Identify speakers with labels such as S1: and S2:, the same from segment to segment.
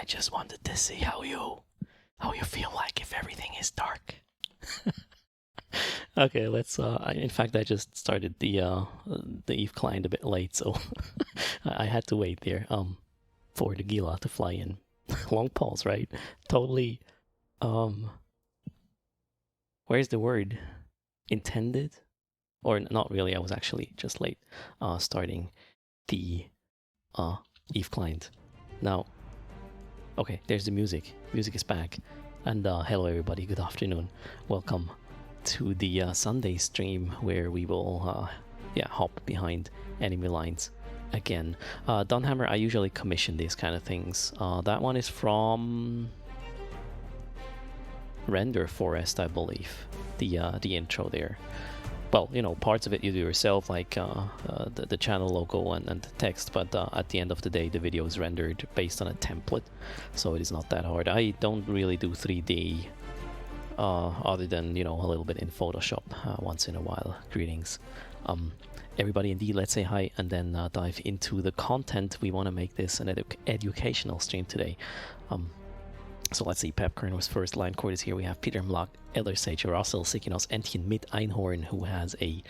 S1: I just wanted to see how you feel like if everything is dark. Okay, let's. In fact, I just started the Eve client a bit late, so I had to wait there. For the Gila to fly in. Long pause, right? Totally. Where's the word? Intended, or not really? I was actually just late. Starting the Eve client. Now, okay, there's the music. Music is back, and hello everybody. Good afternoon. Welcome to the Sunday stream where we will hop behind enemy lines again. Dunhammer, I usually commission these kind of things. That one is from Render Forest, I believe. The intro there. Well, you know, parts of it you do yourself, like the channel logo and the text, but at the end of the day the video is rendered based on a template, so it is not that hard. I don't really do 3D other than, you know, a little bit in Photoshop once in a while. Greetings. Everybody, indeed, let's say hi and then dive into the content. We want to make this an educational stream today. So let's see, Pepkern was first. Line Court is here. We have Peter Mlock, Elder Sage, Russell, Sikinos, Entien Mit Einhorn, who has a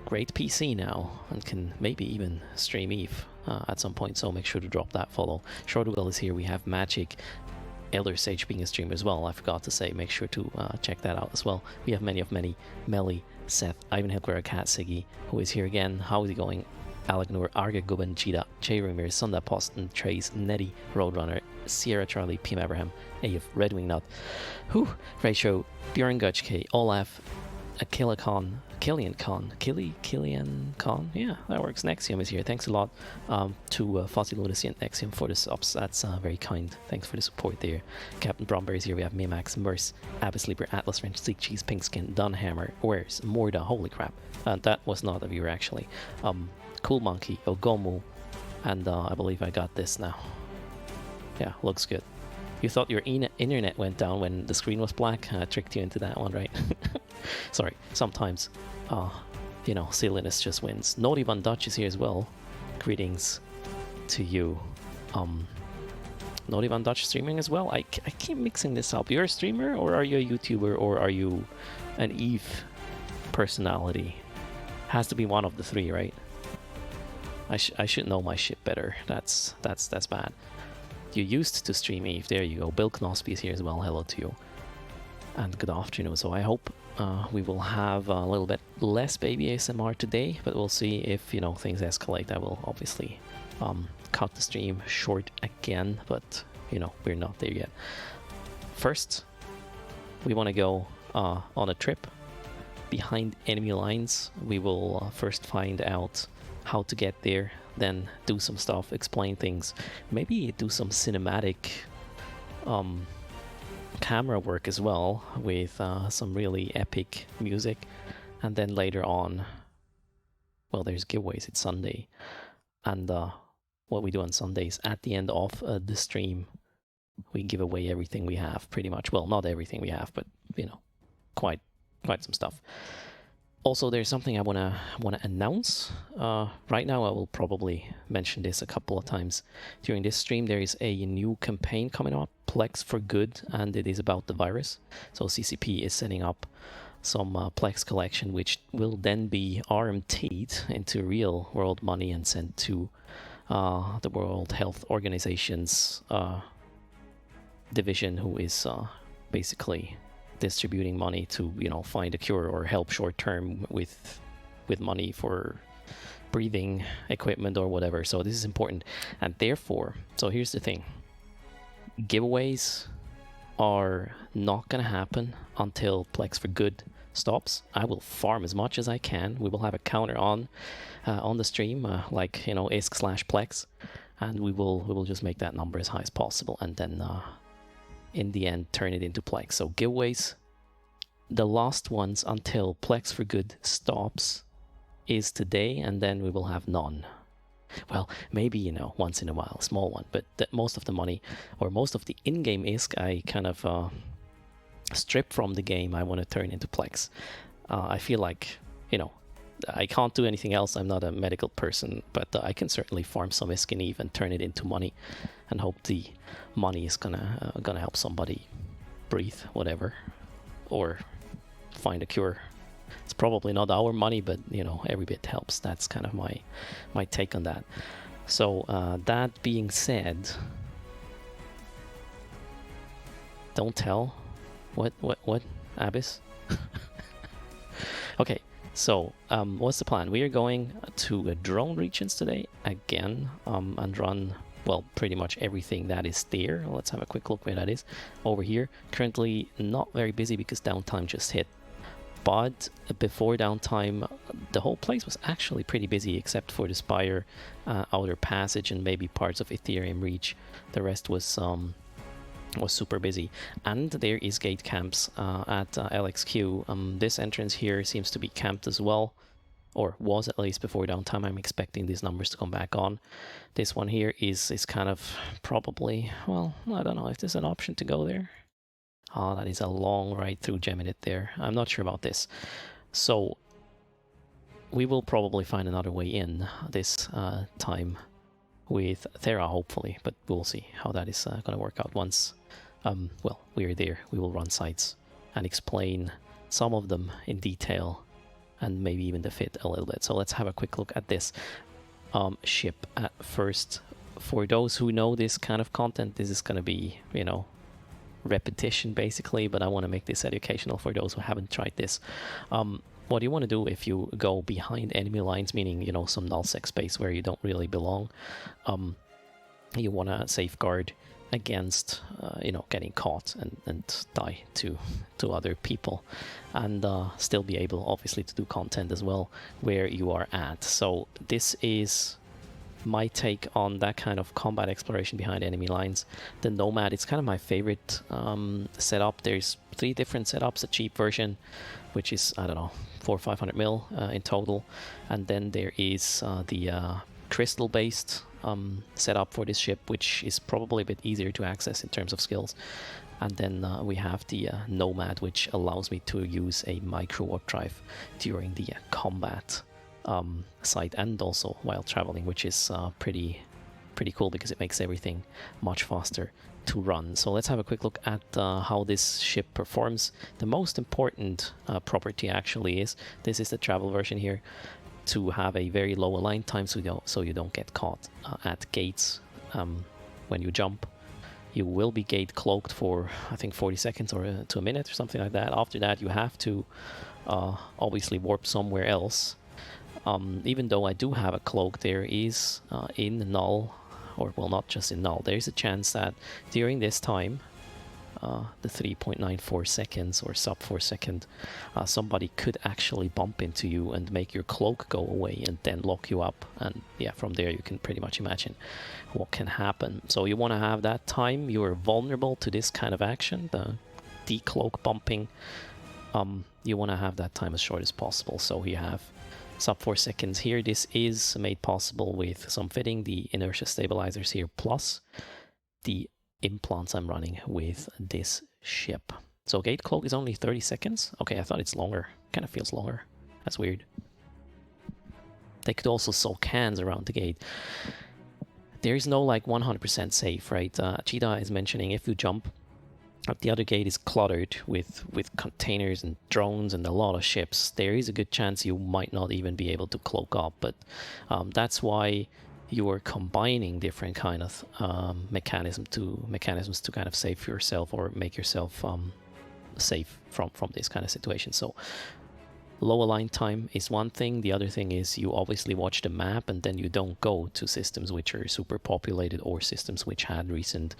S1: great PC now and can maybe even stream Eve at some point, so make sure to drop that follow. Shortwell is here. We have Magic, Elder Sage being a streamer as well. I forgot to say, make sure to check that out as well. We have many, Melly, Seth, Ivan Hilker, Kat Siggy, who is here again. How is he going? Alagnor, Arga Guban, Cheetah, Jay Rumir, Sunda Poston, Trace, Nettie, Roadrunner, Sierra Charlie, Pim Abraham, AF, Redwing Nut, Ratio, Bjorn Gutchk, Olaf, Killian Khan, yeah, that works. Nexium is here. Thanks a lot to Fuzzy Lunacy and Nexium for the subs. That's very kind. Thanks for the support there. Captain Bromberry is here. We have Mimax, Merce, Abbas Sleeper, Atlas Wrench, Sleek Cheese, Pinkskin, Dunhammer, Where's Morda, holy crap. That was not a viewer actually. Cool Monkey, Ogomu, and I believe I got this now. Yeah, looks good. You thought your internet went down when the screen was black? I tricked you into that one, right? Sorry, sometimes, you know, silliness just wins. Naughty Van Dutch is here as well. Greetings to you. Naughty Van Dutch streaming as well. I keep mixing this up. You're a streamer, or are you a YouTuber, or are you an Eve personality? Has to be one of the three, right? I should know my shit better. That's bad. You used to stream Eve. There you go. Bill Knosby is here as well. Hello to you. And good afternoon. So I hope we will have a little bit less baby ASMR today, but we'll see if, you know, things escalate. I will obviously cut the stream short again, but, you know, we're not there yet. First, we want to go on a trip behind enemy lines. We will first find out how to get there, then do some stuff, explain things, maybe do some cinematic camera work as well with some really epic music, and then later on, well, there's giveaways. It's Sunday, and what we do on Sundays at the end of the stream, we give away everything we have, pretty much. Well, not everything we have, but, you know, quite some stuff. Also, there's something I wanna announce. Right now, I will probably mention this a couple of times during this stream. There is a new campaign coming up, Plex for Good, and it is about the virus. So CCP is setting up some Plex collection, which will then be RMT'd into real world money and sent to the World Health Organization's division, who is basically distributing money to, you know, find a cure or help short term with money for breathing equipment or whatever. So this is important, and therefore, so here's the thing: giveaways are not gonna happen until Plex for Good stops. I will farm as much as I can. We will have a counter on the stream, like, you know, ISK/Plex, and we will just make that number as high as possible, and then in the end turn it into Plex. So giveaways, the last ones until Plex for Good stops is today, and then we will have none. Well, maybe, you know, once in a while, a small one, but most of the money, or most of the in-game ISK, I kind of strip from the game. I want to turn into Plex. I feel like, you know, I can't do anything else. I'm not a medical person, but I can certainly farm some Iskineve and turn it into money, and hope the money is gonna help somebody breathe, whatever, or find a cure. It's probably not our money, but you know, every bit helps. That's kind of my take on that. So that being said, don't tell. What Abyss? Okay, so what's the plan? We are going to drone regions today again, and run, well, pretty much everything that is there. Let's have a quick look where that is. Over here, currently not very busy because downtime just hit. But before downtime, the whole place was actually pretty busy, except for the Spire, Outer Passage, and maybe parts of Ethereum Reach. The rest was super busy. And there is gate camps at LXQ. This entrance here seems to be camped as well, or was at least before downtime. I'm expecting these numbers to come back on. This one here is kind of probably, well, I don't know if there's an option to go there. Ah, that is a long ride through Geminid there. I'm not sure about this. So we will probably find another way in this time with Thera, hopefully, but we'll see how that is going to work out once, well, we are there. We will run sites and explain some of them in detail, and maybe even the fit a little bit. So let's have a quick look at this ship at first. For those who know this kind of content, this is going to be, you know, repetition basically, but I want to make this educational for those who haven't tried this. What you want to do if you go behind enemy lines, meaning, you know, some nullsec space where you don't really belong, you want to safeguard against, you know, getting caught and die to other people, and still be able, obviously, to do content as well where you are at. So this is my take on that kind of combat exploration behind enemy lines. The Nomad, it's kind of my favorite setup. There's 3 different setups, a cheap version, which is, I don't know, 400 or 500 mil in total. And then there is the crystal-based setup for this ship, which is probably a bit easier to access in terms of skills. And then we have the Nomad, which allows me to use a micro warp drive during the combat site, and also while traveling, which is pretty cool because it makes everything much faster to run. So let's have a quick look at how this ship performs. The most important property actually is, this is the travel version here, to have a very low align time so you don't get caught at gates when you jump. You will be gate cloaked for, I think, 40 seconds or to a minute or something like that. After that, you have to obviously warp somewhere else. Even though I do have a cloak, there is in null, or well, not just in null, there's a chance that during this time, the 3.94 seconds or sub 4 second, somebody could actually bump into you and make your cloak go away and then lock you up. And yeah, from there you can pretty much imagine what can happen. So you want to have that time. You are vulnerable to this kind of action, the decloak bumping. You want to have that time as short as possible. So you have sub 4 seconds here. This is made possible with some fitting, the inertia stabilizers here, plus the implants I'm running with this ship. So gate cloak is only 30 seconds. Okay, I thought it's longer. Kind of feels longer. That's weird. They could also sew cans around the gate. There is no like 100% safe, right? Cheetah is mentioning if you jump, the other gate is cluttered with containers and drones and a lot of ships. There is a good chance you might not even be able to cloak up, but that's why you are combining different kind of mechanisms to kind of save yourself or make yourself safe from this kind of situation. So low align time is one thing. The other thing is you obviously watch the map and then you don't go to systems which are super populated or systems which had recent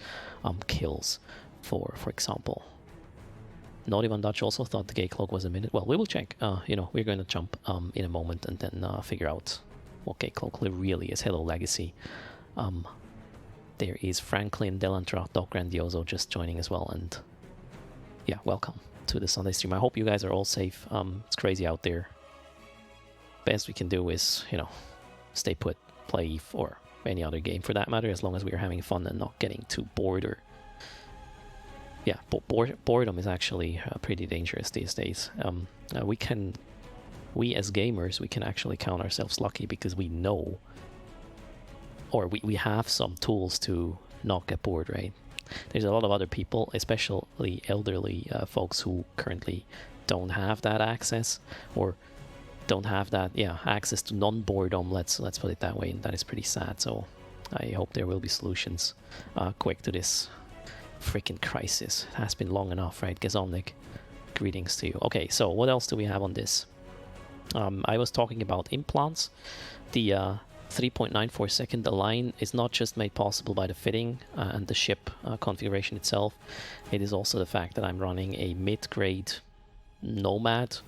S1: kills. For example, Naughty Van Dutch also thought the gate cloak was a minute. Well, we will check. You know, we're going to jump in a moment and then figure out what gate cloak really is. Hello, Legacy. There is Franklin Delantra, Doc Grandioso just joining as well, and yeah, welcome to the Sunday stream. I hope you guys are all safe. It's crazy out there. Best we can do is, you know, stay put, play EVE or any other game for that matter, as long as we are having fun and not getting too bored or yeah, boredom is actually pretty dangerous these days. We can we as gamers, we can actually count ourselves lucky because we know, or we have some tools to not get bored, right? There's a lot of other people, especially elderly folks who currently don't have that access, or don't have that, yeah, access to non-boredom, let's put it that way, and that is pretty sad. So I hope there will be solutions quick to this freaking crisis. It has been long enough, right? Gazomnik, greetings to you. Okay, so what else do we have on this? I was talking about implants. The 3.94 second align is not just made possible by the fitting and the ship configuration itself. It is also the fact that I'm running a mid-grade Nomad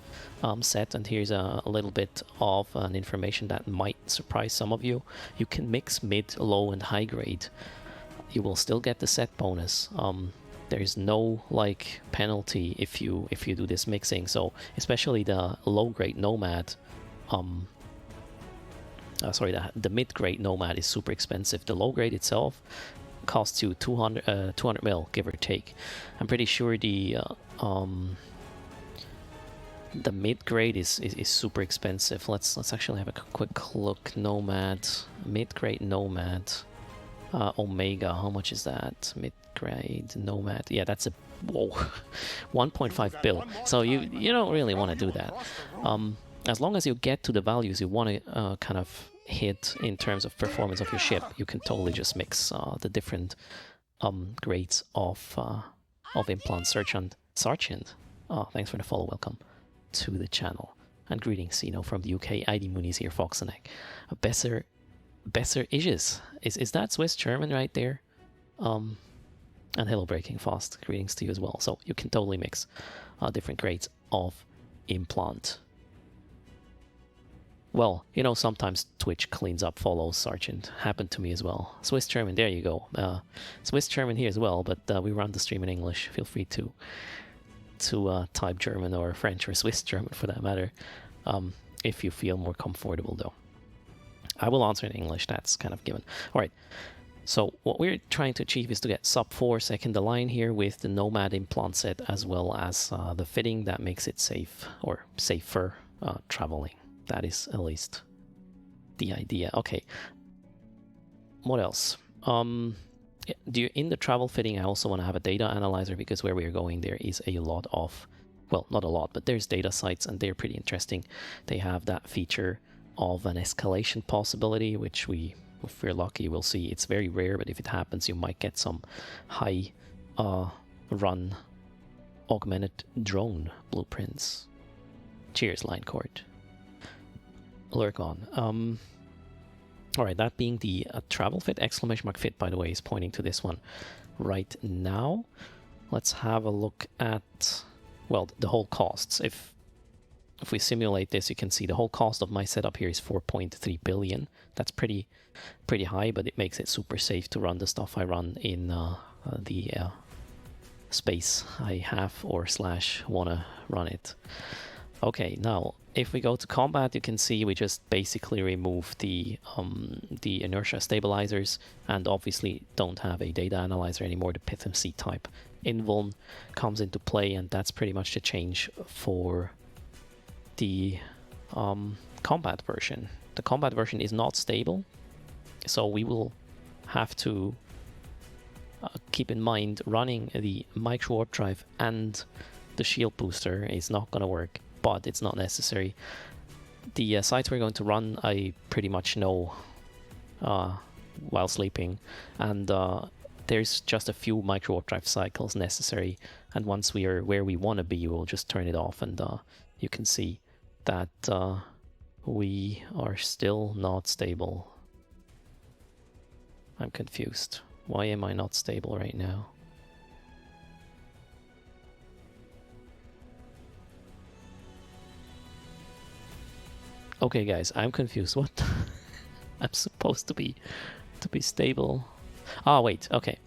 S1: set, and here's a little bit of an information that might surprise some of you. You can mix mid, low, and high grade. You will still get the set bonus. There's no like penalty if you do this mixing. So especially the low grade Nomad, sorry, the mid grade Nomad is super expensive. The low grade itself costs you 200 mil, give or take. I'm pretty sure the mid grade is super expensive. Let's actually have a quick look. Nomad, mid grade Nomad, Omega. How much is that? Mid grade Nomad. Yeah, that's a whoa, 1.5 bill. So you don't really want to do that. As long as you get to the values you want to kind of hit in terms of performance of your ship, you can totally just mix the different grades of implant. Sergeant. Oh, thanks for the follow. Welcome to the channel, and greetings, Sino from the UK. ID Moonies here, Foxeneck. Besser Iges. Is that Swiss German right there? And hello, Breaking Fast. Greetings to you as well. So you can totally mix different grades of implant. Well, you know, sometimes Twitch cleans up follows, Sergeant. Happened to me as well. Swiss German, there you go. Swiss German here as well, but we run the stream in English. Feel free to type German or French or Swiss German for that matter, if you feel more comfortable though. I will answer in English, that's kind of given. Alright, so what we're trying to achieve is to get sub 4 second align here with the Nomad implant set, as well as the fitting that makes it safe, or safer, traveling. That is at least the idea. Okay, what else? In the travel fitting, I also want to have a data analyzer, because where we are going there is a lot of, well, not a lot, but there's data sites, and they're pretty interesting. They have that feature of an escalation possibility, which if we're lucky, we'll see. It's very rare, but if it happens, you might get some high run augmented drone blueprints. Cheers, line court. Lurk on. Alright, that being the travel fit, !fit, by the way, is pointing to this one right now. Let's have a look at, well, the whole costs. If we simulate this, you can see the whole cost of my setup here is 4.3 billion. That's pretty high, but it makes it super safe to run the stuff I run in the space I have or / want to run it. Okay, now if we go to combat, you can see we just basically remove the inertia stabilizers, and obviously don't have a data analyzer anymore. The PithMC type invuln comes into play, and that's pretty much the change for the combat version. The combat version is not stable, so we will have to keep in mind running the micro warp drive and the shield booster is not going to work. But it's not necessary. The sites we're going to run, I pretty much know while sleeping, and there's just a few micro warp drive cycles necessary, and once we are where we want to be, we'll just turn it off, and you can see that we are still not stable. I'm confused. Why am I not stable right now? Okay, guys, I'm confused. What? I'm supposed to be stable. Ah, wait. Okay.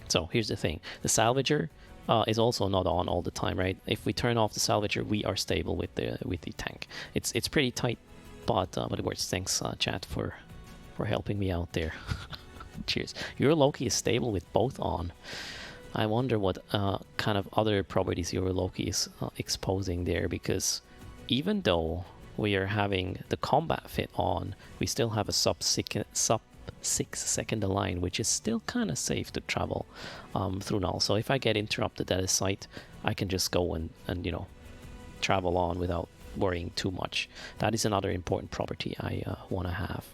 S1: So here's the thing: the salvager is also not on all the time, right? If we turn off the salvager, we are stable with the tank. It's pretty tight, but it works. Thanks, chat, for helping me out there. Cheers. Your Loki is stable with both on. I wonder what kind of other properties your Loki is exposing there, because even though we are having the combat fit on, we still have a sub 6-second align, which is still kind of safe to travel through null. So if I get interrupted at a site, I can just go and you know, travel on without worrying too much. That is another important property I want to have.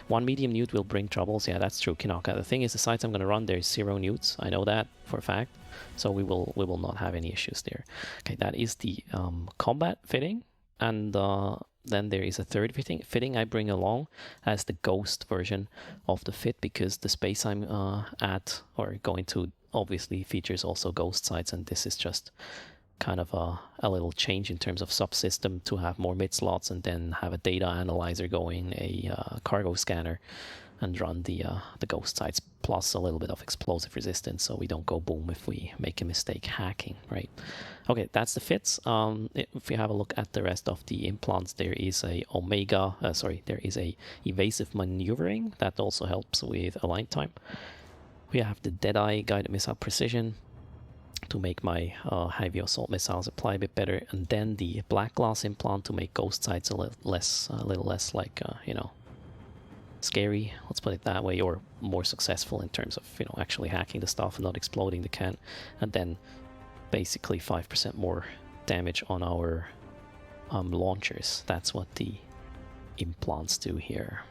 S1: 1 medium newt will bring troubles. Yeah, that's true, Kinaka. The thing is, the sites I'm going to run, there's 0 newts. I know that for a fact. So we will not have any issues there. Okay, that is the combat fitting. And then there is a third fitting I bring along as the ghost version of the fit, because the space I'm at or going to obviously features also ghost sites, and this is just kind of a little change in terms of subsystem to have more mid slots and then have a data analyzer going, a cargo scanner, and run the ghost sites, plus a little bit of explosive resistance so we don't go boom if we make a mistake hacking, right? Okay, that's the fits. If you have a look at the rest of the implants, there is a there is a evasive maneuvering that also helps with align time. We have the Deadeye guided missile precision to make my heavy assault missiles apply a bit better, and then the black glass implant to make ghost sites a little less like you know, scary, let's put it that way, or more successful in terms of, you know, actually hacking the stuff and not exploding the can, and then basically 5% more damage on our launchers. That's what the implants do here.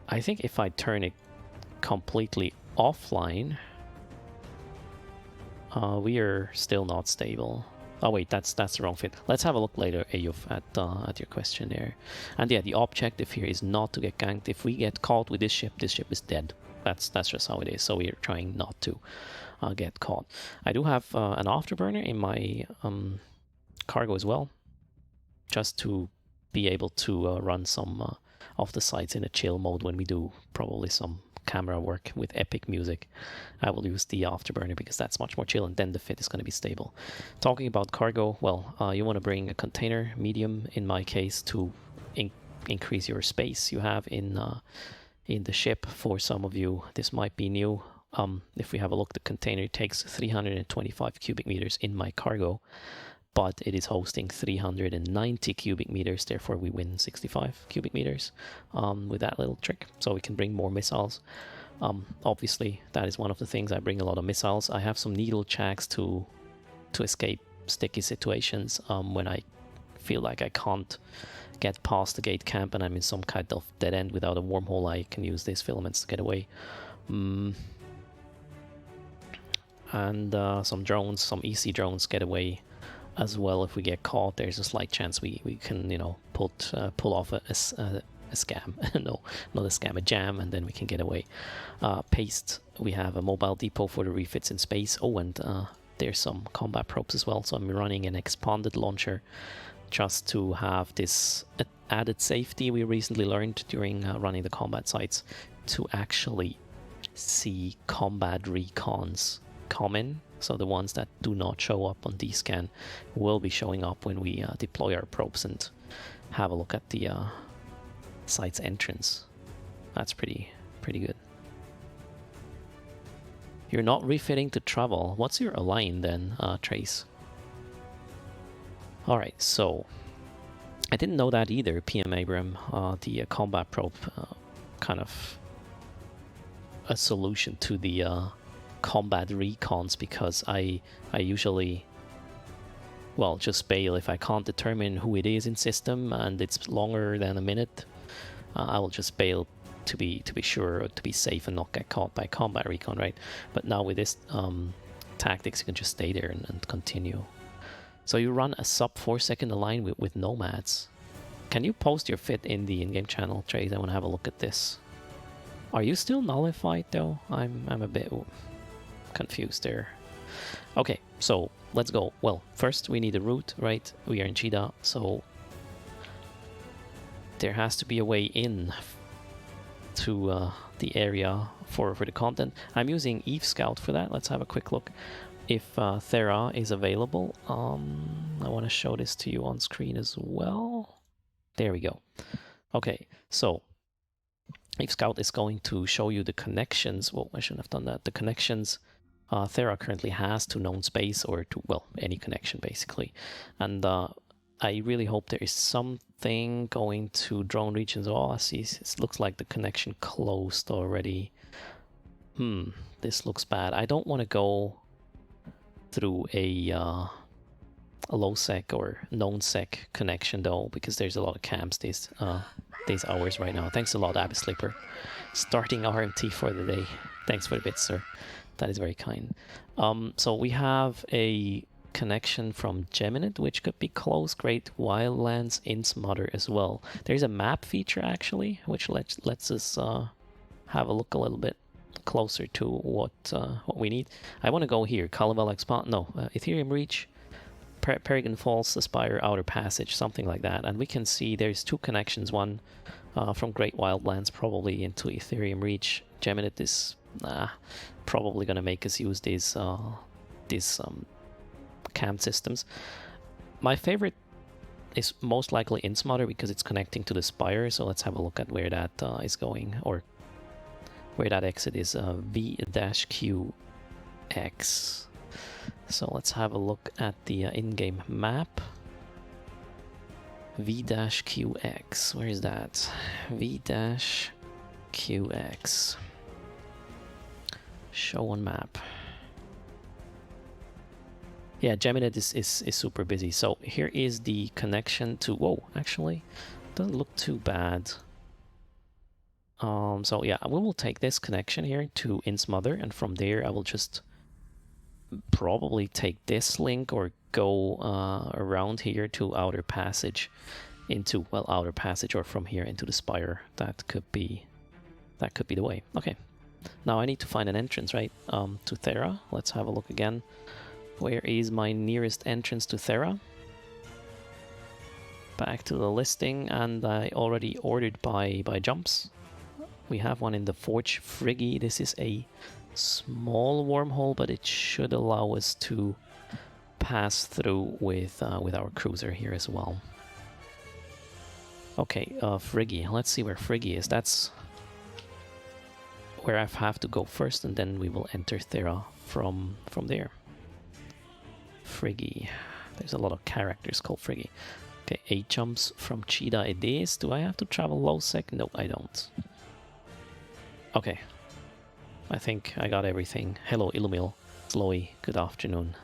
S1: I think if I turn it completely offline, we are still not stable. Oh wait, that's the wrong fit. Let's have a look later, Ayuf, at your question there. And yeah, the objective here is not to get ganked. If we get caught with this ship is dead. That's just how it is. So we're trying not to get caught. I do have an afterburner in my cargo as well, just to be able to run some of the sites in a chill mode when we do probably some camera work with epic music. I will use the afterburner because that's much more chill, and then the fit is going to be stable. Talking about cargo, well, you want to bring a container, medium in my case, to increase your space you have in the ship. For some of you, this might be new. If we have a look, the container takes 325 cubic meters in my cargo, but it is hosting 390 cubic meters, therefore we win 65 cubic meters with that little trick. So we can bring more missiles. Obviously, that is one of the things. I bring a lot of missiles. I have some needle checks to escape sticky situations when I feel like I can't get past the gate camp and I'm in some kind of dead end without a wormhole. I can use these filaments to get away. And some drones, some EC drones get away as well. If we get caught, there's a slight chance we can, you know, pull off a scam. No, not a scam, a jam, and then we can get away. Paste, we have a mobile depot for the refits in space. Oh, and there's some combat probes as well. So I'm running an expanded launcher just to have this added safety we recently learned during running the combat sites, to actually see combat recons come in. So the ones that do not show up on D-scan will be showing up when we deploy our probes and have a look at the site's entrance. That's pretty good. You're not refitting to travel. What's your align then, Trace? Alright, so I didn't know that either, PM Abram. The combat probe kind of a solution to the combat recons, because I usually, well, just bail if I can't determine who it is in system and it's longer than a minute. I will just bail to be sure, to be safe and not get caught by combat recon, right? But now with this tactics, you can just stay there and continue. So you run a sub 4-second align with nomads. Can you post your fit in the in-game channel, Trace? I want to have a look at this. Are you still nullified though? I'm a bit confused there. Okay, so let's go. Well, first we need a route, right? We are in Cheetah, so there has to be a way in to the area for the content. I'm using Eve Scout for that. Let's have a quick look if Thera is available. I want to show this to you on screen as well. There we go. Okay, so Eve Scout is going to show you the connections. Well, I shouldn't have done that. The connections Thera currently has to known space or to, well, any connection basically. And I really hope there is something going to drone regions. Oh, I see. It looks like the connection closed already. This looks bad. I don't want to go through a low sec or known sec connection though, because there's a lot of camps these hours right now. Thanks a lot, Abbas Sleeper. Starting RMT for the day. Thanks for the bits, sir. That is very kind. So we have a connection from Geminid, which could be close. Great Wildlands In's Mother as well. There's a map feature actually, which lets us have a look a little bit closer to what we need. I want to go here. Calavel Expand. No, Ethereum Reach, Peregrine Falls, Aspire, Outer Passage, something like that. And we can see there's two connections. One from Great Wildlands, probably into Ethereum Reach. Geminid is probably gonna make us use these cam systems. My favorite is most likely Insmother because it's connecting to the Spire. So let's have a look at where that is going, or where that exit is. V-QX. So let's have a look at the in-game map. V-QX. Where is that? V-QX. Show on map. Yeah, Geminid is super busy. So here is the connection to... Whoa, actually, doesn't look too bad. So yeah, we will take this connection here to In's Mother, and from there I will just probably take this link or go around here to Outer Passage into, well, Outer Passage, or from here into the Spire. That could be the way. Okay. Now I need to find an entrance, right, to Thera. Let's have a look again. Where is my nearest entrance to Thera? Back to the listing, and I already ordered by jumps. We have one in the Forge Friggy. This is a small wormhole, but it should allow us to pass through with our cruiser here as well. Okay, Friggy. Let's see where Friggy is. That's where I have to go first, and then we will enter Thera from there. Friggy. There's a lot of characters called Friggy. Okay, 8 jumps from Cheetah it is. Do I have to travel low sec? No, I don't. Okay. I think I got everything. Hello, Illumil. Slowy, good afternoon.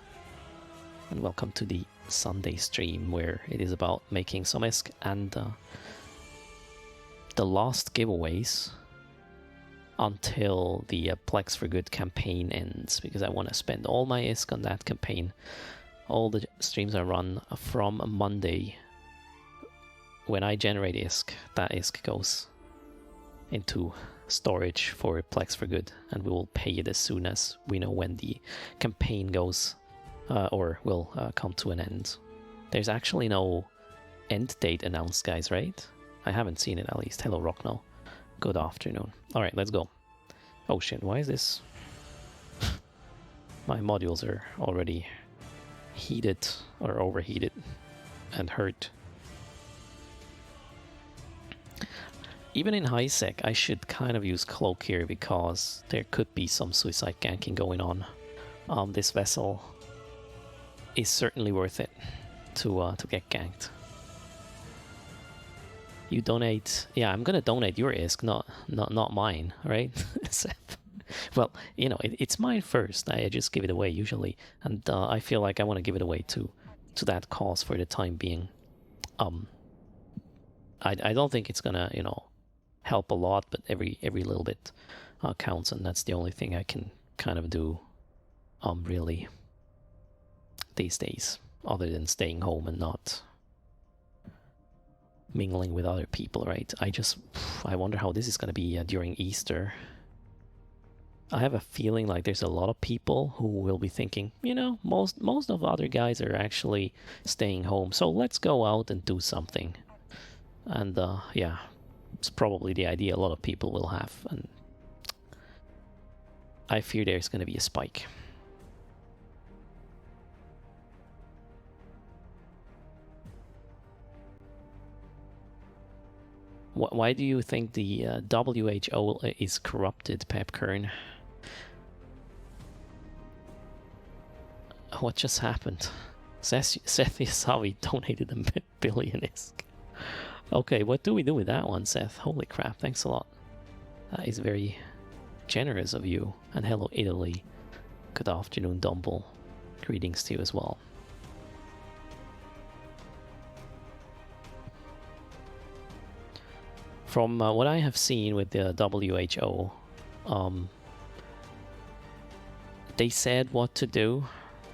S1: And welcome to the Sunday stream, where it is about making some ISK and the last giveaways until the Plex for Good campaign ends, because I want to spend all my ISK on that campaign. All the streams I run from Monday, when I generate ISK, that ISK goes into storage for Plex for Good, and we will pay it as soon as we know when the campaign goes or will come to an end. There's actually no end date announced, guys, right? I haven't seen it, at least. Hello, Rockno. Good afternoon. Alright, let's go. Oh shit, why is this? My modules are already heated or overheated and hurt. Even in high sec, I should kind of use Cloak here, because there could be some suicide ganking going on. This vessel is certainly worth it to get ganked. You donate, yeah, I'm gonna donate your ISK, not mine, right? Well, you know, it's mine first. I just give it away usually, and I feel like I want to give it away to that cause for the time being. I don't think it's gonna, you know, help a lot, but every little bit counts, and that's the only thing I can kind of do really these days, other than staying home and not mingling with other people, right? I wonder how this is going to be during Easter. I have a feeling like there's a lot of people who will be thinking, you know, most of the other guys are actually staying home, so let's go out and do something. And yeah, it's probably the idea a lot of people will have, and I fear there's going to be a spike. Why do you think the WHO is corrupted, Pep Kern? What just happened? Seth Yasawi donated a billion ISK. Okay, what do we do with that one, Seth? Holy crap, thanks a lot. That is very generous of you. And hello, Italy. Good afternoon, Dumble. Greetings to you as well. From what I have seen with the WHO, they said what to do,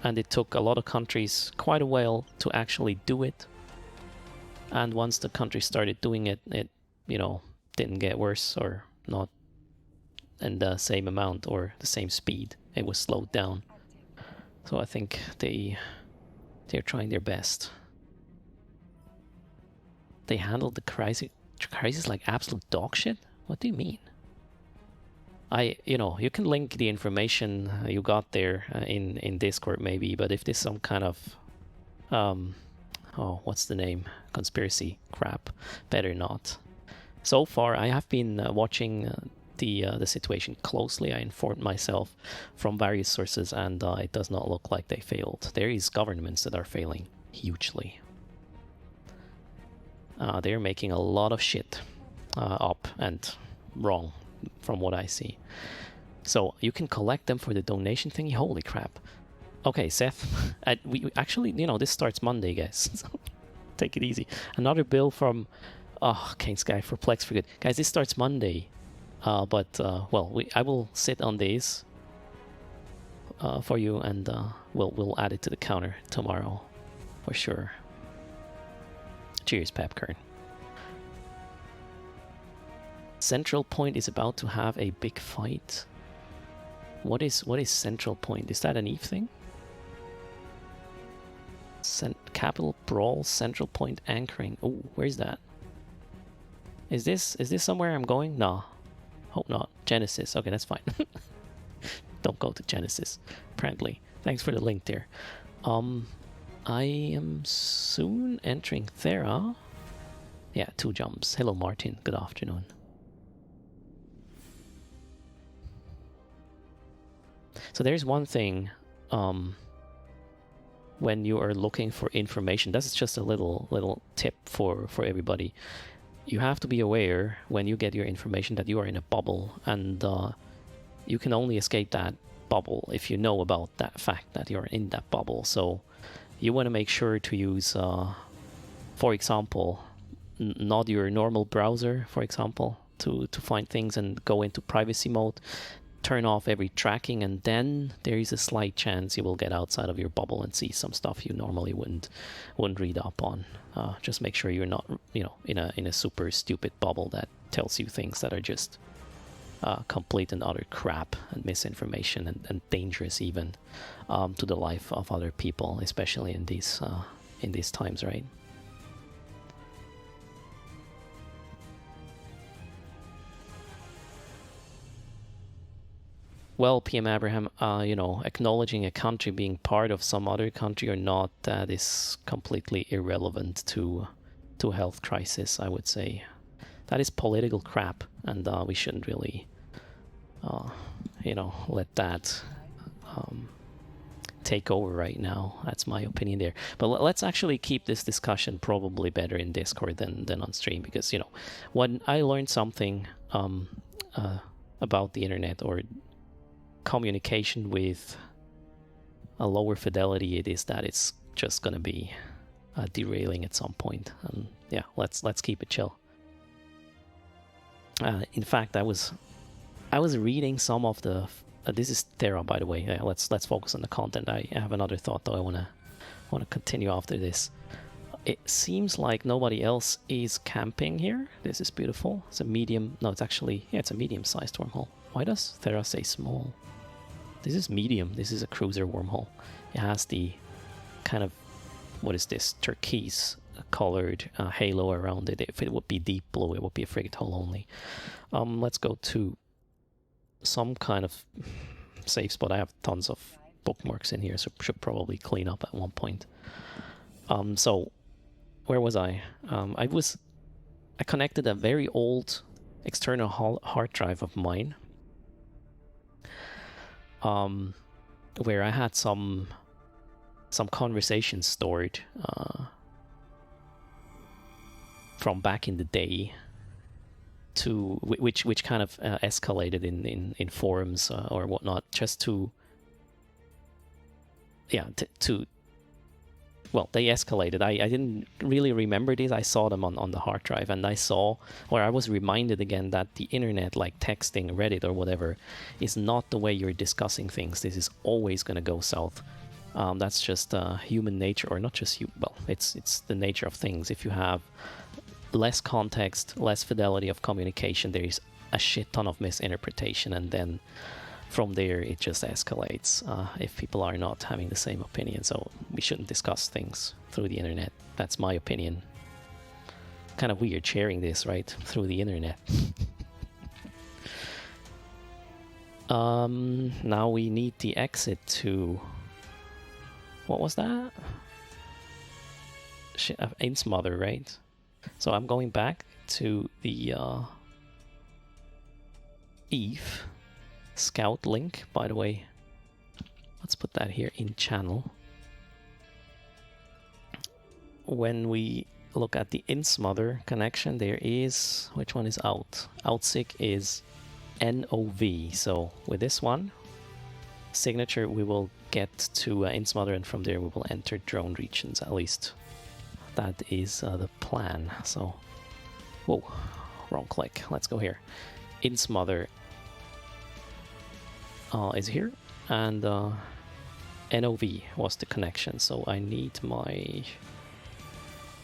S1: and it took a lot of countries quite a while to actually do it. And once the countries started doing it, it, you know, didn't get worse or not in the same amount or the same speed. It was slowed down. So I think they're trying their best. They handled the crisis like absolute dog shit? What do you mean? You know, you can link the information you got there in Discord maybe, but if there's some kind of oh, what's the name? Conspiracy crap, better not. So far, I have been watching the situation closely. I informed myself from various sources, and it does not look like they failed. There is governments that are failing hugely. They're making a lot of shit up and wrong from what I see. So you can collect them for the donation thingy. Holy crap. Okay, Seth, we actually, you know, this starts Monday, guys. Take it easy. Another bill from King Sky for Plex for good. Guys, this starts Monday. Well, I will sit on these for you, and we'll add it to the counter tomorrow for sure. Cheers, Pepkern. Central Point is about to have a big fight. What is Central Point? Is that an Eve thing? Capital Brawl, Central Point anchoring. Oh, where's that? Is this somewhere I'm going? No. Hope not. Genesis. Okay, that's fine. Don't go to Genesis, apparently. Thanks for the link there. I am soon entering Thera. Yeah, 2 jumps. Hello, Martin. Good afternoon. So there's one thing when you are looking for information. This is just a little tip for everybody. You have to be aware when you get your information that you are in a bubble, and you can only escape that bubble if you know about that fact that you're in that bubble. So you want to make sure to use, for example, not your normal browser, for example, to find things and go into privacy mode. Turn off every tracking, and then there is a slight chance you will get outside of your bubble and see some stuff you normally wouldn't read up on. Just make sure you're not, you know, in a super stupid bubble that tells you things that are just complete and utter crap and misinformation and dangerous even to the life of other people, especially in these times, right? Well, PM Abraham, you know, acknowledging a country being part of some other country or not, that is completely irrelevant to health crisis, I would say. That is political crap, and we shouldn't really, you know, let that take over right now. That's my opinion there. But let's actually keep this discussion probably better in Discord than on stream, because, you know, when I learned something about the internet or communication with a lower fidelity, it is that it's just gonna be derailing at some point. And yeah, let's keep it chill. In fact, I was reading some of the this is Thera, by the way. Yeah, let's focus on the content. I have another thought though. I wanna continue after this. It seems like nobody else is camping here. This is beautiful. It's a medium. No, it's actually, yeah, it's a medium-sized wormhole. Why does Thera say small? This is medium. This is a cruiser wormhole. It has the kind of, what is this, turquoise colored halo around it. If it would be deep blue, it would be a frigate hull only. Let's go to some kind of safe spot. I have tons of bookmarks in here, so should probably clean up at one point. So where was I? I connected a very old external hard drive of mine, where I had some some conversations stored from back in the day, to which kind of escalated in forums or whatnot, just to well, they escalated. I didn't really remember these. I saw them on the hard drive, and I was reminded again that the internet, like texting, Reddit or whatever, is not the way you're discussing things. This is always going to go south. That's just human nature, or not just well, it's the nature of things. If you have less context, less fidelity of communication, there is a shit ton of misinterpretation, and then from there it just escalates if people are not having the same opinion. So we shouldn't discuss things through the internet. That's my opinion. Kind of weird sharing this, right, through the internet. Now we need the exit to... What was that? Shit, Aim's mother, right? So I'm going back to the Eve Scout link, by the way. Let's put that here in channel. When we look at the insmother connection, there is... Which one is out? Outsick is NOV. So with this one signature, we will get to insmother, and from there we will enter drone regions. At least that is the plan. So, whoa, wrong click. Let's go here. Insmother is here, and NOV was the connection. So I need my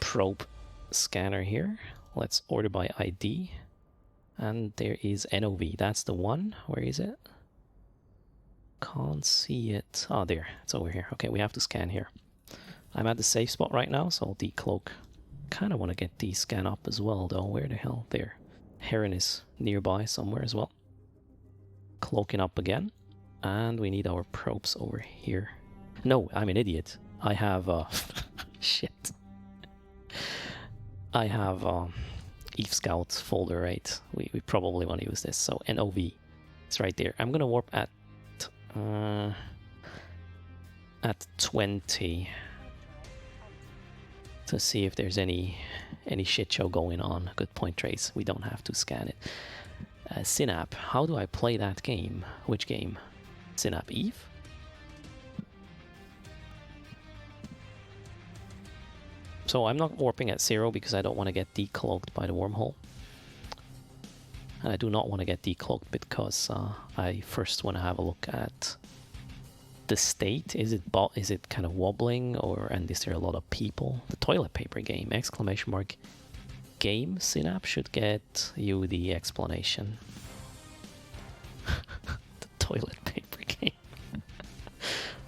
S1: probe scanner here. Let's order by ID, and there is NOV. That's the one. Where is it? Can't see it. Oh, there. It's over here. Okay, we have to scan here. I'm at the safe spot right now, so I'll decloak. Kind of want to get the scan up as well, though. Where the hell? There. Heron is nearby somewhere as well. Cloaking up again. And we need our probes over here. No, I'm an idiot. I have... shit. I have Eve Scout folder, right? We probably want to use this. So NOV. It's right there. I'm going to warp at 20 to see if there's any shit show going on. Good point, Trace. We don't have to scan it. Synap. How do I play that game? Which game? Synap Eve? So I'm not warping at 0 because I don't want to get decloaked by the wormhole. And I do not want to get decloaked because I first want to have a look at the state. Is it kind of wobbling, and is there a lot of people? The toilet paper game, exclamation mark. Game Synap should get you the explanation. The toilet paper game.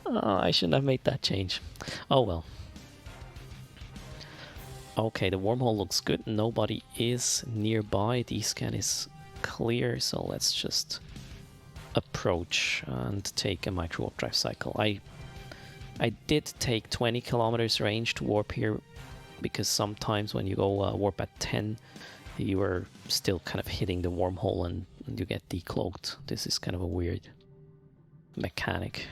S1: Oh, I shouldn't have made that change. Oh well. Okay, the wormhole looks good. Nobody is nearby. The scan is clear, so let's just approach and take a micro warp drive cycle. I did take 20 kilometers range to warp here, because sometimes when you go warp at 10, you are still kind of hitting the wormhole and you get decloaked. This is kind of a weird mechanic.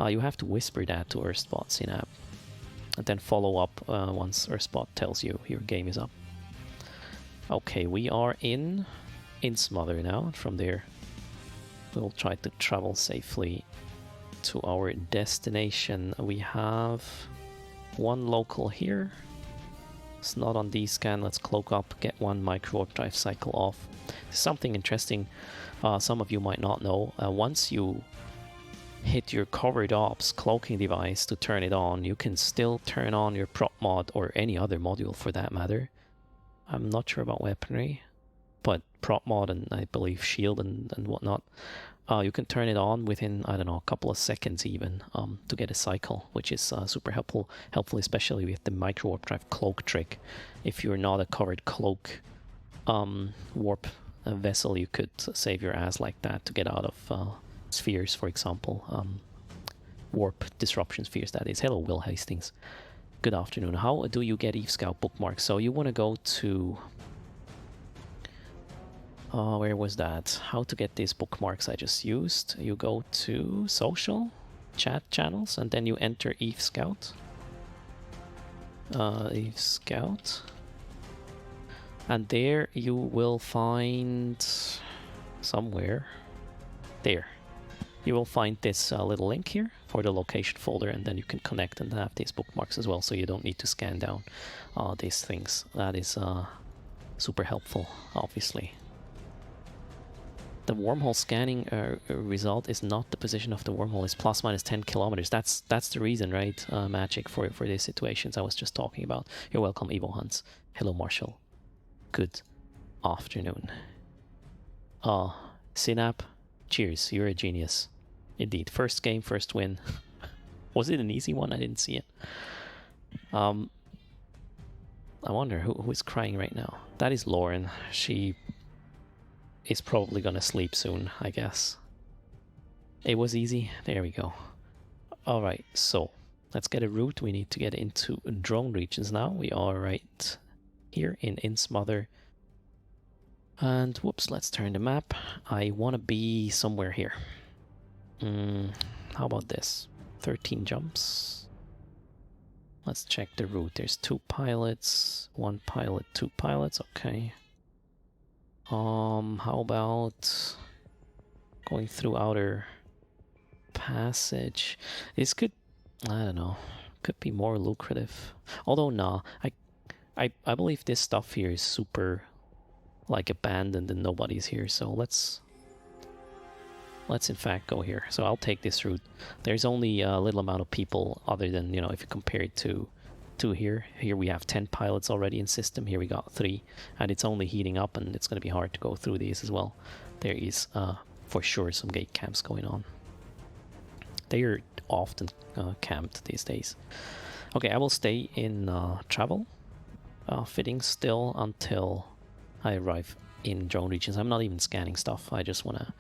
S1: You have to whisper that to Earthspot Synap, and then follow up once Earthspot tells you your game is up. Okay, we are in Insmother now. From there, we'll try to travel safely to our destination. We have one local here. It's not on D-scan. Let's cloak up, get one micro warp drive cycle off. Something interesting some of you might not know. Once you hit your covered ops cloaking device to turn it on, you can still turn on your prop mod, or any other module for that matter. I'm not sure about weaponry, but prop mod and I believe shield and whatnot, you can turn it on within, I don't know, a couple of seconds even, to get a cycle, which is super helpful especially with the micro warp drive Cloak-Trick. If you're not a covered cloak warp vessel, you could save your ass like that to get out of spheres, for example. Warp disruption spheres, that is. Hello, Will Hastings. Good afternoon. How do you get Eve Scout bookmarks? So you want to go to... where was that? How to get these bookmarks I just used. You go to social, chat channels, and then you enter Eve Scout. Eve Scout. And there you will find somewhere there. You will find this little link here for the location folder, and then you can connect and have these bookmarks as well, so you don't need to scan down these things. That is super helpful, obviously. The wormhole scanning result is not the position of the wormhole, it's plus minus 10 kilometers. That's the reason, right, Magic, for these situations I was just talking about. You're welcome, Evo Hunts. Hello, Marshall. Good afternoon. Synap, cheers, you're a genius. Indeed, first game, first win. Was it an easy one? I didn't see it. I wonder who is crying right now. That is Lauren. She is probably gonna sleep soon, I guess. It was easy. There we go. Alright, so let's get a route. We need to get into drone regions now. We are right here in Smother. And whoops, let's turn the map. I want to be somewhere here. How about this? 13 jumps. Let's check the route. There's 2 pilots, 1 pilot, 2 pilots. Okay. How about going through outer passage? This could, I don't know, could be more lucrative. Although, nah, I believe this stuff here is super, like, abandoned and nobody's here. So let's in fact go here. So I'll take this route. There's only a little amount of people, other than, you know, if you compare it to here. Here we have 10 pilots already in system. Here we got 3, and it's only heating up, and it's going to be hard to go through these as well. There is for sure some gate camps going on. They are often camped these days. Okay, I will stay in travel fitting still until I arrive in drone regions. I'm not even scanning stuff. I just want to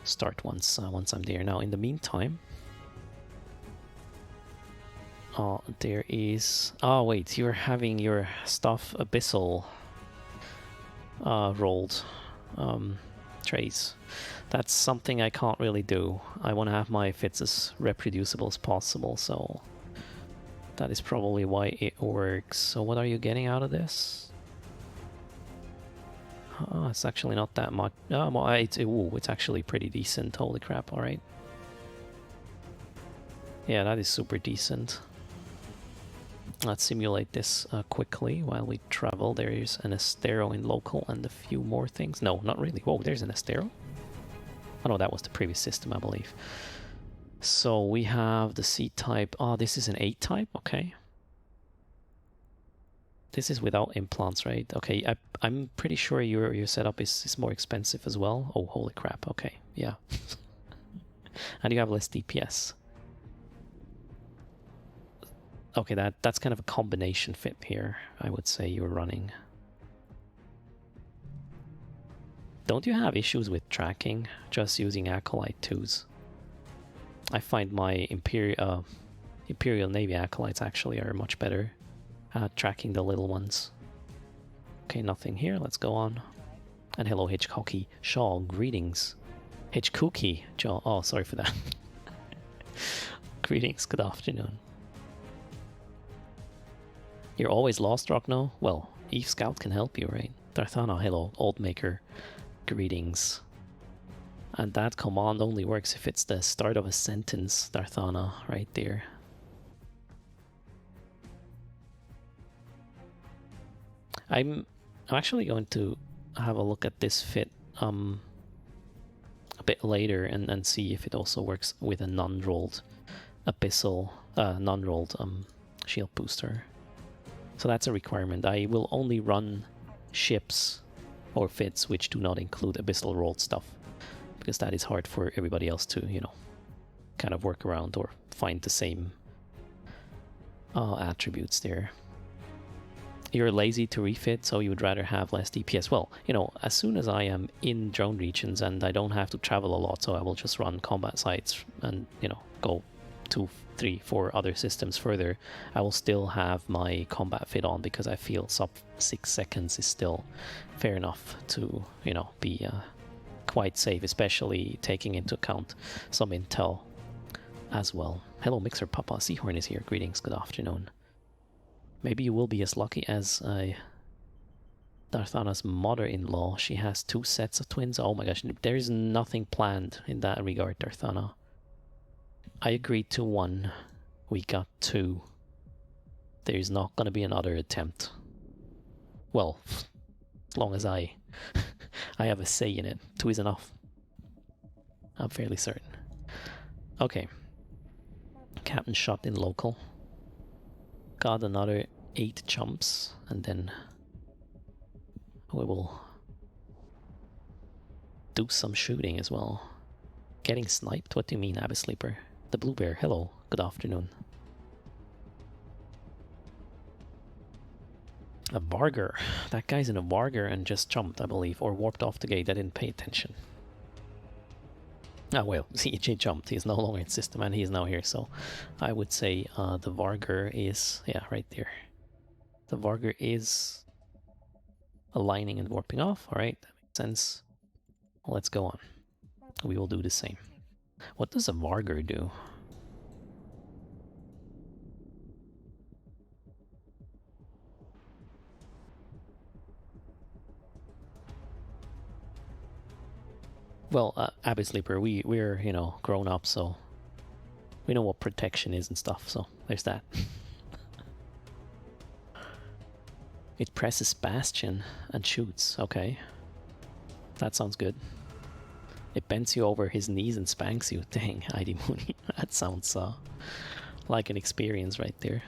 S1: start once I'm there. Now, in the meantime, there is... Oh, wait, you're having your stuff abyssal rolled trays. That's something I can't really do. I want to have my fits as reproducible as possible, so that is probably why it works. So what are you getting out of this? Oh, it's actually not that much. Oh, it's actually pretty decent. Holy crap, alright. Yeah, that is super decent. Let's simulate this quickly while we travel. There is an Estero in local and a few more things. No, not really. Whoa, there's an Estero? Oh no, that was the previous system, I believe. So we have the C-type. Oh, this is an A-type? Okay. This is without implants, right? Okay, I'm pretty sure your setup is more expensive as well. Oh, holy crap. Okay, yeah. And you have less DPS. Okay, that's kind of a combination fit here, I would say you're running. Don't you have issues with tracking, just using Acolyte 2s? I find my Imperial Navy Acolytes actually are much better at tracking the little ones. Okay, nothing here, let's go on. And hello Hitchcocky Shaw, greetings. Hitchcookie Joe, oh sorry for that. Greetings, good afternoon. You're always lost, Rockno? Well, Eve Scout can help you, right? Darthana, hello, Old Maker, greetings. And that command only works if it's the start of a sentence, Darthana, right there. I'm actually going to have a look at this fit a bit later and see if it also works with a non-rolled abyssal, non-rolled shield booster. So that's a requirement. I will only run ships or fits which do not include abyssal rolled stuff, because that is hard for everybody else to, you know, kind of work around or find the same attributes there. You're lazy to refit, so you would rather have less DPS. Well, you know, as soon as I am in drone regions and I don't have to travel a lot, so I will just run combat sites and, you know, go 2, 3, 4 other systems further, I will still have my combat fit on, because I feel sub 6 seconds is still fair enough to, you know, be quite safe, especially taking into account some intel as well. Hello, Mixer Papa. Seahorn is here. Greetings. Good afternoon. Maybe you will be as lucky as Darthana's mother-in-law. She has 2 sets of twins. Oh my gosh, there is nothing planned in that regard, Darthana. I agreed to 1. We got 2. There's not gonna be another attempt. Well, as long as I have a say in it. 2 is enough. I'm fairly certain. Okay. Captain shot in local. Got another 8 jumps, and then we will do some shooting as well. Getting sniped? What do you mean, Abyss Sleeper? The Blue Bear, hello. Good afternoon. A Varger. That guy's in a Varger and just jumped, I believe, or warped off the gate. I didn't pay attention. Ah, well, he jumped. He's no longer in system and he's now here, so I would say the Varger is, yeah, right there. The Varger is aligning and warping off. Alright, that makes sense. Well, let's go on. We will do the same. What does a Varger do? Well, Abyss Sleeper, we're, you know, grown up, so we know what protection is and stuff, so there's that. It presses Bastion and shoots, okay. That sounds good. It bends you over his knees and spanks you. Dang, ID Mooney. That sounds like an experience right there.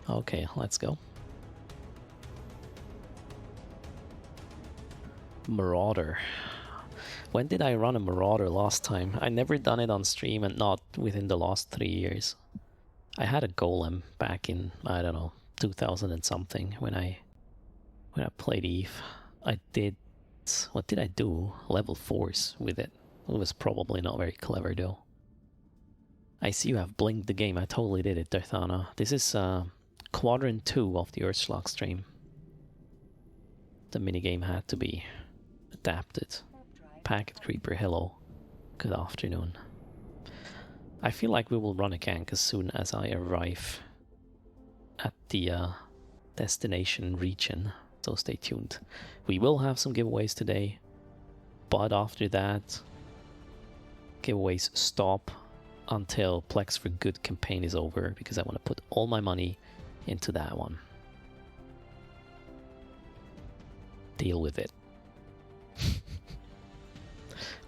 S1: Okay, let's go. Marauder. When did I run a Marauder last time? I never done it on stream and not within the last 3 years. I had a Golem back in, I don't know, 2000 and something when I played Eve. I did, what did I do? Level 4s with it. It was probably not very clever though. I see you have blinked the game. I totally did it, Darthana. This is Quadrant 2 of the Earthschlag stream. The minigame had to be adapted. Packet Creeper, hello. Good afternoon. I feel like we will run a gank as soon as I arrive at the destination region, so stay tuned. We will have some giveaways today, but after that, giveaways stop until Plex for Good campaign is over, because I want to put all my money into that one. Deal with it.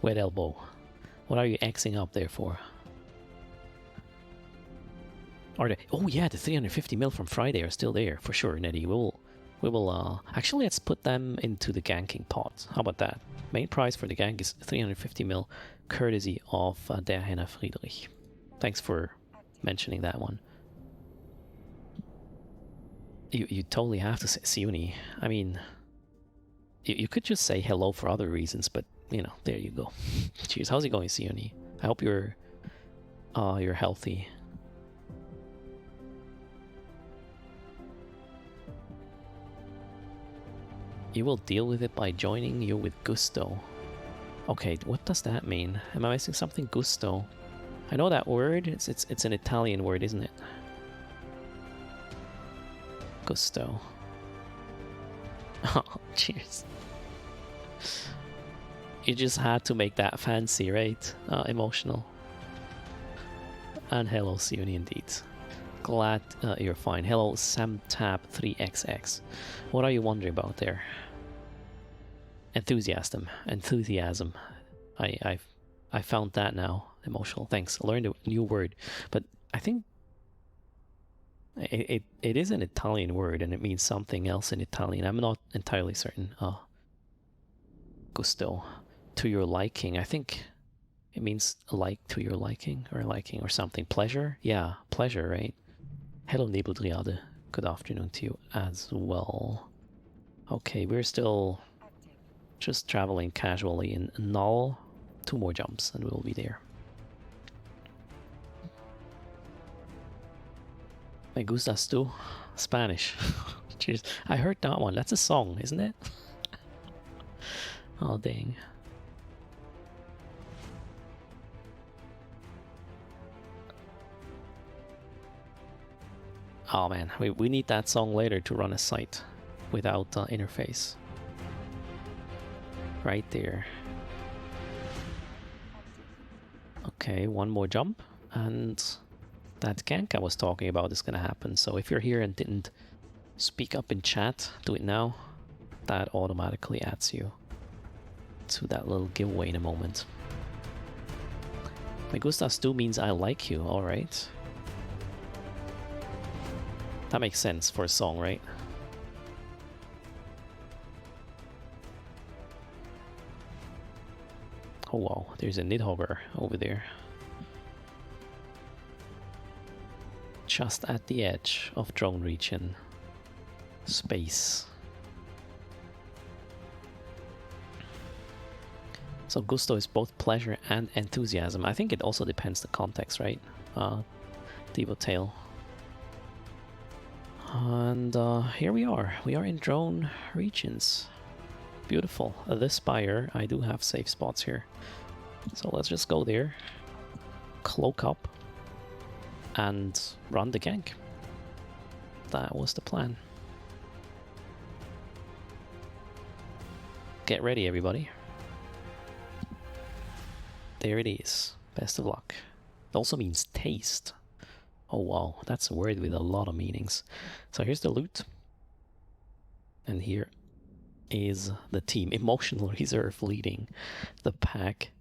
S1: Wet elbow. What are you Xing up there for? Are they? Oh yeah, the 350 mil from Friday are still there for sure, Nettie. We will actually, let's put them into the ganking pot. How about that? Main prize for the gank is 350 mil, courtesy of Der Henner Friedrich. Thanks for mentioning that one. You totally have to say Siuni. I mean, you could just say hello for other reasons, but you know, there you go. Cheers. How's it going, Siuni? I hope you're healthy. You will deal with it by joining you with gusto. Okay, what does that mean? Am I missing something? Gusto. I know that word. It's an Italian word, isn't it? Gusto. Oh, cheers. You just had to make that fancy, right? Emotional. And hello, Siuni, indeed. Glad you're fine. Hello, SamTab3XX. What are you wondering about there? Enthusiasm. I found that now. Emotional. Thanks. I learned a new word, but I think it is an Italian word and it means something else in Italian. I'm not entirely certain. Gusto. To your liking. I think it means like to your liking or something. Pleasure? Yeah, pleasure, right? Hello, Nebeldriade. Good afternoon to you as well. Okay, we're still just traveling casually in Null. 2 more jumps and we'll be there. Me gustas tú? Spanish. Cheers. I heard that one. That's a song, isn't it? Oh, dang. Oh man, we need that song later to run a site without interface. Right there. Okay, one more jump, and that gank I was talking about is gonna happen. So if you're here and didn't speak up in chat, do it now. That automatically adds you to that little giveaway in a moment. Me gustas tú means I like you, alright. That makes sense for a song, right? Oh wow, there's a Nidhogger over there. Just at the edge of drone region. Space. So gusto is both pleasure and enthusiasm. I think it also depends the context, right? Devo Tail. And here we are. We are in drone regions. Beautiful. This spire, I do have safe spots here. So let's just go there, cloak up, and run the gank. That was the plan. Get ready, everybody. There it is. Best of luck. It also means taste. Oh wow, that's a word with a lot of meanings. So here's the loot. And here is the team. Emotional Reserve leading the pack.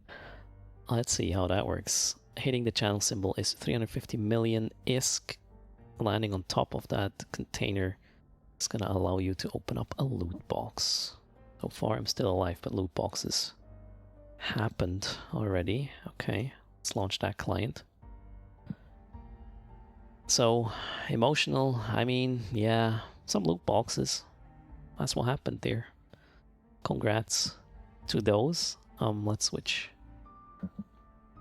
S1: Let's see how that works. Hitting the channel symbol is 350 million ISK. Landing on top of that container is gonna allow you to open up a loot box. So far I'm still alive, but loot boxes happened already. Okay, let's launch that client. So, emotional, I mean, yeah, some loot boxes. That's what happened there. Congrats to those. Let's switch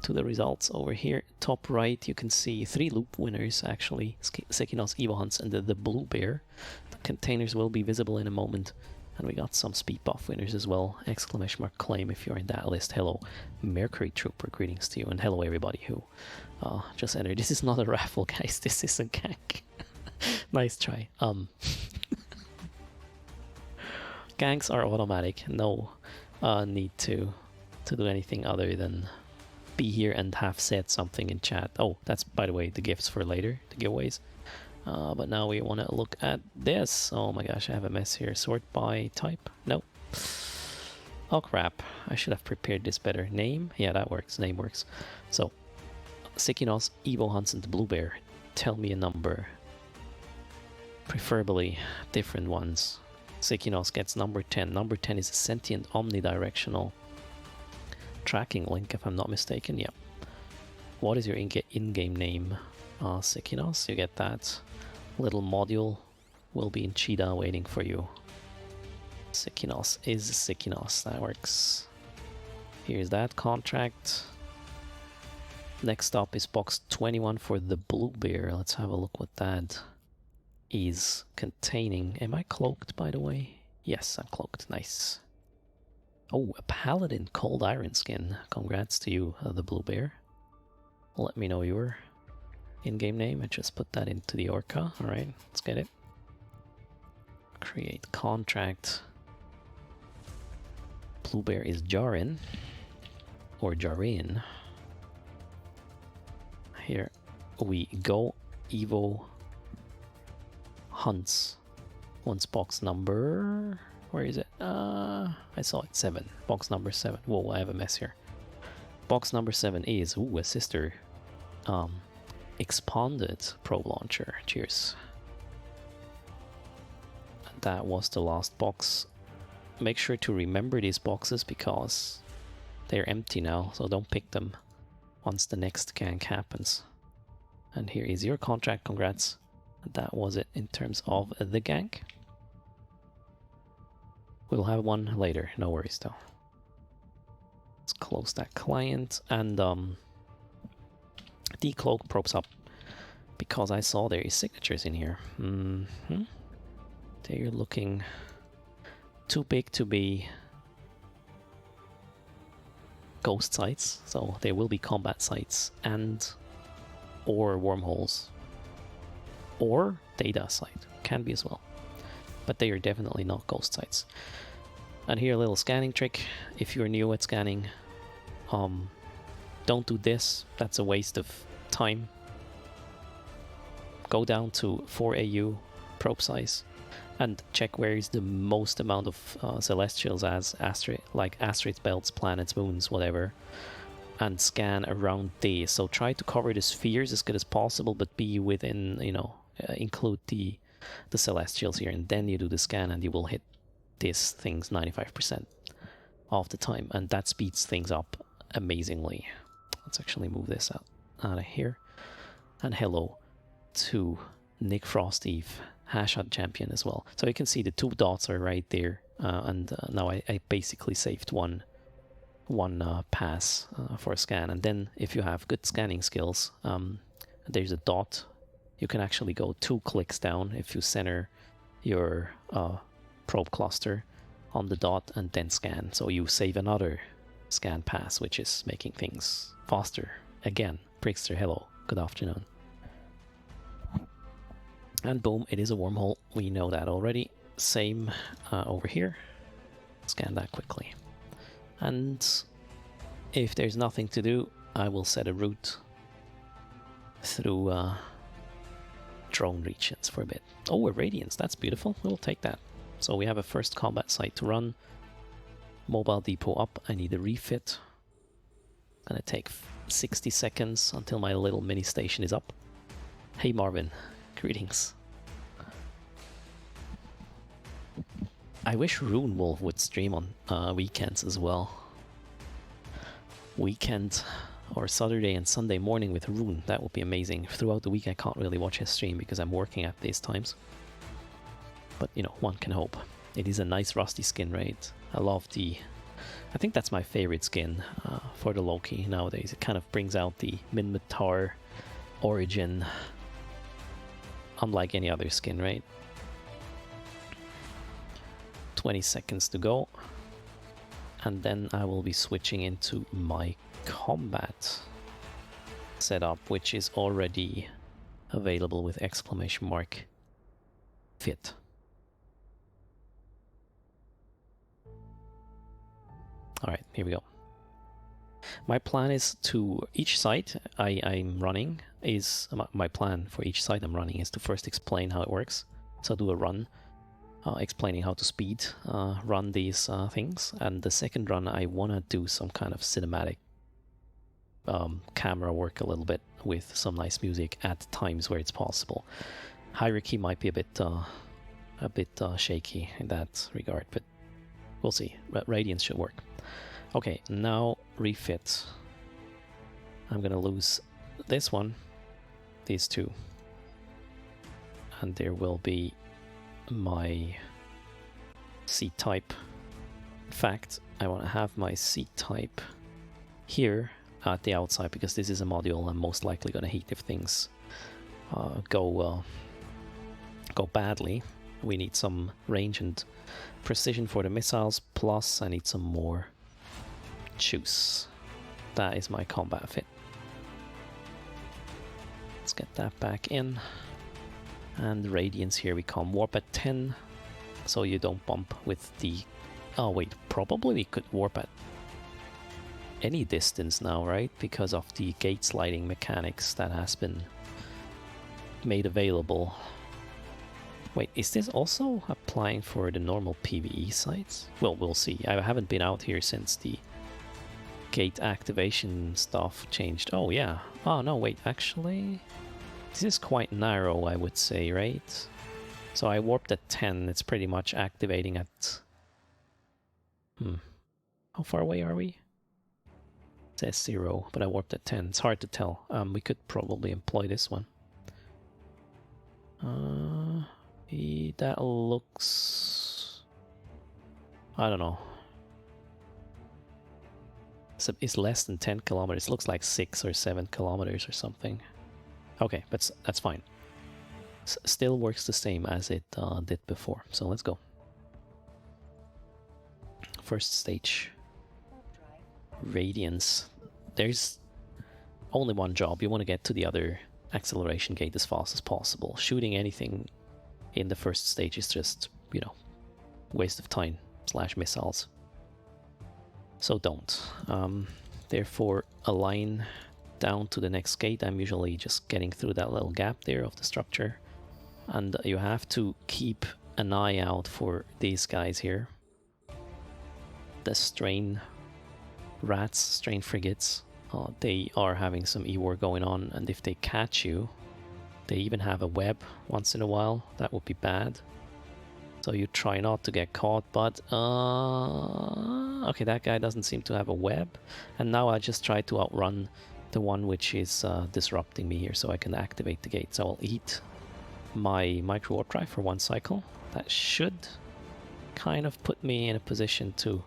S1: to the results over here. Top right, you can see 3 loop winners actually. Sekinos, Evo Hunts, and the Blue Bear. The containers will be visible in a moment. And we got some speed buff winners as well. Exclamation mark claim if you're in that list. Hello, Mercury Trooper, greetings to you. And hello everybody who just entered. This is not a raffle, guys. This is a gank. Nice try. Ganks are automatic. No need to do anything other than be here and have said something in chat. Oh, that's, by the way, the gifts for later, the giveaways. But now we want to look at this. Oh my gosh, I have a mess here. Sort by type? No. Oh crap, I should have prepared this better. Name? Yeah, that works. Name works. So, Sekinos, Evo Hunts, and the Blue Bear. Tell me a number. Preferably different ones. Sekinos gets number 10. Number 10 is a sentient omnidirectional tracking link, if I'm not mistaken. Yep. What is your in-game name? Sekinos, you get that. Little module will be in Cheetah waiting for you. Sekinos is Sekinos, that works. Here's that contract. Next up is box 21 for the Blue Bear. Let's have a look what that is containing. Am I cloaked, by the way? Yes, I'm cloaked. Nice. Oh, a Paladin Cold Iron skin. Congrats to you, the Blue Bear. Let me know your in-game name and just put that into the Orca. Alright, let's get it. Create contract. Blue Bear is Jarin. Or Jarin. Here we go. Evo Hunts. Once box number... Where is it? I saw it. 7. Box number 7. Whoa, I have a mess here. Box number 7 is... Ooh, a sister. Expanded probe launcher. Cheers. That was the last box. Make sure to remember these boxes because they're empty now, so don't pick them once the next gank happens. And here is your contract. Congrats. That was it in terms of the gank. We'll have one later, no worries though. Let's close that client and decloak probes up because I saw there is signatures in here. They're looking too big to be ghost sites, so there will be combat sites and or wormholes. or datasite, can be as well. But they are definitely not ghost sites. And here a little scanning trick. If you're new at scanning, don't do this. That's a waste of time. Go down to 4 AU probe size and check where is the most amount of celestials as asteroids, belts, planets, moons, whatever, and scan around these. So try to cover the spheres as good as possible, but be within, you know, include the celestials here, and then you do the scan and you will hit these things 95% of the time, and that speeds things up amazingly. Let's actually move this out of here. And hello to Nick Frosteve, Hashot champion as well. So you can see the 2 dots are right there, and now I basically saved one pass for a scan. And then if you have good scanning skills, there's a dot. You can actually go 2 clicks down if you center your probe cluster on the dot and then scan. So you save another scan pass, which is making things faster. Again, Brickster, hello, good afternoon. And boom, it is a wormhole. We know that already. Same over here. Scan that quickly. And if there's nothing to do, I will set a route through drone regions for a bit. Oh, a Radiance, that's beautiful. We'll take that. So we have a first combat site to run. Mobile depot up. I need a refit. Gonna take 60 seconds until my little mini station is up. Hey Marvin, greetings. I wish Rune Wolf would stream on weekends as well. Weekend or Saturday and Sunday morning with Rune, that would be amazing. Throughout the week I can't really watch his stream because I'm working at these times. But you know, one can hope. It is a nice rusty skin, right? I love the... I think that's my favorite skin for the Loki nowadays. It kind of brings out the Minmatar origin, unlike any other skin, right? 20 seconds to go. And then I will be switching into my combat setup, which is already available with exclamation mark fit. Alright, here we go. My plan is to, each site I'm running is, my plan for each site I'm running is to first explain how it works. So do a run, explaining how to speed run these things. And the second run I want to do some kind of cinematic camera work a little bit with some nice music at times where it's possible. Hierarchy might be a bit shaky in that regard, but we'll see. Radiance should work. Okay, now refit. I'm gonna lose this one, these two, and there will be my seed type. In fact, I want to have my seed type here at the outside because this is a module I'm most likely gonna hate if things go badly. We need some range and precision for the missiles, plus I need some more juice. That is my combat fit. Let's get that back in. And Radiance, here we come. Warp at 10, so you don't bump with the... Oh wait, probably we could warp at any distance now, right? Because of the gate sliding mechanics that has been made available. Wait, is this also applying for the normal PvE sites? Well, we'll see. I haven't been out here since the gate activation stuff changed. Oh yeah. Oh no, wait, actually... This is quite narrow, I would say, right? So I warped at 10, it's pretty much activating at... How far away are we? It says 0, but I warped at 10. It's hard to tell. We could probably employ this one. That looks... I don't know. It's less than 10 kilometers. It looks like 6 or 7 kilometers or something. Okay, but that's fine. Still works the same as it did before. So let's go. First stage. Radiance. There's only one job. You want to get to the other acceleration gate as fast as possible. Shooting anything in the first stage is just, you know, waste of time / missiles. So don't. Therefore, align down to the next gate. I'm usually just getting through that little gap there of the structure. And you have to keep an eye out for these guys here. The strain rats, strain frigates. They are having some E-war going on, and if they catch you, they even have a web once in a while. That would be bad. So you try not to get caught, but okay, that guy doesn't seem to have a web. And now I just try to outrun the one which is disrupting me here so I can activate the gate. So I'll eat my micro warp drive for 1 cycle. That should kind of put me in a position to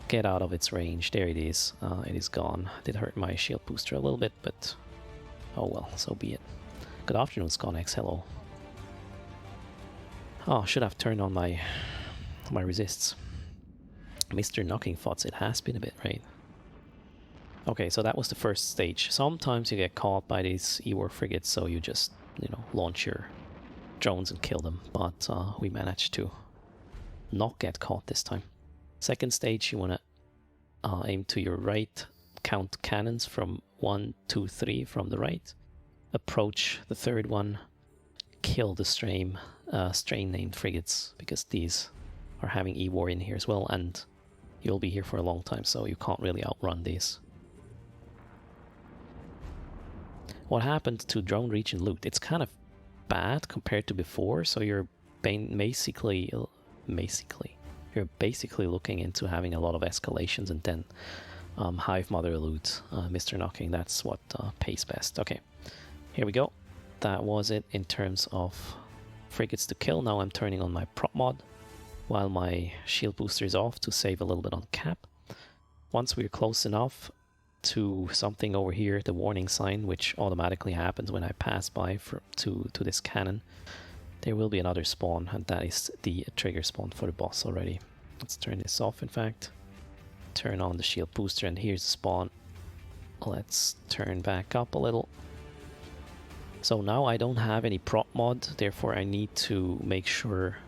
S1: get out of its range. There it is. It is gone. Did hurt my shield booster a little bit, but oh well, so be it. Good afternoon, Sconex. Hello. Oh, should have turned on my resists. Mr. Knocking Thoughts, it has been a bit, right? Okay, so that was the first stage. Sometimes you get caught by these E-war frigates, so you just, you know, launch your drones and kill them. But we managed to not get caught this time. Second stage, you want to aim to your right, count cannons from 1, 2, 3 from the right. Approach the third one, kill the strain named frigates, because these are having E-war in here as well, and you'll be here for a long time, so you can't really outrun these. What happened to drone region loot? It's kind of bad compared to before, so you're basically looking into having a lot of escalations and then Hive Mother loot, Mr. Knocking. That's what pays best. Okay, here we go. That was it in terms of frigates to kill. Now I'm turning on my prop mod while my shield booster is off to save a little bit on cap. Once we're close enough to something over here, the warning sign, which automatically happens when I pass by to this cannon, there will be another spawn, and that is the trigger spawn for the boss already. Let's turn this off, in fact. Turn on the shield booster, and here's the spawn. Let's turn back up a little. So now I don't have any prop mod, therefore I need to make sure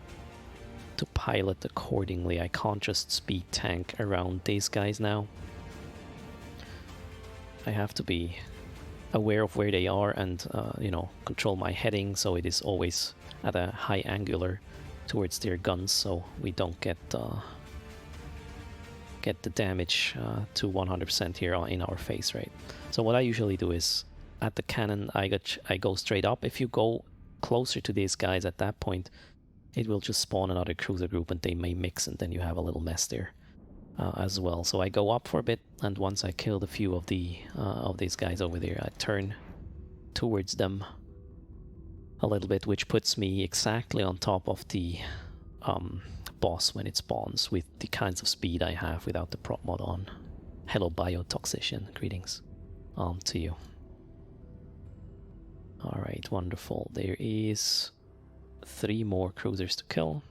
S1: to pilot accordingly. I can't just speed tank around these guys now. I have to be aware of where they are and, you know, control my heading so it is always at a high angular towards their guns, so we don't get the damage to 100% here in our face, right? So what I usually do is, at the cannon, I go straight up. If you go closer to these guys at that point, it will just spawn another cruiser group and they may mix, and then you have a little mess there as well. So I go up for a bit, and once I killed a few of these guys over there, I turn towards them a little bit, which puts me exactly on top of the boss when it spawns, with the kinds of speed I have without the prop mod on. Hello, Biotoxician. Greetings to you. Alright, wonderful. There is 3 more cruisers to kill.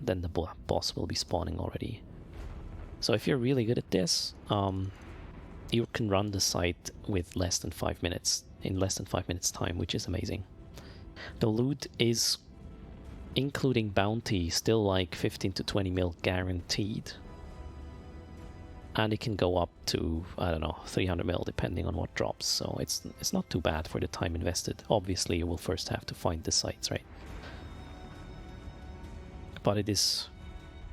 S1: Then the boss will be spawning already. So if you're really good at this, you can run the site with less than 5 minutes, in less than 5 minutes time, which is amazing. The loot is, including bounty, still like 15 to 20 mil guaranteed. And it can go up to, I don't know, 300 mil depending on what drops, so it's not too bad for the time invested. Obviously you will first have to find the sites, right? But it is,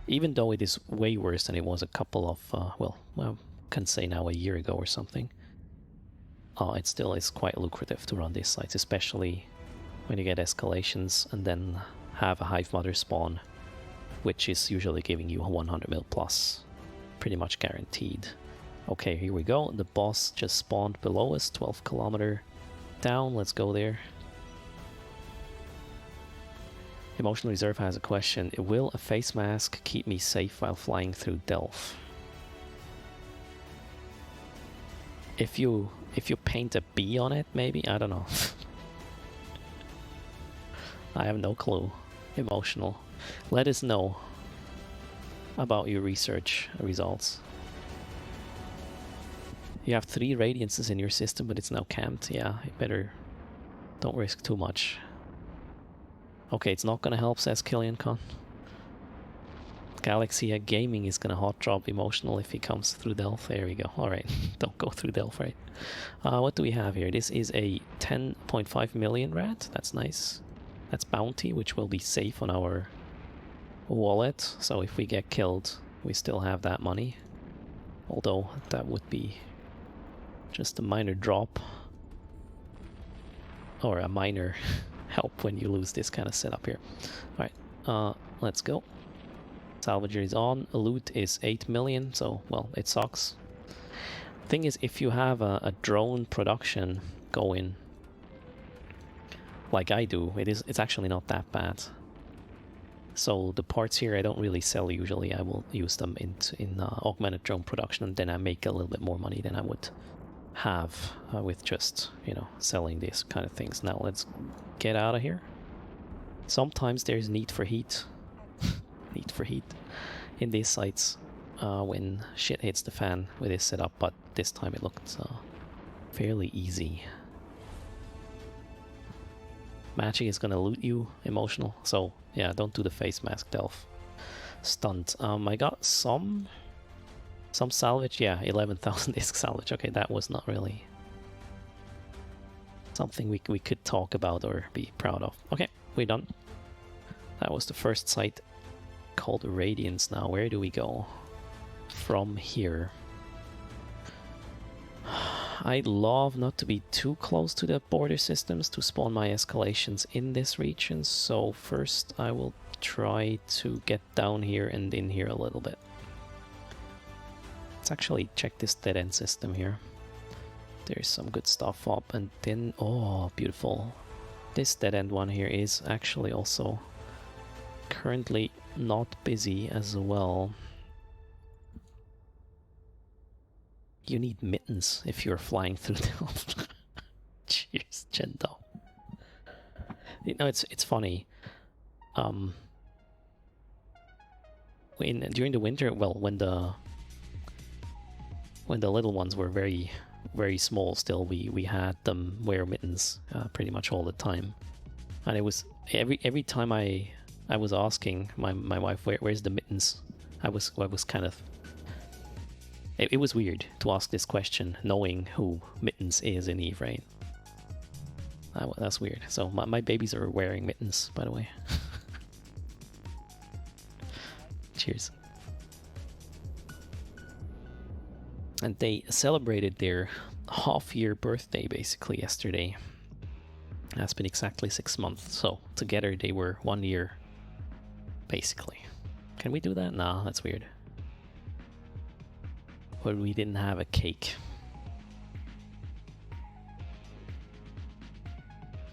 S1: even though it is way worse than it was a couple of, well, I can say now a year ago or something, it still is quite lucrative to run these sites, especially when you get escalations and then have a Hive Mother spawn, which is usually giving you a 100 mil plus. Pretty much guaranteed. Okay, here we go. The boss just spawned below us, 12 kilometer down. Let's go there. Emotional Reserve has a question. Will a face mask keep me safe while flying through Delph? If you paint a bee on it, maybe? I don't know. I have no clue. Emotional. Let us know about your research results. You have 3 Radiances in your system, but it's now camped. Yeah, you better don't risk too much. Okay, it's not gonna help, says Killian Khan. Galaxy Gaming is gonna hot drop emotional if he comes through Delph. There we go. Alright, don't go through Delph, right? What do we have here? This is a 10.5 million rat. That's nice. That's bounty, which will be safe on our wallet. So if we get killed, we still have that money. Although that would be just a minor drop. Or a minor help when you lose this kind of setup here. Alright, let's go. Salvager is on. Loot is 8 million, so, well, it sucks. Thing is, if you have a drone production going, like I do, it's actually not that bad. So the parts here I don't really sell usually. I will use them in augmented drone production, and then I make a little bit more money than I would have with just, you know, selling these kind of things. Now let's get out of here. Sometimes there's need for heat. Need for heat in these sites when shit hits the fan with this setup, but this time it looked fairly easy. Magic is gonna loot you, emotional, so yeah, don't do the face mask Delph stunt. I got some salvage, yeah, 11,000 disc salvage. Okay, that was not really something we could talk about or be proud of. Okay, we're done. That was the first site, called Radiance. Now where do we go from here? I'd love not to be too close to the border systems to spawn my escalations in this region, so first I will try to get down here and in here a little bit. Let's actually check this dead end system here. There's some good stuff up, and then, oh, beautiful. This dead end one here is actually also currently not busy as well. You need mittens if you're flying through the Cheers, Gendo. You know, it's funny. During the winter, well, when the little ones were very small still, we had them wear mittens pretty much all the time, and it was every time I was asking my wife where's the mittens. I was kind of. It was weird to ask this question, knowing who Mittens is in Eve, right? That's weird. So my babies are wearing mittens, by the way. Cheers. And they celebrated their half-year birthday, basically, yesterday. That's been exactly 6 months. So together they were 1 year, basically. Can we do that? Nah, that's weird. But we didn't have a cake.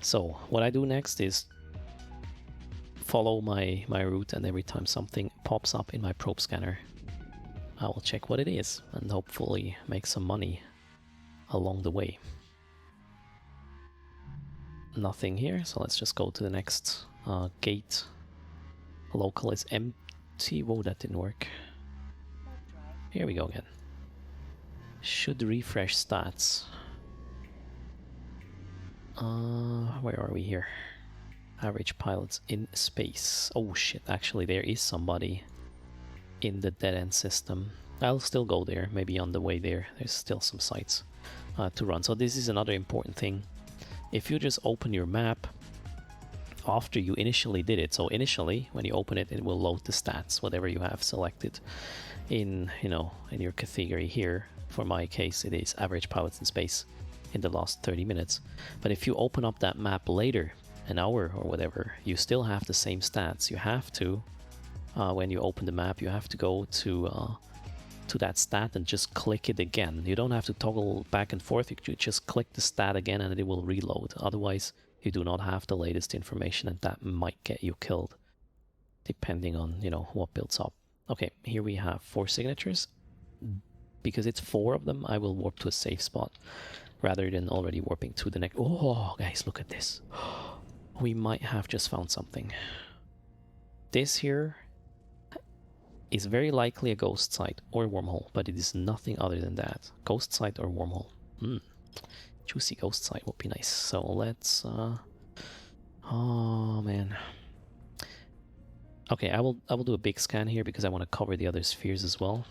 S1: So what I do next is follow my route, and every time something pops up in my probe scanner, I will check what it is and hopefully make some money along the way. Nothing here, so let's just go to the next gate. Local is empty. Whoa, that didn't work. Here we go again. Should refresh stats. Where are we here? Average pilots in space. Oh shit, actually there is somebody in the dead end system. I'll still go there, maybe on the way there. There's still some sites to run. So this is another important thing. If you just open your map after you initially did it, so initially when you open it, it will load the stats, whatever you have selected in, you know, in your category here. For my case, it is average pilots in space in the last 30 minutes. But if you open up that map later, an hour or whatever, you still have the same stats. You have to, when you open the map, you have to go to that stat and just click it again. You don't have to toggle back and forth. You just click the stat again and it will reload. Otherwise, you do not have the latest information, and that might get you killed, depending on, you know, what builds up. Okay, here we have 4 signatures. Because it's 4 of them, I will warp to a safe spot rather than already warping to the next. Oh, guys, look at this. We might have just found something. This here is very likely a ghost site or wormhole, but it is nothing other than that. Ghost site or wormhole. Juicy ghost site would be nice. So let's oh man. Okay, I will do a big scan here because I want to cover the other spheres as well.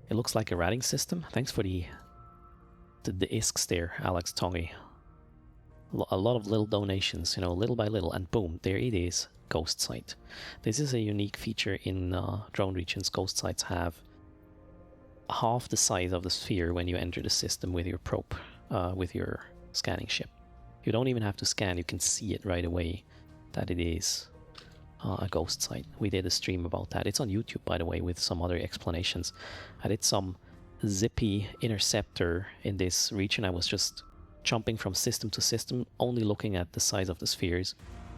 S1: It looks like a ratting system. Thanks for the isks there, Alex Tongi. A lot of little donations, you know, little by little, and boom, there it is, ghost site. This is a unique feature in drone regions. Ghost sites have half the size of the sphere when you enter the system with your probe, with your scanning ship. You don't even have to scan, you can see it right away that it is a ghost site. We did a stream about that. It's on YouTube, by the way, with some other explanations. I did some zippy interceptor in this region. I was just jumping from system to system, only looking at the size of the spheres,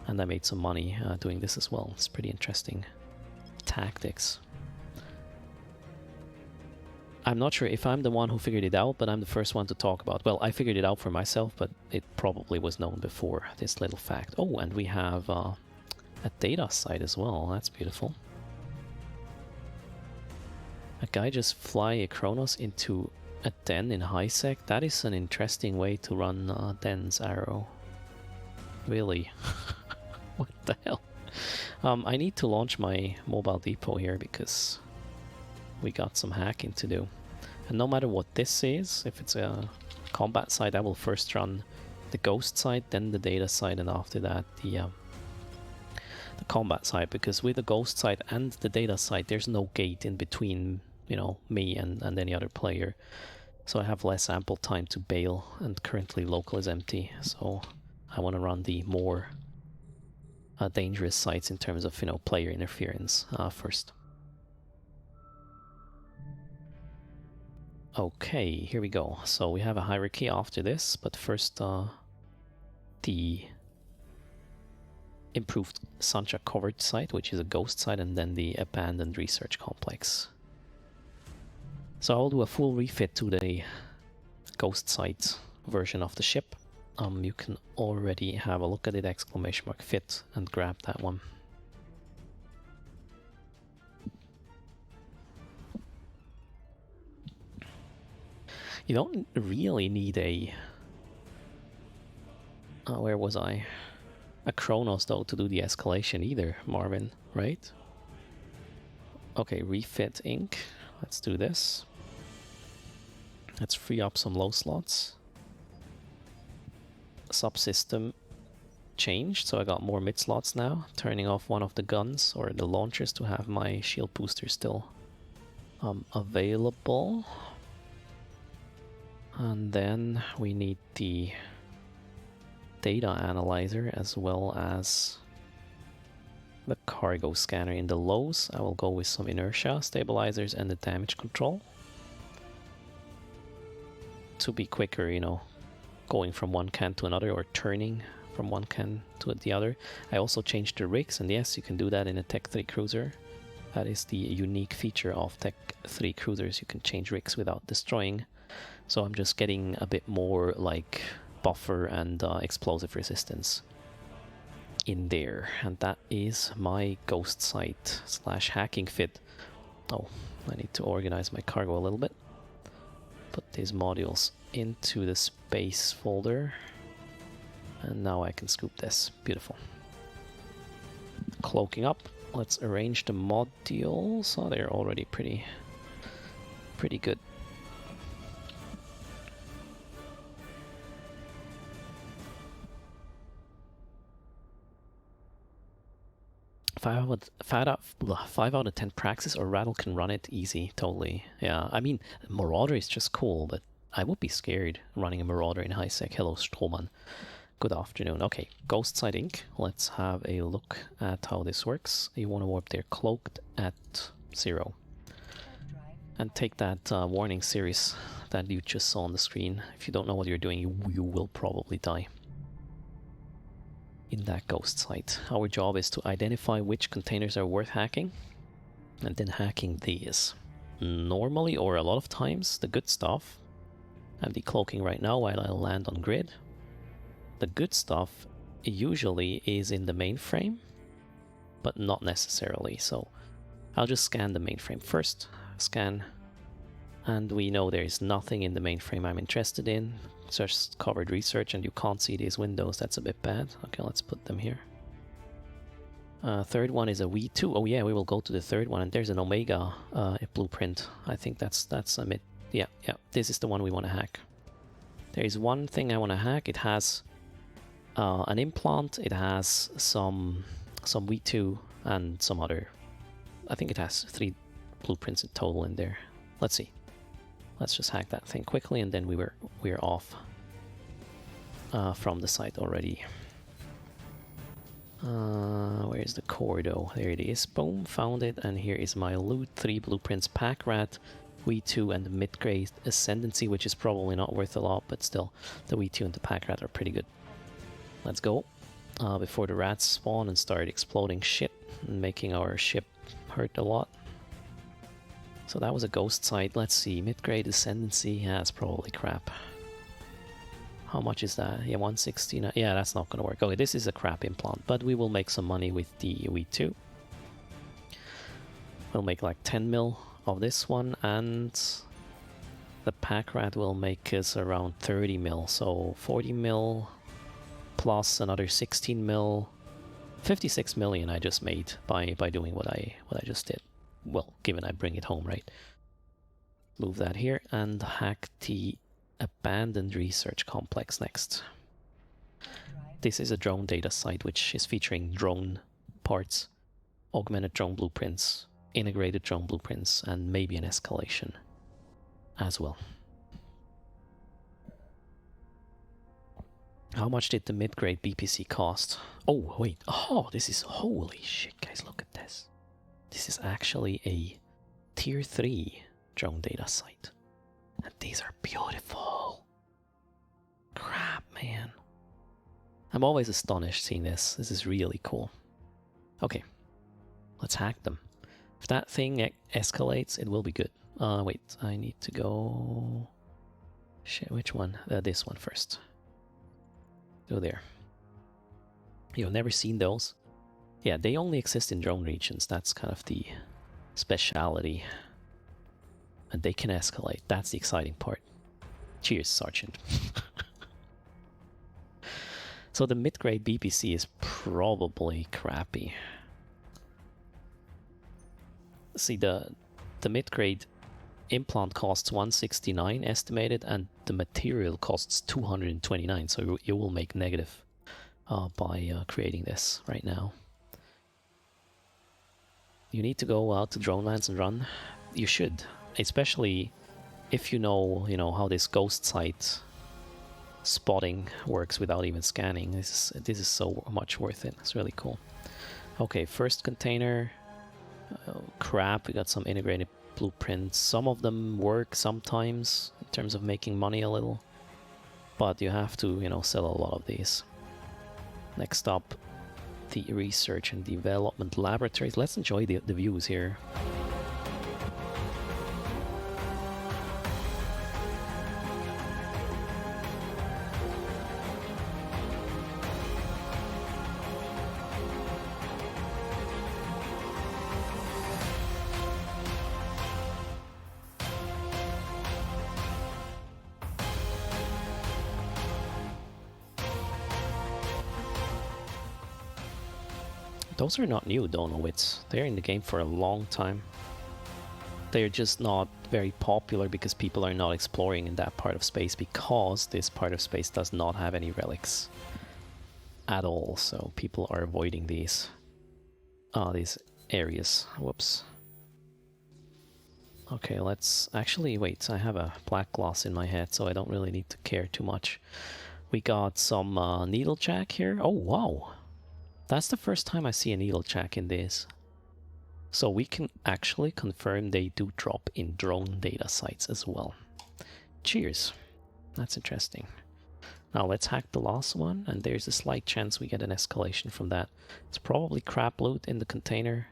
S1: and I made some money doing this as well. It's pretty interesting tactics. I'm not sure if I'm the one who figured it out, but I'm the first one to talk about. Well, I figured it out for myself, but it probably was known before, this little fact. Oh, and we have a data site as well. That's beautiful. A guy just fly a Kronos into a den in high sec. That is an interesting way to run dens, Arrow. Really? What the hell? I need to launch my mobile depot here because we got some hacking to do. And no matter what this is, if it's a combat site, I will first run the ghost site, then the data site, and after that the combat site, because with the ghost site and the data site there's no gate in between, you know, me and any other player, so I have less ample time to bail, and currently local is empty, so I want to run the more dangerous sites in terms of, you know, player interference first. Okay, here we go. So we have a hierarchy after this, but first the improved Sancha covered site, which is a ghost site, and then the abandoned research complex. So I'll do a full refit to the ghost site version of the ship. You can already have a look at it, !fit, and grab that one. You don't really need a... where was I? A Kronos, though, to do the escalation either, Marvin, right? Okay, refit Inc. Let's do this. Let's free up some low slots. Subsystem changed, so I got more mid slots now, turning off one of the guns or the launchers to have my shield booster still available. And then we need the data analyzer as well as the cargo scanner. In the lows, I will go with some inertia stabilizers and the damage control to be quicker, you know, going from one can to another or turning from one can to the other. I also changed the rigs, and yes, you can do that in a Tech 3 cruiser. That is the unique feature of Tech 3 cruisers. You can change rigs without destroying. So I'm just getting a bit more like buffer and explosive resistance in there. And that is my ghost site / hacking fit. Oh, I need to organize my cargo a little bit. Put these modules into the space folder. And now I can scoop this. Beautiful. Cloaking up. Let's arrange the modules. Oh, they're already pretty good. Five out of 10 praxis or Rattle can run it easy, totally. Yeah, I mean, Marauder is just cool, but I would be scared running a Marauder in high sec. Hello, Strohmann. Good afternoon. Okay, Ghost Site Inc. Let's have a look at how this works. You want to warp there cloaked at 0. And take that warning series that you just saw on the screen. If you don't know what you're doing, you will probably die in that ghost site. Our job is to identify which containers are worth hacking, and then hacking these. Normally, or a lot of times, the good stuff. I'm decloaking right now while I land on grid. The good stuff usually is in the mainframe, but not necessarily. So I'll just scan the mainframe first. Scan. And we know there is nothing in the mainframe I'm interested in. Just covered research, and you can't see these windows. That's a bit bad. Okay, let's put them here. Third one is a V2. Oh yeah, we will go to the third one, and there's an Omega blueprint. I think that's a mid. Yeah, this is the one we want to hack. There is one thing I want to hack. It has an implant. It has some V2 and some other. I think it has 3 blueprints in total in there. Let's see. Let's just hack that thing quickly, and then we're off from the site already. Where is the core though? There it is. Boom, found it, and here is my loot. 3 blueprints, Pack Rat, V2, and the mid-grade Ascendancy, which is probably not worth a lot, but still, the V2 and the Pack Rat are pretty good. Let's go. Before the rats spawn and start exploding shit and making our ship hurt a lot. So that was a ghost site. Let's see, mid-grade Ascendancy. Yeah, it's probably crap. How much is that? Yeah, 169. Yeah, that's not gonna work. Okay, this is a crap implant, but we will make some money with the V2. We'll make like 10 mil of this one, and the Pack Rat will make us around 30 mil. So 40 mil plus another 16 mil. 56 million I just made by doing what I just did. Well, given I bring it home, right? Move that here and hack the abandoned research complex next. This is a drone data site which is featuring drone parts, augmented drone blueprints, integrated drone blueprints, and maybe an escalation as well. How much did the mid-grade BPC cost? Oh, wait. Oh, this is... Holy shit, guys, look at this. This is actually a tier 3 drone data site. And these are beautiful. Crap, man. I'm always astonished seeing this. This is really cool. Okay. Let's hack them. If that thing escalates, it will be good. Wait, I need to go... Shit, which one? This one first. Go there. You've never seen those? Yeah, they only exist in drone regions. That's kind of the speciality. And they can escalate. That's the exciting part. Cheers, Sergeant. So the mid-grade BPC is probably crappy. See, the mid-grade implant costs 169 estimated, and the material costs 229, so you will make negative by creating this right now. You need to go out to Dronelands and run. You should, especially if you know how this ghost site spotting works without even scanning. This is so much worth it. It's really cool. Okay, first container. Crap, we got some integrated blueprints. Some of them work sometimes in terms of making money a little, but you have to, sell a lot of these. Next up, the research and development laboratories. Let's enjoy the views here. Those are not new, Donowitz. They're in the game for a long time. They're just not very popular because people are not exploring in that part of space, because this part of space does not have any relics at all, so people are avoiding these areas. Whoops. Okay, let's actually wait. I have a black gloss in my head, so I don't really need to care too much. We got some needlejack here. Oh wow! That's the first time I see a needlejack in this. So we can actually confirm they do drop in drone data sites as well. Cheers. That's interesting. Now let's hack the last one, and there's a slight chance we get an escalation from that. It's probably crap loot in the container,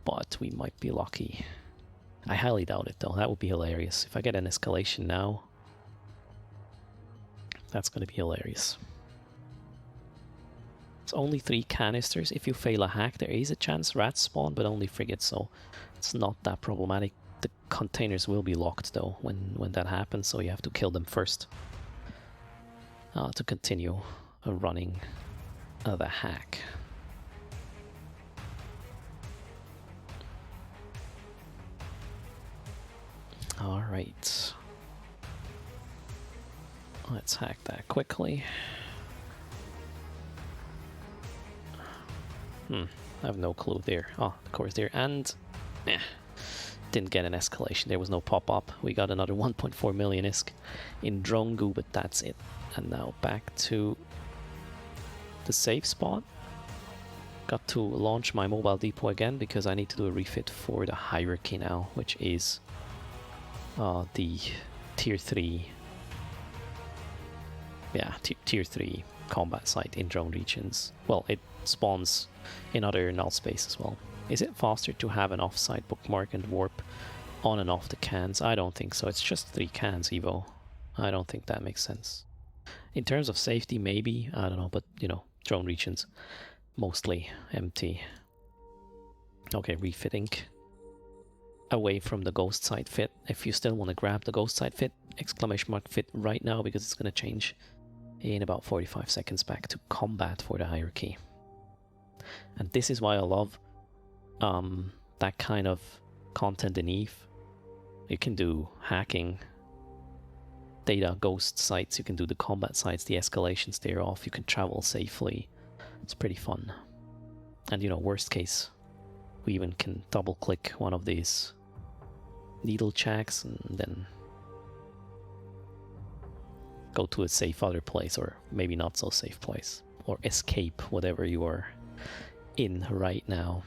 S1: but we might be lucky. I highly doubt it though. That would be hilarious. If I get an escalation now, that's going to be hilarious. It's only 3 canisters. If you fail a hack, there is a chance rats spawn, but only frigates, so it's not that problematic. The containers will be locked though when that happens, so you have to kill them first to continue running the hack. Alright. Let's hack that quickly. I have no clue there. Oh, of course there. And didn't get an escalation. There was no pop-up. We got another 1.4 million ISK in drone goo, but that's it. And now back to the safe spot. Got to launch my mobile depot again because I need to do a refit for the hierarchy now, which is the tier 3. Yeah, tier 3 combat site in drone regions. Well, it spawns in other null space as well. Is it faster to have an offsite bookmark and warp on and off the cans? I don't think so. It's just 3 cans, Evo. I don't think that makes sense. In terms of safety, maybe. I don't know, but, you know, drone regions, mostly empty. Okay, refitting. Away from the ghost site fit. If you still want to grab the ghost site fit, exclamation mark fit right now, because it's going to change in about 45 seconds back to combat for the hierarchy. And this is why I love that kind of content in Eve. You can do hacking, data ghost sites, you can do the combat sites, the escalations thereof, you can travel safely. It's pretty fun. And you know, worst case, we even can double click one of these needle checks and then go to a safe other place, or maybe not so safe place, or escape whatever you are in right now.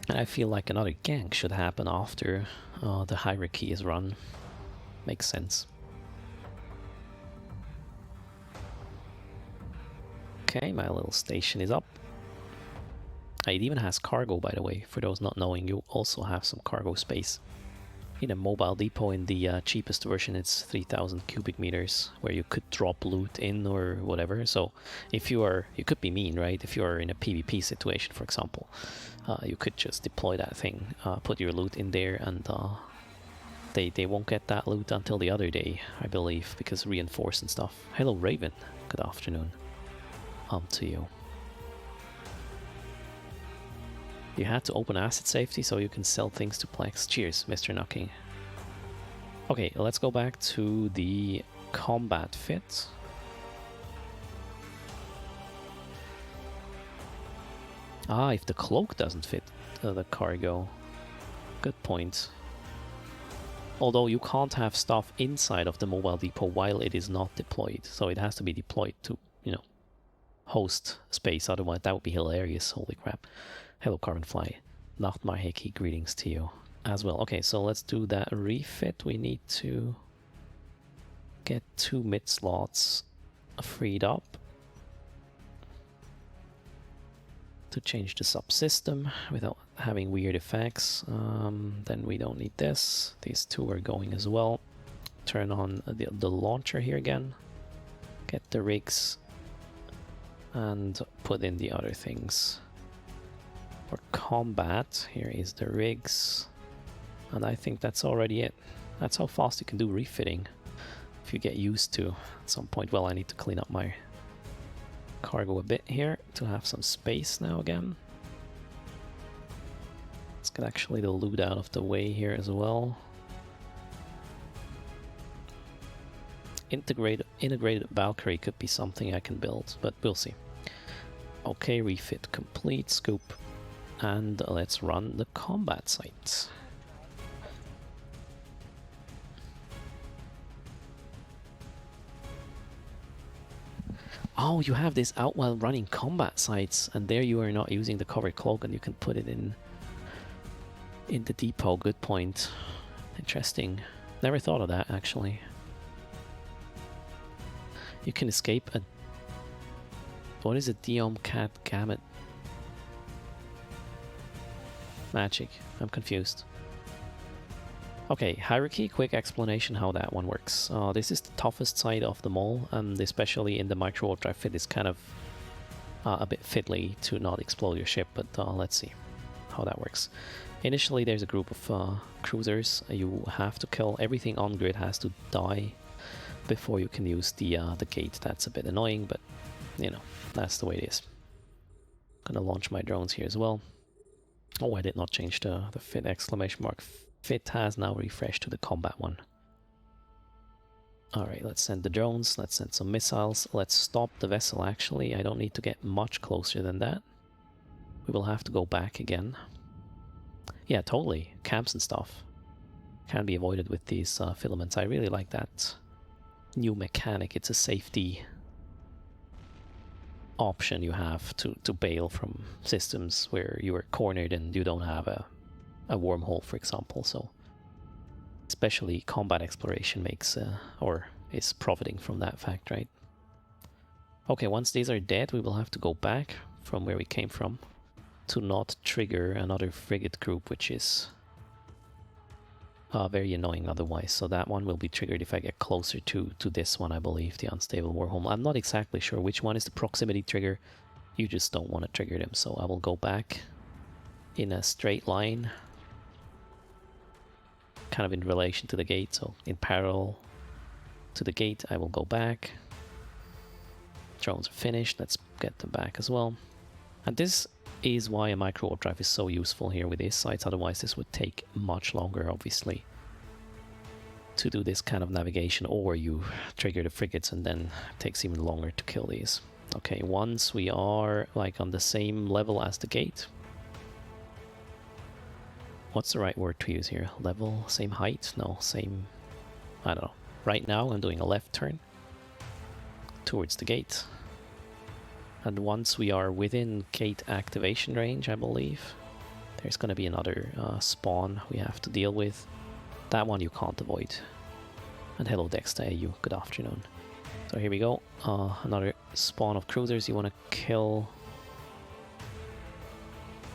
S1: And I feel like another gank should happen after the hierarchy is run. Makes sense. Okay, my little station is up. It even has cargo, by the way. For those not knowing, you also have some cargo space. In a mobile depot in the cheapest version, it's 3000 cubic meters, where you could drop loot in or whatever. So if you are, you could be mean, right? If you are in a PvP situation, for example, you could just deploy that thing, put your loot in there, and they won't get that loot until the other day, I believe, because reinforce and stuff. Hello, Raven. Good afternoon. To you. You had to open asset safety so you can sell things to Plex. Cheers, Mr. Knocking. Okay, let's go back to the combat fit. Ah, if the cloak doesn't fit the cargo. Good point. Although you can't have stuff inside of the mobile depot while it is not deployed. So it has to be deployed to, you know, host space. Otherwise that would be hilarious. Holy crap. Hello, Carbonfly. Nachtmar Heki, greetings to you as well. Okay, so let's do that refit. We need to get 2 mid slots freed up to change the subsystem without having weird effects. Then we don't need this. These 2 are going as well. Turn on the launcher here again. Get the rigs and put in the other things. For combat, here is the rigs, and I think that's already it. That's how fast you can do refitting if you get used to at some point. Well, I need to clean up my cargo a bit here to have some space now again. Let's get actually the loot out of the way here as well. Integrated Valkyrie could be something I can build, but we'll see. Okay, refit complete, scoop. And let's run the combat site. Oh, you have this out while running combat sites, and there you are not using the covered cloak, and you can put it in the depot. Good point. Interesting. Never thought of that, actually. You can escape a... What is a Diom Cat Gamut? Magic. I'm confused. Okay, hierarchy, quick explanation how that one works. This is the toughest side of them all, and especially in the micro overdrive fit, it's kind of a bit fiddly to not explode your ship, but let's see how that works. Initially, there's a group of cruisers. You have to kill everything on grid, has to die before you can use the gate. That's a bit annoying, but you know, that's the way it is. Gonna launch my drones here as well. Oh, I did not change the fit exclamation mark. Fit has now refreshed to the combat one. Alright, let's send the drones, let's send some missiles. Let's stop the vessel actually. I don't need to get much closer than that. We will have to go back again. Yeah, totally. Camps and stuff can be avoided with these filaments. I really like that new mechanic. It's a safety option you have to bail from systems where you are cornered and you don't have a wormhole, for example. So especially combat exploration makes or is profiting from that fact, right? Okay, once these are dead, we will have to go back from where we came from to not trigger another frigate group, which is very annoying otherwise. So that one will be triggered if I get closer to this one, I believe, the unstable warhome. I'm not exactly sure which one is the proximity trigger. You just don't want to trigger them, so I will go back in a straight line, kind of in relation to the gate, so in parallel to the gate. I will go back. Drones are finished. Let's get them back as well. And this is why a micro warp drive is so useful here with these sites. Otherwise this would take much longer, obviously, to do this kind of navigation, or you trigger the frigates and then it takes even longer to kill these. Okay, once we are like on the same level as the gate. What's the right word to use here? Level? Same height? No, same... I don't know. Right now I'm doing a left turn towards the gate. And once we are within gate activation range, I believe, there's going to be another spawn we have to deal with. That one you can't avoid. And hello Dexter AU, good afternoon. So here we go. Another spawn of cruisers. You want to kill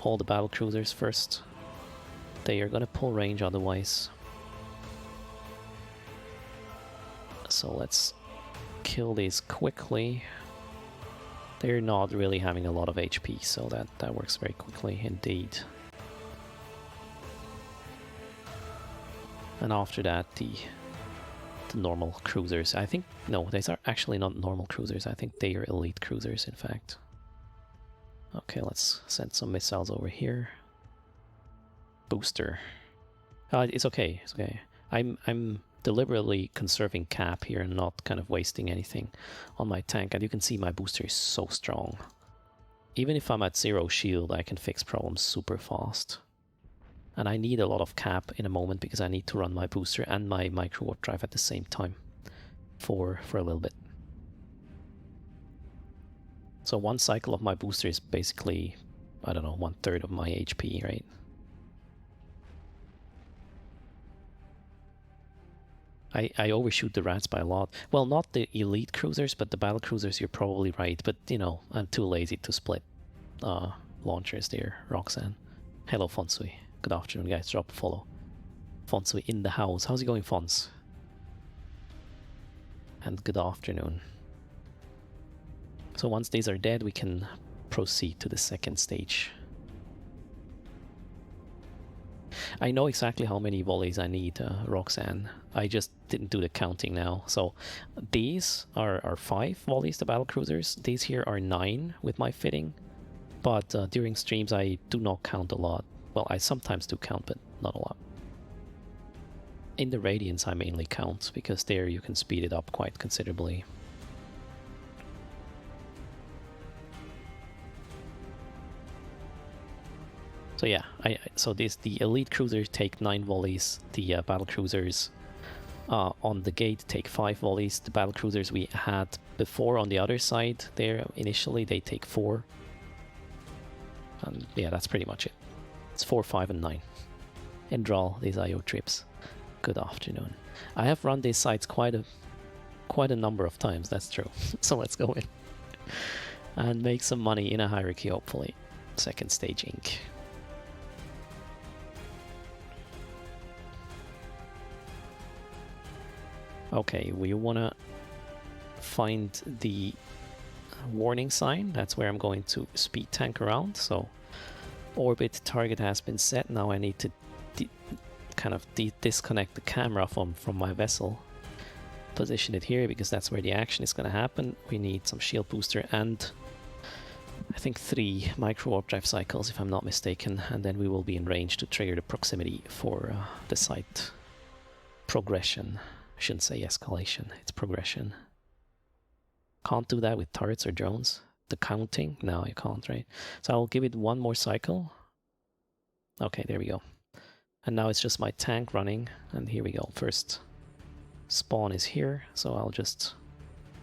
S1: all the battle cruisers first. They are going to pull range otherwise. So let's kill these quickly. They're not really having a lot of HP, so that works very quickly indeed. And after that, the normal cruisers. I think, no, these are actually not normal cruisers. I think they are elite cruisers, in fact. Okay, let's send some missiles over here. Booster. It's okay, it's okay. I'm deliberately conserving cap here and not kind of wasting anything on my tank, and you can see my booster is so strong. Even if I'm at 0 shield, I can fix problems super fast. And I need a lot of cap in a moment because I need to run my booster and my micro warp drive at the same time for a little bit. So one cycle of my booster is basically, I don't know, 1/3 of my HP, right? I overshoot the rats by a lot. Well, not the elite cruisers, but the battle cruisers, you're probably right. But, you know, I'm too lazy to split launchers there, Roxanne. Hello, Fonsui. Good afternoon, guys. Drop a follow. Fonsui in the house. How's it going, Fons? And good afternoon. So once these are dead, we can proceed to the second stage. I know exactly how many volleys I need, Roxanne. I just didn't do the counting now. So these are 5 volleys, the battle cruisers. These here are 9 with my fitting. But during streams I do not count a lot. Well, I sometimes do count, but not a lot. In the Radiance I mainly count, because there you can speed it up quite considerably. So yeah, so the elite cruisers take 9 volleys, the battle cruisers on the gate take 5 volleys. The battle cruisers we had before on the other side there initially, they take 4. And yeah, that's pretty much it. It's 4, 5 and 9. Endral, these IO trips. Good afternoon. I have run these sites quite a number of times, that's true. So let's go in and make some money in a hierarchy, hopefully. Second stage Inc. Okay, we wanna find the warning sign. That's where I'm going to speed tank around. So orbit target has been set. Now I need to disconnect the camera from my vessel. Position it here because that's where the action is going to happen. We need some shield booster and I think 3 micro warp drive cycles if I'm not mistaken, and then we will be in range to trigger the proximity for the site progression. I shouldn't say escalation, it's progression. Can't do that with turrets or drones. The counting? No, you can't, right? So I'll give it 1 more cycle. Okay, there we go. And now it's just my tank running, and here we go. First spawn is here, so I'll just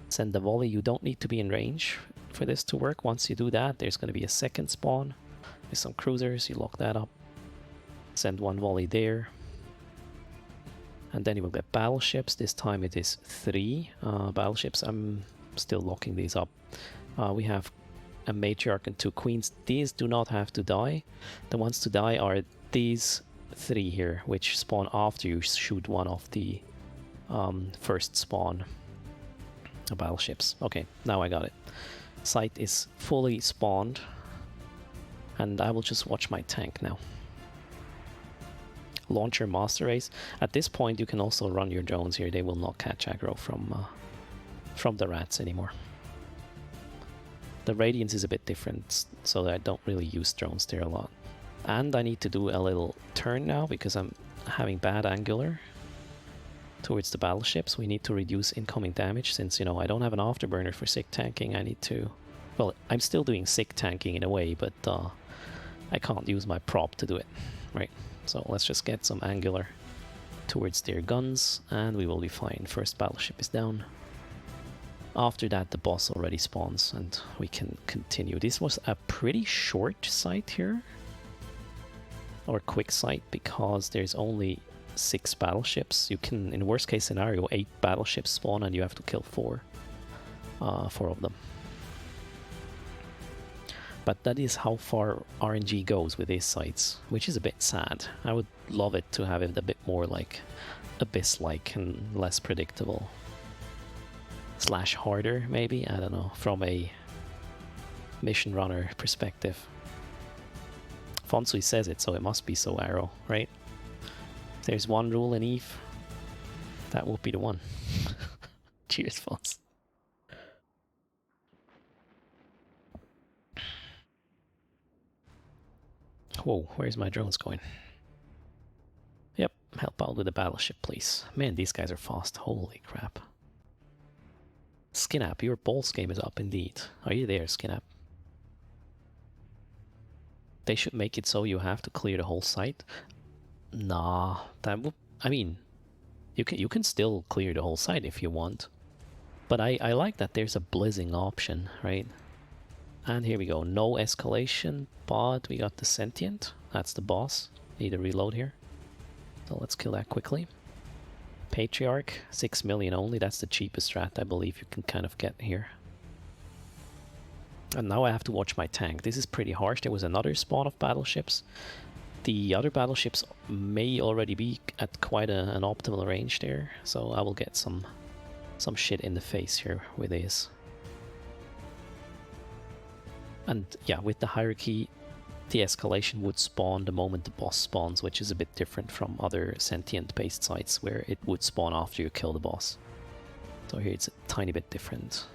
S1: send the volley. You don't need to be in range for this to work. Once you do that, there's going to be a second spawn with some cruisers. You lock that up. Send 1 volley there. And then you will get battleships. This time it is 3 battleships. I'm still locking these up. We have a matriarch and 2 queens. These do not have to die. The ones to die are these 3 here, which spawn after you shoot one of the first spawn battleships. Okay, now I got it. Site is fully spawned, and I will just watch my tank now. Launcher master race. At this point, you can also run your drones here. They will not catch aggro from the rats anymore. The Radiance is a bit different, so I don't really use drones there a lot. And I need to do a little turn now because I'm having bad angular towards the battleships. We need to reduce incoming damage since, you know, I don't have an afterburner for sick tanking. I need to... Well, I'm still doing sick tanking in a way, but I can't use my prop to do it, right? So let's just get some angular towards their guns and we will be fine. First battleship is down. After that, the boss already spawns and we can continue. This was a pretty short site here, or quick site, because there's only 6 battleships. You can, in worst case scenario, 8 battleships spawn and you have to kill 4 of them. But that is how far RNG goes with these sites, which is a bit sad. I would love it to have it a bit more like Abyss-like and less predictable. Slash harder, maybe? I don't know, from a mission runner perspective. Fonsui says it, so it must be so arrow, right? If there's one rule in EVE, that would be the one. Cheers, Fons. Whoa, where's my drones going? Yep, help out with the battleship, please. Man, these guys are fast. Holy crap. Skinap, your balls game is up indeed. Are you there, Skinap? They should make it so you have to clear the whole site. Nah, that would... I mean, you can still clear the whole site if you want. But I like that there's a blizzing option, right? And here we go. No escalation, but we got the sentient. That's the boss. Need a reload here. So let's kill that quickly. Patriarch, 6 million only. That's the cheapest strat I believe you can kind of get here. And now I have to watch my tank. This is pretty harsh. There was another spawn of battleships. The other battleships may already be at quite an optimal range there. So I will get some shit in the face here with this. And yeah, with the hierarchy, the escalation would spawn the moment the boss spawns, which is a bit different from other sentient-based sites where it would spawn after you kill the boss. So here it's a tiny bit different.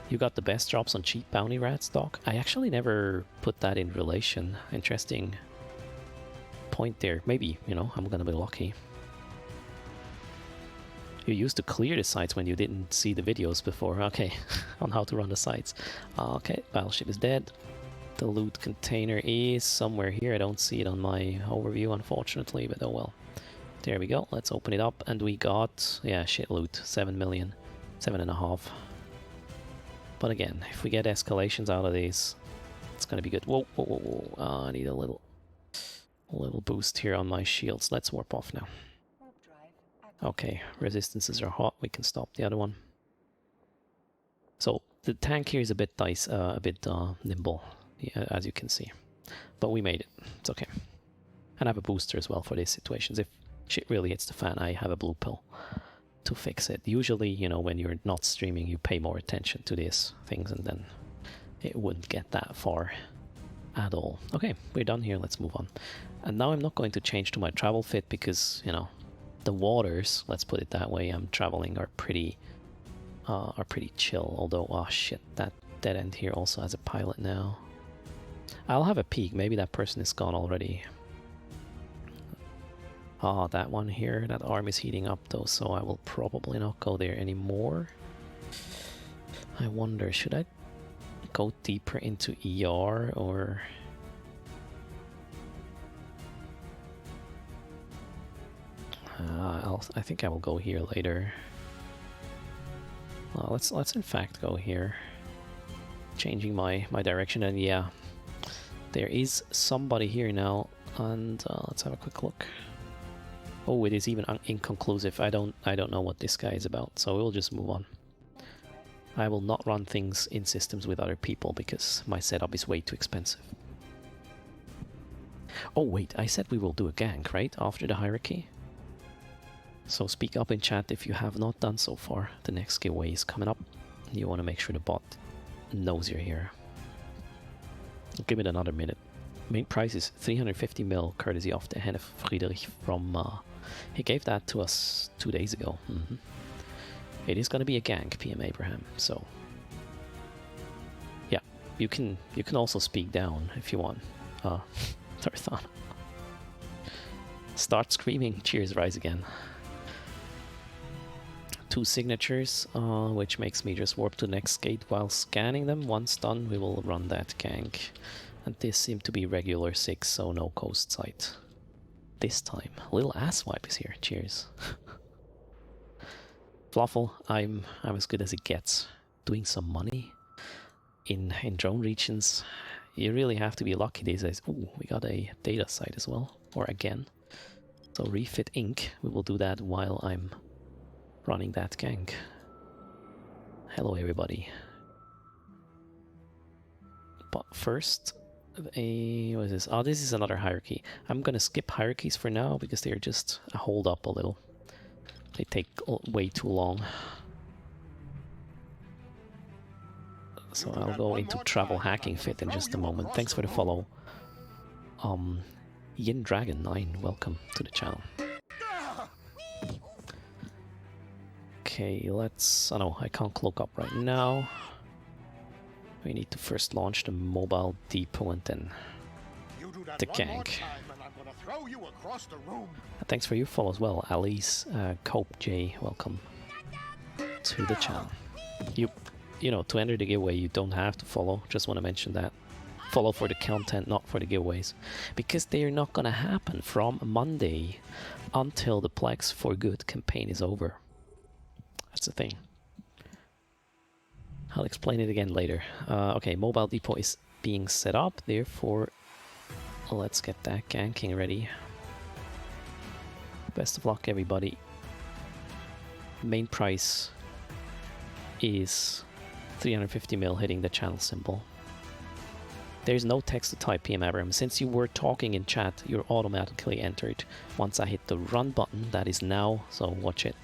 S1: You got the best drops on cheap bounty rats, Doc? I actually never put that in relation. Interesting point there. Maybe, you know, I'm gonna be lucky. You used to clear the sites when you didn't see the videos before. Okay, on how to run the sites. Okay, battleship is dead. The loot container is somewhere here. I don't see it on my overview, unfortunately, but oh well. There we go. Let's open it up. And we got, yeah, shit loot. 7 million. 7.5. But again, if we get escalations out of these, it's gonna be good. Whoa, whoa, whoa, whoa. I need a little boost here on my shields. Let's warp off now. Okay, resistances are hot. We can stop the other one. So the tank here is a bit nimble, yeah, as you can see. But we made it. It's okay. And I have a booster as well for these situations. shit really hits the fan, I have a blue pill to fix it. Usually, you know, when you're not streaming, you pay more attention to these things, and then it wouldn't get that far at all. Okay, we're done here, let's move on. And now I'm not going to change to my travel fit because, you know, the waters, let's put it that way, I'm traveling are pretty chill. Although, oh shit, that dead end here also has a pilot now. I'll have a peek, maybe that person is gone already. Ah, that one here, that arm is heating up though, so I will probably not go there anymore. I wonder, should I go deeper into ER or... I think I will go here later. Let's in fact go here. Changing my direction, and yeah, there is somebody here now, and let's have a quick look. Oh, it is even inconclusive. I don't know what this guy is about, so we'll just move on. I will not run things in systems with other people because my setup is way too expensive. Oh wait, I said we will do a gank, right? After the hierarchy? So speak up in chat if you have not done so far. The next giveaway is coming up. You want to make sure the bot knows you're here. Give it another minute. Main price is 350 mil, courtesy of the Henne Friedrich from... he gave that to us 2 days ago. It is going to be a gank, PM Abraham, so... yeah, you can also speak down if you want. Tarthan. Start screaming, cheers, rise again. 2 signatures, which makes me just warp to the next gate while scanning them. Once done, we will run that gank. And this seemed to be regular 6, so no coast site. This time. Little asswipe is here, cheers. Fluffle, I'm as good as it gets. Doing some money in drone regions. You really have to be lucky these days. Ooh, we got a data site as well, or again. So Refit Inc. We will do that while I'm running that gank. Hello everybody. But first, what is this? Oh, this is another hierarchy. I'm gonna skip hierarchies for now because they're just a hold up a little. They take way too long. So I'll go into travel hacking fit in just a moment. Thanks for the follow. Yin Dragon 9, welcome to the channel. Okay, let's... oh no, I can't cloak up right now. We need to first launch the mobile depot and then the gank. Thanks for your follow as well, Alice, Cope J, welcome to the channel. You know, to enter the giveaway you don't have to follow, just want to mention that. Follow for the content, not for the giveaways, because they are not gonna happen from Monday until the Plex for Good campaign is over. That's the thing. I'll explain it again later. Okay, mobile depot is being set up, therefore let's get that ganking ready. Best of luck everybody. Main price is 350 mil hitting the channel symbol. There's no text to type, PM Abraham. Since you were talking in chat, you're automatically entered. Once I hit the run button, that is now, so watch it.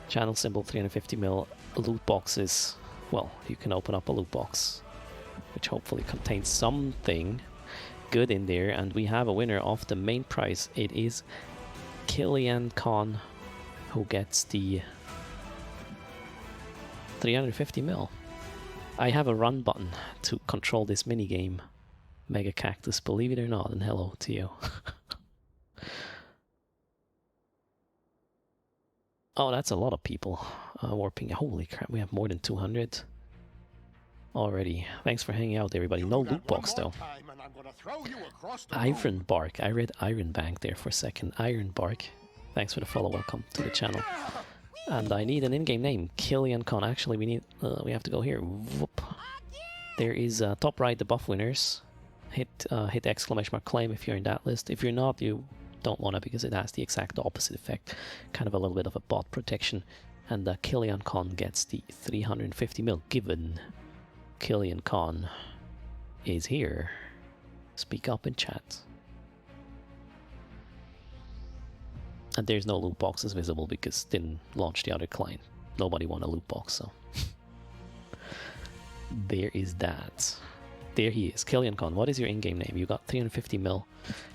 S1: Channel symbol 350 mil. Loot boxes. Well, you can open up a loot box, which hopefully contains something good in there. And we have a winner of the main prize. It is Killian Khan, who gets the 350 mil. I have a run button to control this minigame. Mega Cactus, believe it or not, and hello to you. Oh, that's a lot of people warping. Holy crap, we have more than 200 already. Thanks for hanging out, everybody. No loot box, though. Iron Bark. I read Iron Bank there for a second. Iron Bark. Thanks for the follow. Welcome to the channel. And I need an in-game name. Killian Khan. Actually, we have to go here. Whoop. There is top right, the buff winners. Hit exclamation mark claim if you're in that list. If you're not, you don't want to, because it has the exact opposite effect. Kind of a little bit of a bot protection. And Killian Khan gets the 350 mil, given Killian Khan is here. Speak up in chat. And there's no loot boxes visible because didn't launch the other client. Nobody want a loot box, so there is that. There he is, Killian Khan. What is your in-game name? You got 350 mil.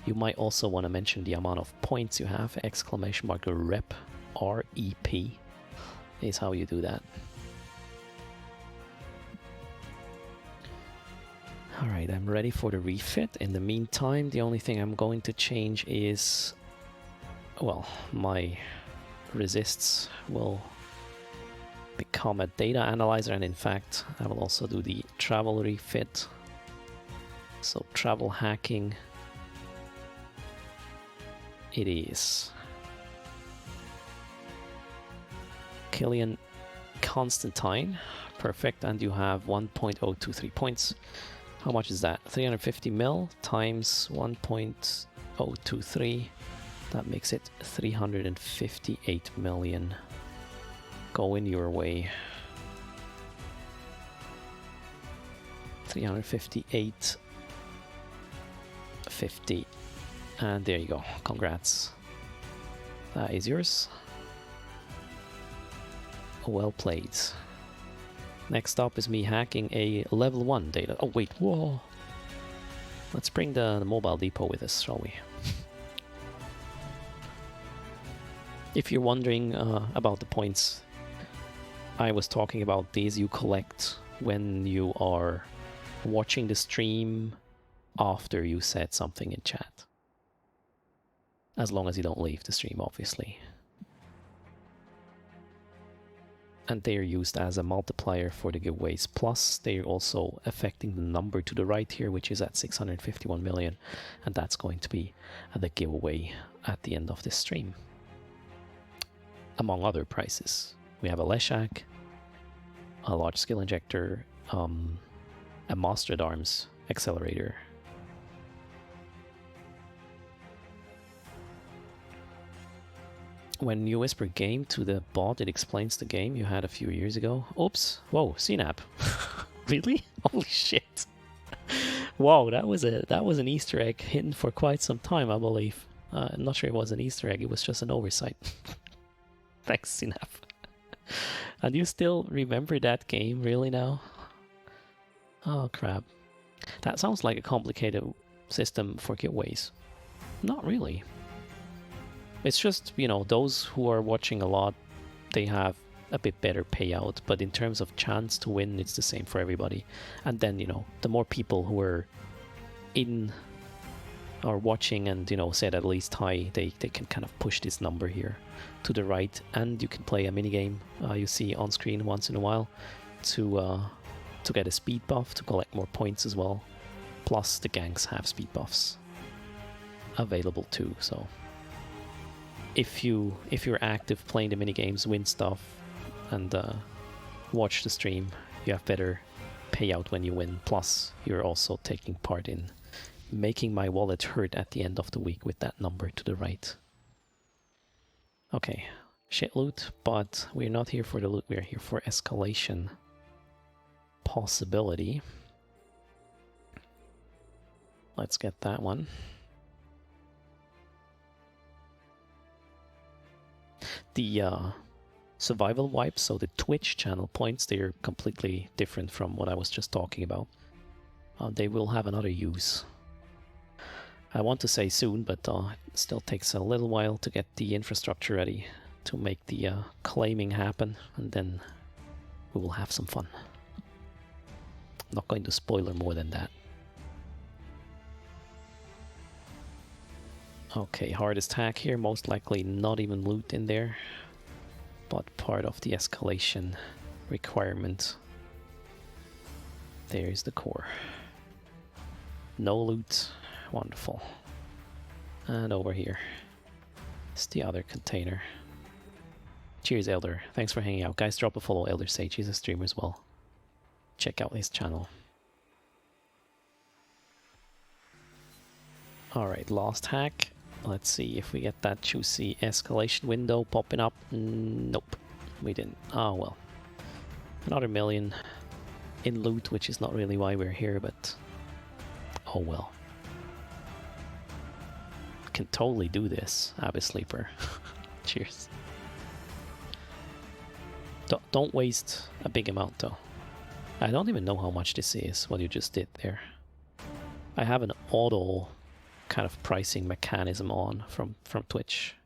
S1: You might also want to mention the amount of points you have. Exclamation mark rep, R-E-P is how you do that. Alright, I'm ready for the refit. In the meantime, the only thing I'm going to change is, well, my resists will become a data analyzer, and in fact, I will also do the travel refit. So travel hacking it is. Killian Constantine, perfect, and you have 1.023 points. How much is that? 350 mil times 1.023. That makes it 358 million. Going your way. 358.50. And there you go. Congrats. That is yours. Well played. Next up is me hacking a level 1 data. Oh wait, whoa. Let's bring the mobile depot with us, shall we? If you're wondering about the points I was talking about, these you collect when you are watching the stream after you said something in chat. As long as you don't leave the stream, obviously. And they are used as a multiplier for the giveaways. Plus, they're also affecting the number to the right here, which is at 651 million. And that's going to be the giveaway at the end of this stream. Among other prizes. We have a Leshak, a large skill injector, a Mastered Arms accelerator. When you whisper game to the bot, it explains the game you had a few years ago. Oops. Whoa, CNAP. Really? Holy shit. Wow, that was an Easter egg hidden for quite some time, I believe. I'm not sure it was an Easter egg, it was just an oversight. Thanks, CNAP. And you still remember that game, really now? Oh, crap. That sounds like a complicated system for giveaways. Not really. It's just, you know, those who are watching a lot, they have a bit better payout, but in terms of chance to win, it's the same for everybody. And then, you know, the more people who are in or watching and, you know, said at least hi, they can kind of push this number here to the right, and you can play a minigame you see on screen once in a while to get a speed buff, to collect more points as well. Plus the gangs have speed buffs available too, so if you're active playing the minigames, win stuff, and watch the stream, you have better payout when you win. Plus, you're also taking part in making my wallet hurt at the end of the week with that number to the right. Okay, shit loot, but we're not here for the loot, we're here for escalation possibility. Let's get that one. The survival wipes, so the Twitch channel points, they're completely different from what I was just talking about. They will have another use. I want to say soon, but it still takes a little while to get the infrastructure ready to make the claiming happen, and then we will have some fun. I'm not going to spoiler more than that. Okay, hardest hack here, most likely not even loot in there, but part of the escalation requirement. There's the core. No loot, wonderful. And over here is the other container. Cheers, Elder. Thanks for hanging out. Guys, drop a follow Elder Sage. He's a streamer as well. Check out his channel. Alright, last hack. Let's see if we get that juicy escalation window popping up. Nope, we didn't. Oh well. Another million in loot, which is not really why we're here, but oh well. Can totally do this, Abyss Sleeper. Cheers. Don't waste a big amount though. I don't even know how much this is, what you just did there. I have an auto kind of pricing mechanism on from Twitch.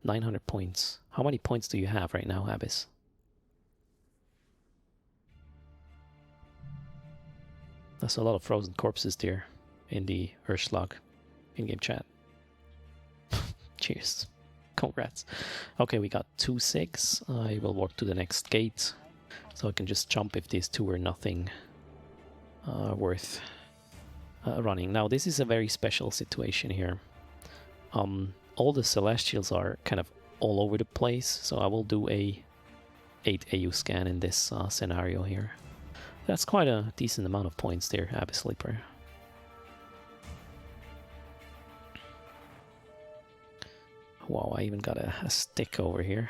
S1: 900 points. How many points do you have right now, Abyss? That's a lot of frozen corpses there in the Urschlag in-game chat. Cheers. Congrats. Okay, we got 2 SIGs. I will walk to the next gate, so I can just jump if these two are nothing worth running. Now, this is a very special situation here. All the Celestials are kind of all over the place, so I will do a 8 AU scan in this scenario here. That's quite a decent amount of points there, Abyss Sleeper. Wow, I even got a stick over here.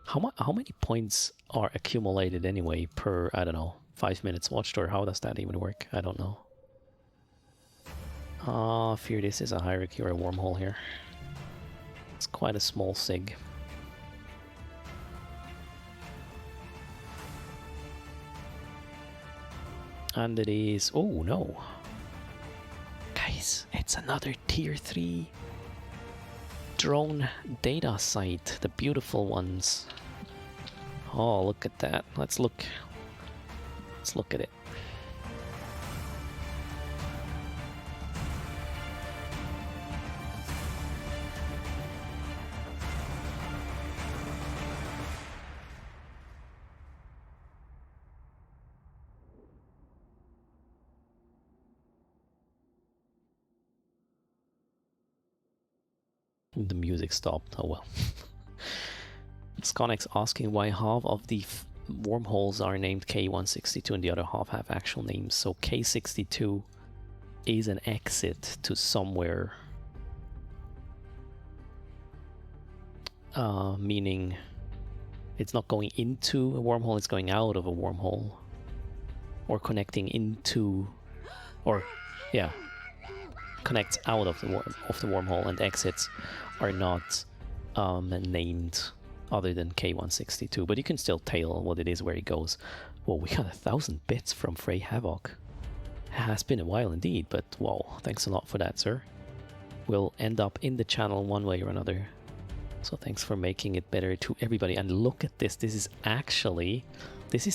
S1: How many points are accumulated anyway per, I don't know, 5 minutes watched, or how does that even work? I don't know. Fear this is a hierarchy or a wormhole here. It's quite a small SIG. And it is... oh no! Guys, it's another tier 3 drone data site, the beautiful ones. Oh, look at that. Let's look at it. The music stopped. Oh well. Sconex asking why half of the wormholes are named K162 and the other half have actual names. So K62 is an exit to somewhere. Meaning it's not going into a wormhole, it's going out of a wormhole. Or connecting into... or, yeah. Connects out of the wormhole, and exits are not named other than K162, but you can still tell what it is, where it goes. Whoa, we got 1,000 bits from Frey Havoc. Has been a while indeed, but whoa, thanks a lot for that, sir. Will end up in the channel one way or another. So thanks for making it better to everybody. And look at this, this is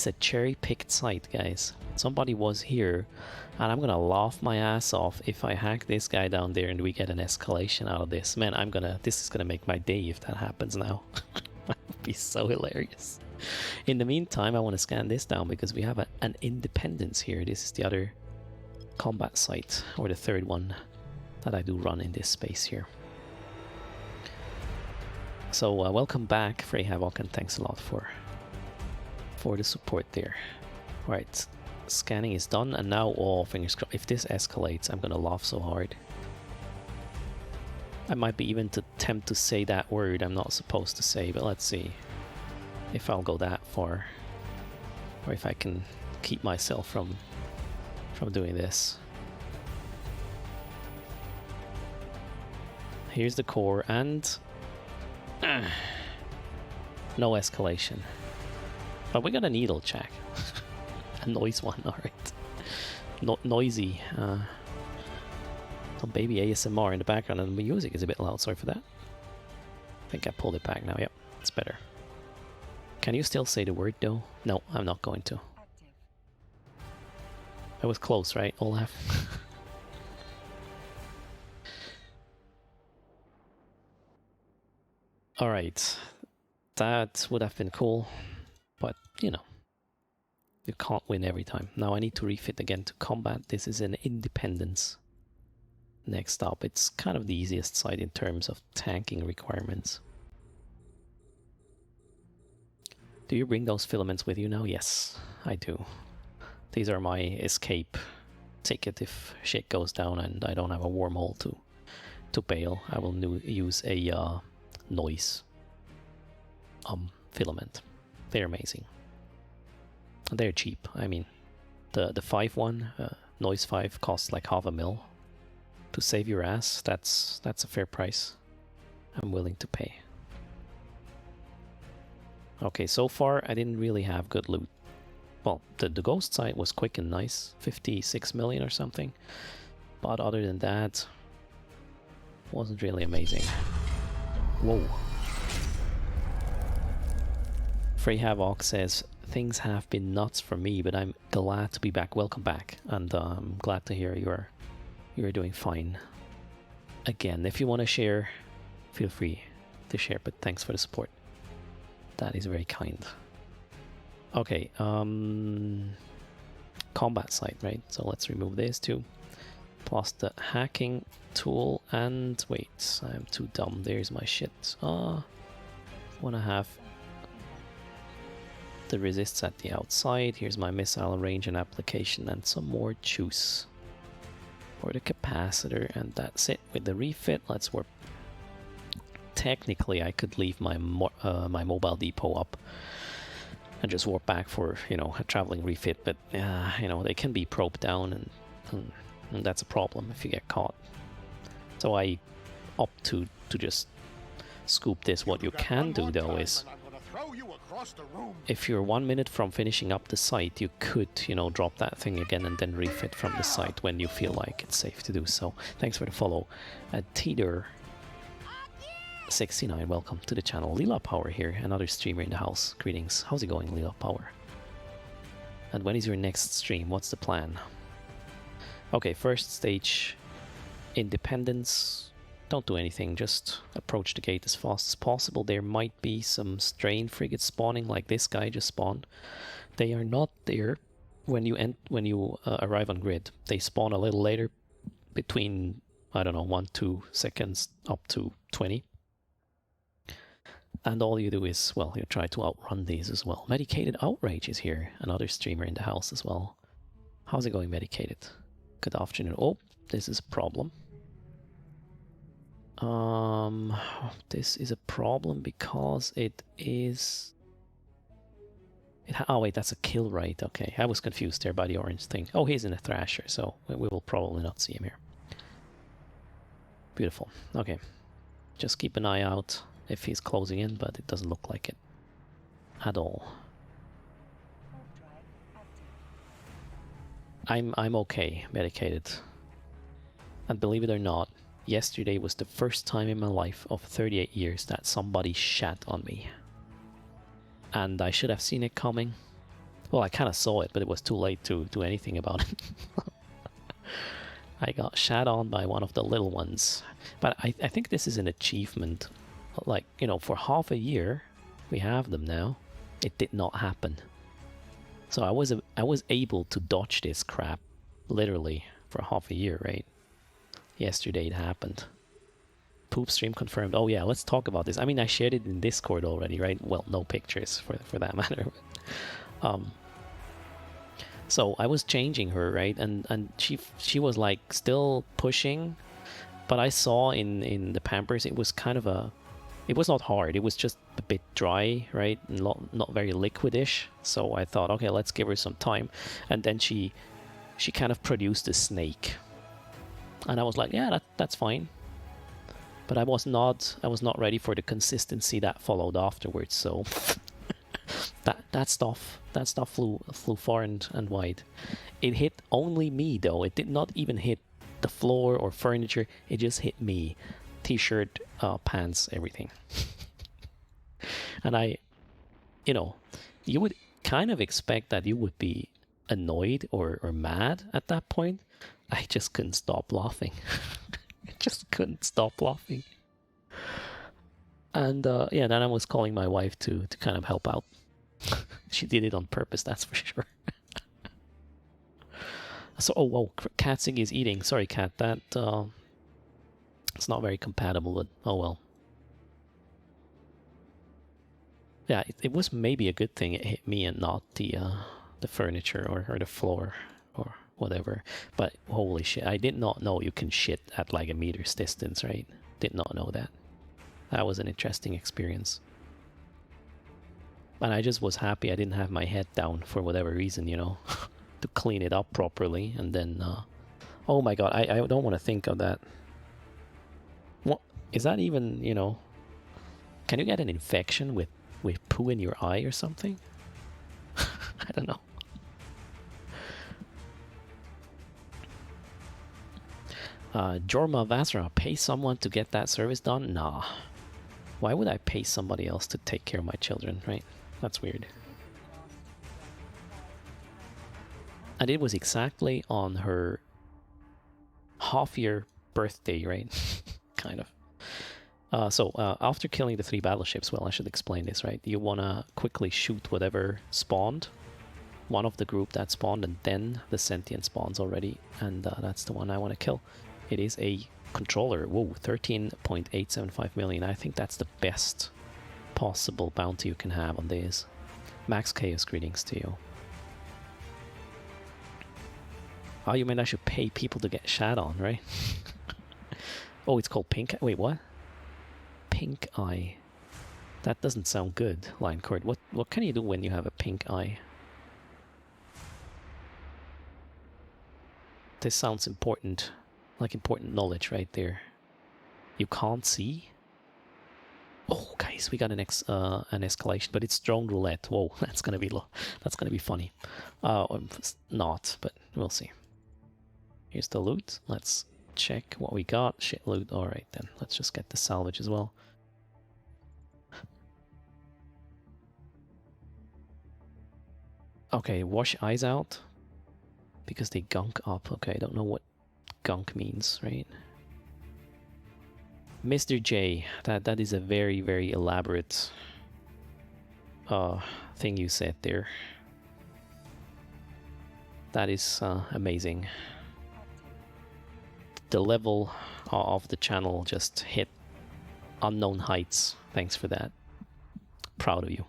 S1: a cherry-picked site, guys. Somebody was here, and I'm gonna laugh my ass off if I hack this guy down there and we get an escalation out of this. Man, this is gonna make my day if that happens now. That would be so hilarious. In the meantime, I want to scan this down because we have an independence here. This is the other combat site, or the third one that I do run in this space here. So welcome back, Frey Havoc, and thanks a lot for the support there. Right, scanning is done, and now, oh, fingers crossed, if this escalates, I'm gonna laugh so hard. I might be even tempted to say that word I'm not supposed to say, but let's see if I'll go that far, or if I can keep myself from doing this. Here's the core, and no escalation. But we got a needle check. A noise one, alright. Not noisy. Some baby ASMR in the background, and the music is a bit loud, sorry for that. I think I pulled it back now, yep, it's better. Can you still say the word though? No, I'm not going to. I was close, right, Olaf? Alright, that would have been cool, but you know, you can't win every time. Now I need to refit again to combat. This is an independence. Next up, it's kind of the easiest side in terms of tanking requirements. Do you bring those filaments with you now? Yes, I do. These are my escape ticket if shit goes down and I don't have a wormhole to bail. I will use a noise filament. They're amazing. They're cheap. I mean, the 5 one, Noise 5 costs like $500,000. To save your ass, that's a fair price. I'm willing to pay. Okay, so far I didn't really have good loot. Well, the ghost site was quick and nice, 56 million or something. But other than that, wasn't really amazing. Whoa. Frey Havoc says, things have been nuts for me, but I'm glad to be back. Welcome back, and I'm glad to hear you're doing fine. Again, if you want to share, feel free to share, but thanks for the support. That is very kind. Okay, combat site, right? So let's remove this too. Plus the hacking tool, and wait, I'm too dumb. There's my shit. Wanna have the resists at the outside. Here's my missile range and application, and some more juice for the capacitor, and that's it with the refit. Let's warp. Technically, I could leave my my mobile depot up and just warp back for, you know, a traveling refit, but you know, they can be probed down, and that's a problem if you get caught. So I opt to just scoop this. What you can do though is, if you're 1 minute from finishing up the site, you could, you know, drop that thing again and then refit from the site when you feel like it's safe to do so. Thanks for the follow. Teeter69, welcome to the channel. Lila Power here, another streamer in the house. Greetings. How's it going, Lila Power? And when is your next stream? What's the plan? Okay, first stage, Independence. Don't do anything, just approach the gate as fast as possible. There might be some strain frigates spawning, like this guy just spawned. They are not there when you arrive on grid. They spawn a little later, between, I don't know, 1-2 seconds up to 20. And all you do is, well, you try to outrun these as well. Medicated Outrage is here, another streamer in the house as well. How's it going, Medicated? Good afternoon. Oh, this is a problem. This is a problem because it is... oh wait, that's a kill right. Okay, I was confused there by the orange thing. Oh, he's in a Thrasher, so we will probably not see him here. Beautiful. Okay, just keep an eye out if he's closing in, but it doesn't look like it at all. I'm okay, medicated. And believe it or not, yesterday was the first time in my life of 38 years that somebody shat on me. And I should have seen it coming. Well, I kind of saw it, but it was too late to do anything about it. I got shat on by one of the little ones. But I think this is an achievement. Like, you know, for half a year, we have them now. It did not happen. So I was able to dodge this crap, literally, for half a year, right? Yesterday it happened. Poop stream confirmed. Oh yeah, let's talk about this. I mean, I shared it in Discord already, right? Well, no pictures for that matter. So I was changing her, right? And she was like still pushing, but I saw in the Pampers it was kind of a... It was not hard, it was just a bit dry, right? Not very liquidish. So I thought, okay, let's give her some time. And then she kind of produced a snake. And I was like, yeah, that's fine. But I was not ready for the consistency that followed afterwards. So that stuff flew far and wide. It hit only me though. It did not even hit the floor or furniture. It just hit me. T-shirt, pants, everything. And I, you know, you would kind of expect that you would be annoyed or mad at that point. I just couldn't stop laughing. I just couldn't stop laughing. And yeah, then I was calling my wife to kind of help out. She did it on purpose, that's for sure. So, oh, whoa, Katzing is eating. Sorry, Cat, that it's not very compatible, but oh well. Yeah, it was maybe a good thing it hit me and not the furniture or the floor or whatever. But holy shit, I did not know you can shit at like a meter's distance, right? Did not know that. That was an interesting experience. And I just was happy I didn't have my head down for whatever reason, you know. to clean it up properly, and then oh my god, I don't want to think of that. What is that even, you know? Can you get an infection with poo in your eye or something? I don't know. Jorma Vasra, pay someone to get that service done? Nah. Why would I pay somebody else to take care of my children, right? That's weird. And it was exactly on her half-year birthday, right? Kind of. So after killing the 3 battleships, well, I should explain this, right? You want to quickly shoot whatever spawned, one of the group that spawned, and then the sentient spawns already, and that's the one I want to kill. It is a controller. Whoa, 13.875 million. I think that's the best possible bounty you can have on this. Max Chaos, greetings to you. Oh, you mean I should pay people to get shat on, right? Oh, it's called Pink... Wait, what? Pink eye. That doesn't sound good, Linecord. What can you do when you have a pink eye? This sounds important. Like important knowledge right there. You can't see? Oh, guys, we got an escalation, but it's drone roulette. Whoa, that's gonna be funny. Not, but we'll see. Here's the loot. Let's check what we got. Shit loot. All right then. Let's just get the salvage as well. Okay, wash eyes out because they gunk up. Okay, I don't know what gunk means, right? Mr. J, that is a very, very elaborate thing you said there. That is amazing. The level of the channel just hit unknown heights. Thanks for that. Proud of you.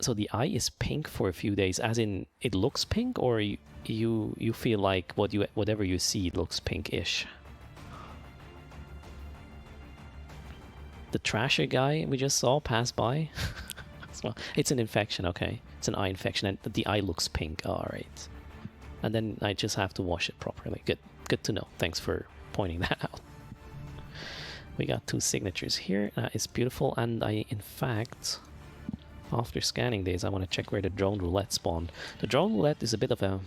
S1: So the eye is pink for a few days, as in it looks pink, or you feel like whatever you see looks pinkish. The trasher guy we just saw pass by. So it's an infection, okay. It's an eye infection, and the eye looks pink. Alright. And then I just have to wash it properly. Good to know. Thanks for pointing that out. We got 2 signatures here. It's beautiful, and I, in fact, after scanning these, I want to check where the drone roulette spawned. The drone roulette is a bit of a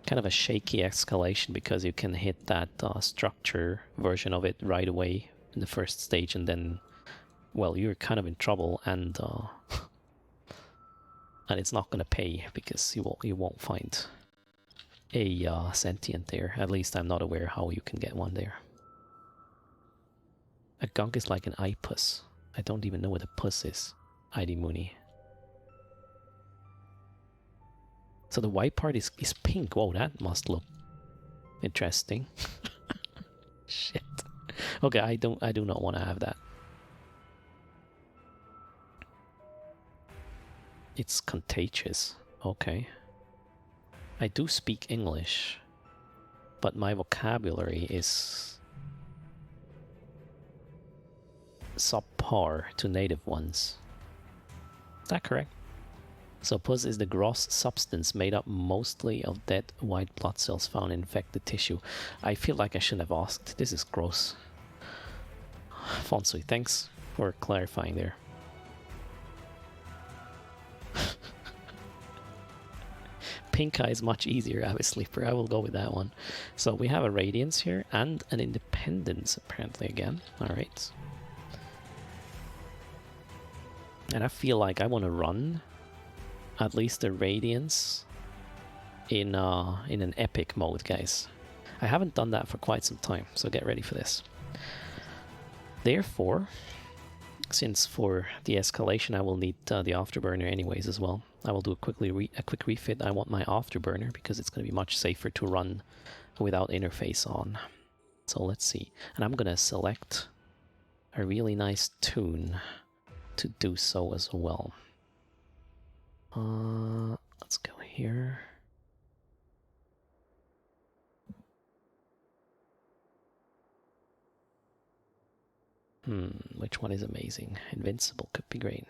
S1: kind of a shaky escalation because you can hit that structure version of it right away in the first stage, and then, well, you're kind of in trouble, and it's not going to pay because you won't find a sentient there. At least I'm not aware how you can get one there. A gunk is like an eye puss. I don't even know what a puss is. ID Mooney. So the white part is pink. Whoa, that must look interesting. Shit. Okay, I do not want to have that. It's contagious. Okay. I do speak English, but my vocabulary is subpar to native ones. Is that correct? So pus is the gross substance made up mostly of dead white blood cells found in infected tissue. I feel like I shouldn't have asked. This is gross. Fonsui, thanks for clarifying there. Pink eye is much easier, I was sleeper. I will go with that one. So we have a Radiance here and an Independence apparently again. Alright. And I feel like I want to run at least a Radiance in an epic mode, guys. I haven't done that for quite some time, so get ready for this. Therefore, since for the escalation I will need the afterburner anyways as well, I will do a quick refit. I want my afterburner because it's going to be much safer to run without interface on. So let's see. And I'm going to select a really nice tune to do so as well. Let's go here. Which one is amazing? Invincible could be great.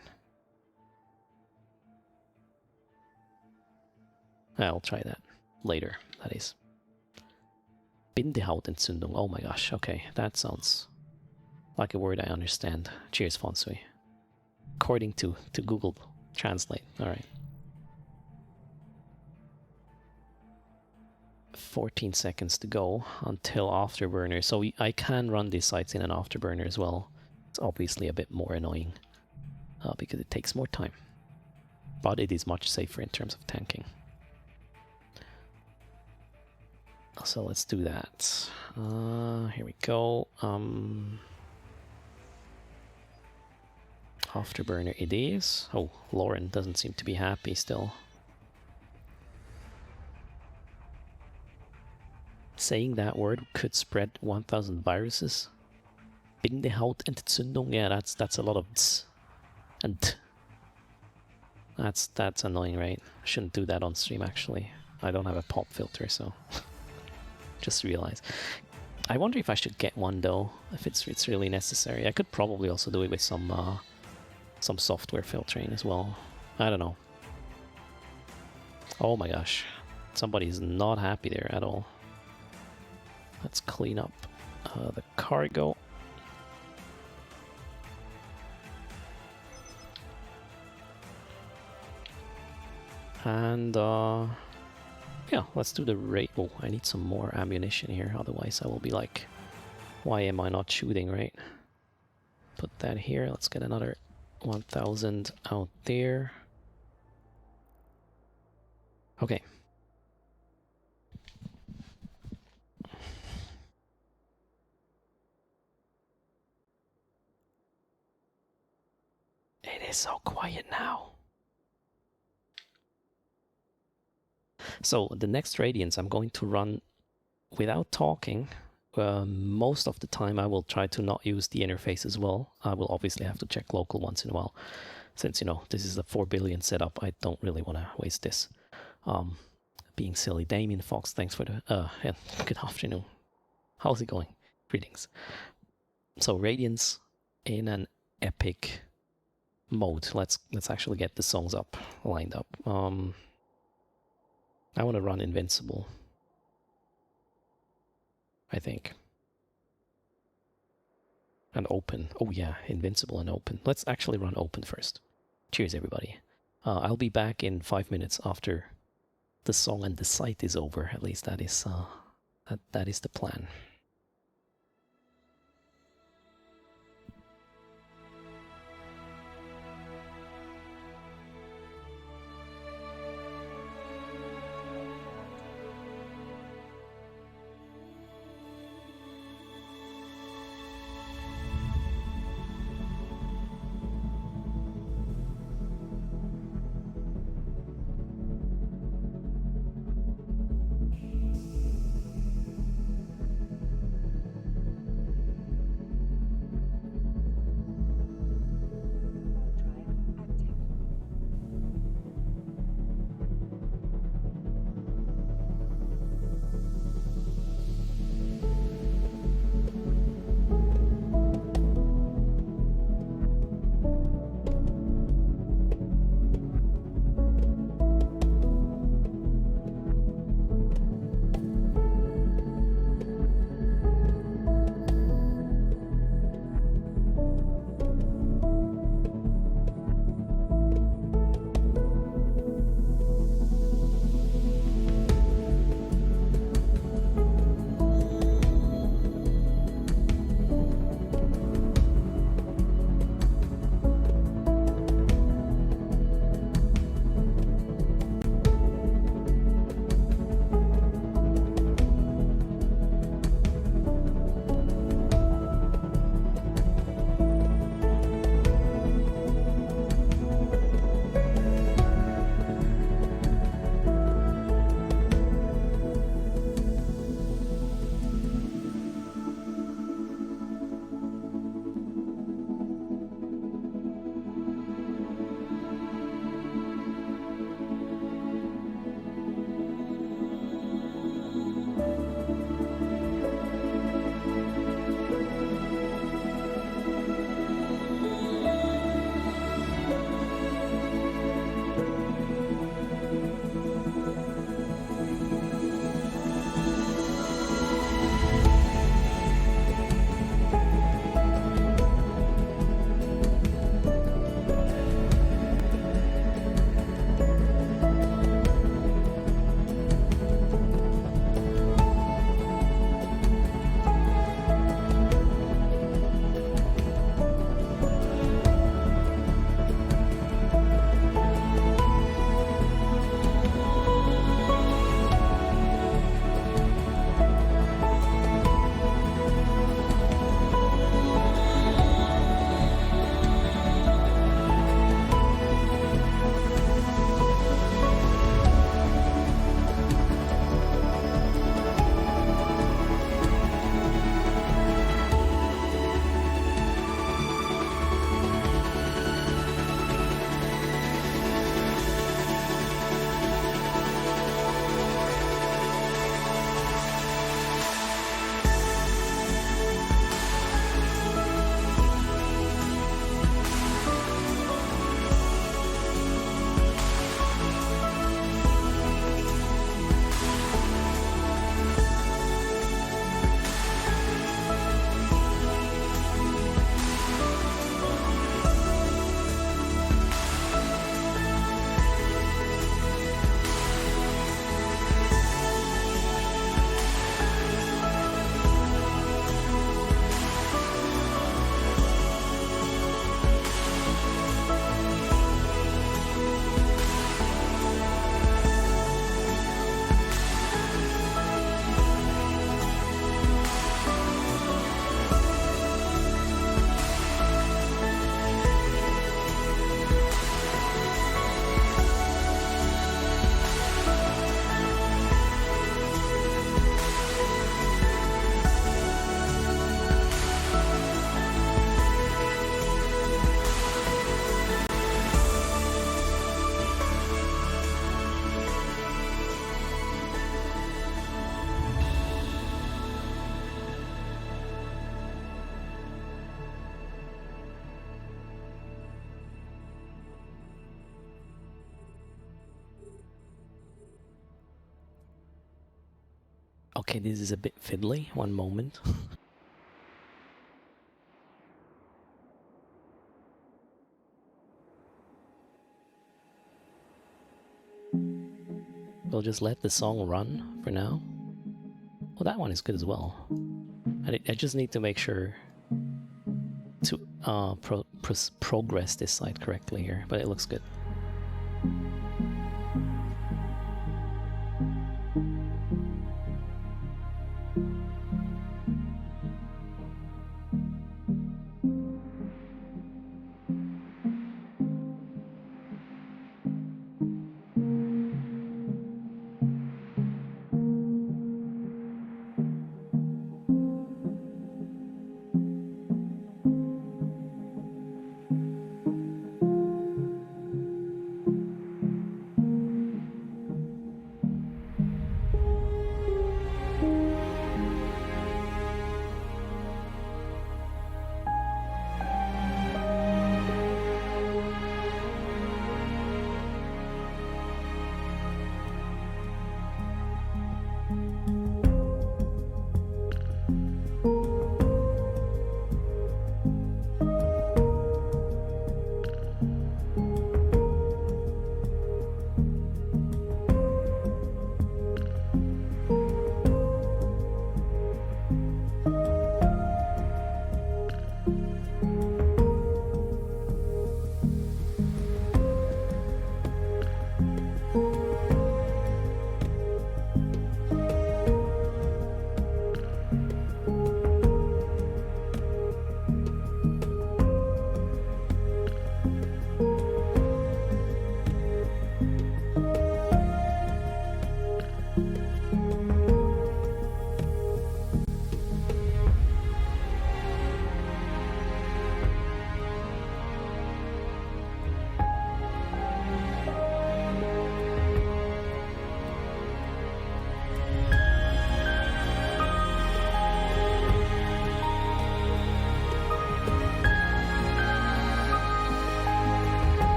S1: I'll try that later, that is. Bindehautentzündung. Oh my gosh, okay, that sounds like a word I understand. Cheers, Fonsui. According to Google Translate. Alright. 14 seconds to go until Afterburner. So I can run these sites in an Afterburner as well. It's obviously a bit more annoying because it takes more time. But it is much safer in terms of tanking. So let's do that. Here we go. Afterburner it is. Oh, Lauren doesn't seem to be happy still. Saying that word could spread 1000 viruses. Bindehautentzündung. Yeah, that's a lot of t's and t. That's annoying, right? I shouldn't do that on stream actually. I don't have a pop filter, so just realized. I wonder if I should get one though, if it's really necessary. I could probably also do it with some software filtering as well. I don't know. Oh my gosh, somebody's not happy there at all. Let's clean up the cargo. And yeah, let's do the rate. Oh, I need some more ammunition here, otherwise I will be like, why am I not shooting, right? Put that here. Let's get another 1000 out there. Okay. It is so quiet now. So the next Radiance I'm going to run without talking. Most of the time I will try to not use the interface as well. I will obviously have to check local once in a while. Since, you know, this is a 4 billion setup, I don't really want to waste this. Being silly. Damien Fox, thanks for the... yeah, good afternoon. How's it going? Greetings. So Radiance in an epic mode. Let's actually get the songs up, lined up. I want to run Invincible, I think. And Open. Oh yeah, Invincible and Open. Let's actually run Open first. Cheers, everybody. I'll be back in 5 minutes after the song and the site is over. At least that is that is the plan. Okay, this is a bit fiddly. One moment. We'll just let the song run for now. Well, that one is good as well. I just need to make sure to progress this side correctly here, but it looks good.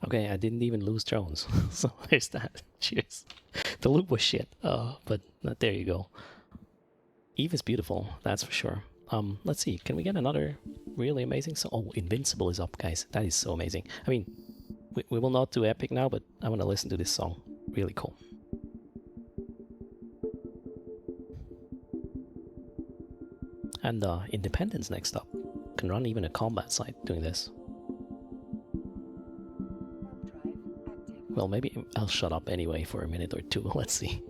S1: Okay, I didn't even lose drones, so there's that. Cheers. The loop was shit, but there you go. Eve is beautiful, that's for sure. Let's see, can we get another really amazing song? Oh, Invincible is up, guys. That is so amazing. I mean, we will not do epic now, but I want to listen to this song. Really cool. And Independence next up. Can run even a combat site doing this. Well, maybe I'll shut up anyway for a minute or two. Let's see.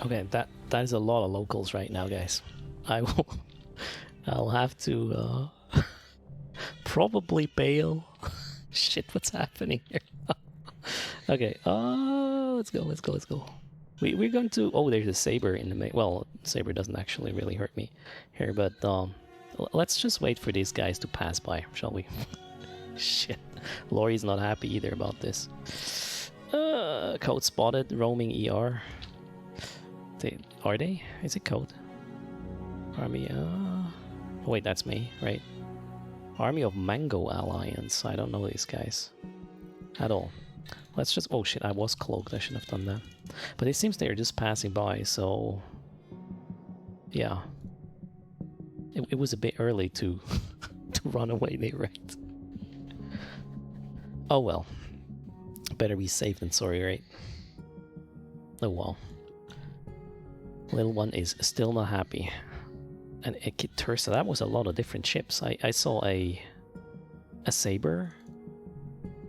S1: Okay, that is a lot of locals right now, guys. I will. I'll have to probably bail. Shit, what's happening here? Okay, let's go, let's go, let's go. We're going to... Oh, there's a saber in the... Well, saber doesn't actually really hurt me here, but let's just wait for these guys to pass by, shall we? Shit, Laurie's not happy either about this. Code spotted, roaming ER. Are they? Is it code? Army, oh, wait, that's me, right? Army of Mango Alliance. I don't know these guys at all. Let's just... Oh shit, I was cloaked. I shouldn't have done that. But it seems they're just passing by, so... Yeah. It was a bit early to to run away there, right? Oh well. Better be safe than sorry, right? Oh well. Little one is still not happy. And Tursa, that was a lot of different ships. I saw a Saber,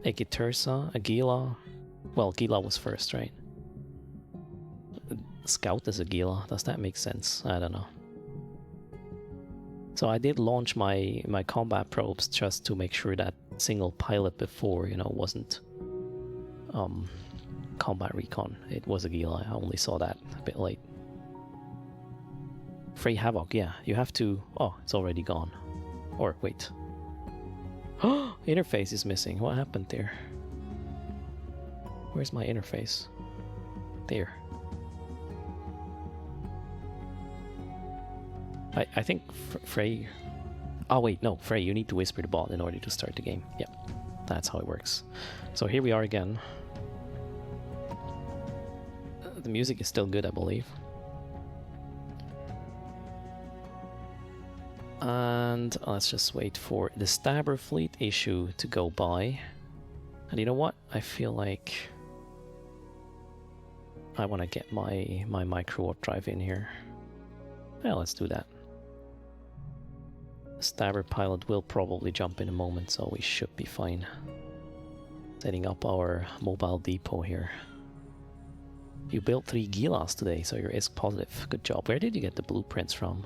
S1: a Tursa, a Gila. Well, Gila was first, right? Scout is a Gila. Does that make sense? I don't know. So I did launch my combat probes just to make sure that single pilot before, you know, wasn't combat recon. It was a Gila. I only saw that a bit late. Frey Havoc, yeah, you have to... Oh, it's already gone. Or, wait. Oh, interface is missing. What happened there? Where's my interface? There. I think Frey... Oh wait, no, Frey, you need to whisper the bot in order to start the game. Yep, that's how it works. So here we are again. The music is still good, I believe. And let's just wait for the Stabber Fleet issue to go by. And you know what? I feel like I want to get my micro warp drive in here. Yeah, let's do that. The Stabber pilot will probably jump in a moment, so we should be fine. Setting up our mobile depot here. You built 3 Gilas today, so you're ISK positive. Good job. Where did you get the blueprints from?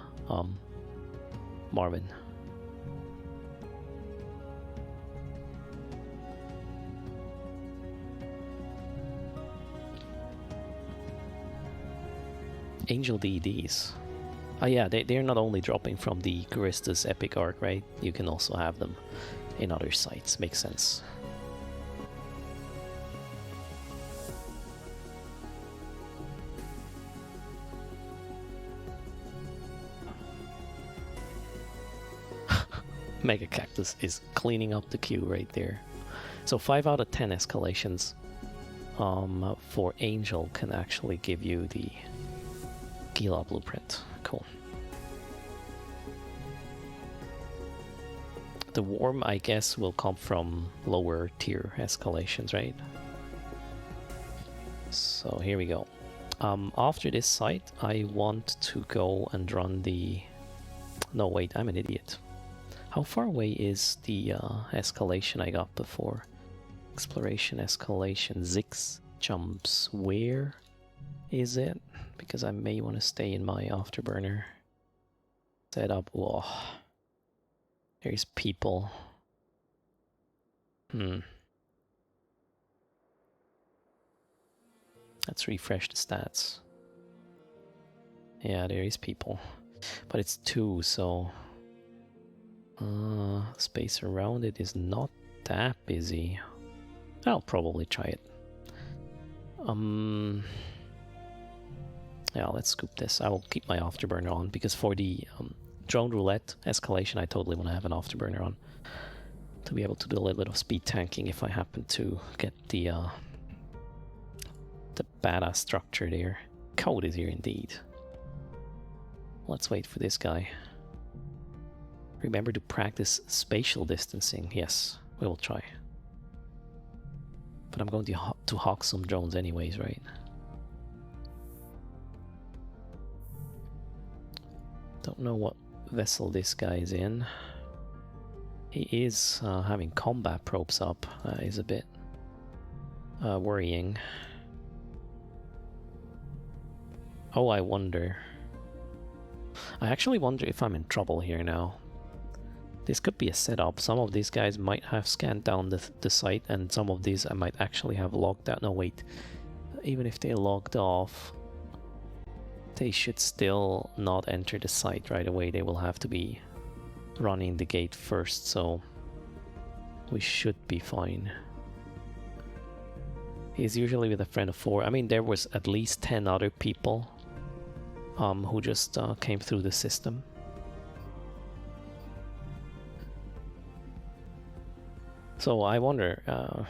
S1: Marvin. Angel DEDs. Oh yeah, they're not only dropping from the Garista's Epic Arc, right? You can also have them in other sites. Makes sense. Mega Cactus is cleaning up the queue right there. So 5 out of 10 escalations for Angel can actually give you the Gila blueprint. Cool. The Worm, I guess, will come from lower tier escalations, right? So here we go. After this site, I want to go and run the... No, wait, I'm an idiot. How far away is the escalation I got before? Exploration escalation 6 jumps. Where is it? Because I may want to stay in my afterburner setup. Whoa. There's people. Let's refresh the stats. Yeah, there is people. But it's 2, so... space around it is not that busy. I'll probably try it. Yeah, let's scoop this. I will keep my afterburner on because for the drone roulette escalation, I totally want to have an afterburner on to be able to do a little bit of speed tanking if I happen to get the badass structure there. Code is here indeed. Let's wait for this guy. Remember to practice spatial distancing. Yes, we will try. But I'm going to hawk some drones anyways, right? Don't know what vessel this guy is in. He is having combat probes up. Is a bit worrying. Oh, I wonder. I actually wonder if I'm in trouble here now. This could be a setup. Some of these guys might have scanned down the site, and some of these I might actually have logged out. No, wait. Even if they logged off, they should still not enter the site right away. They will have to be running the gate first, so we should be fine. He's usually with a friend of 4. I mean, there was at least 10 other people who just came through the system. So I wonder,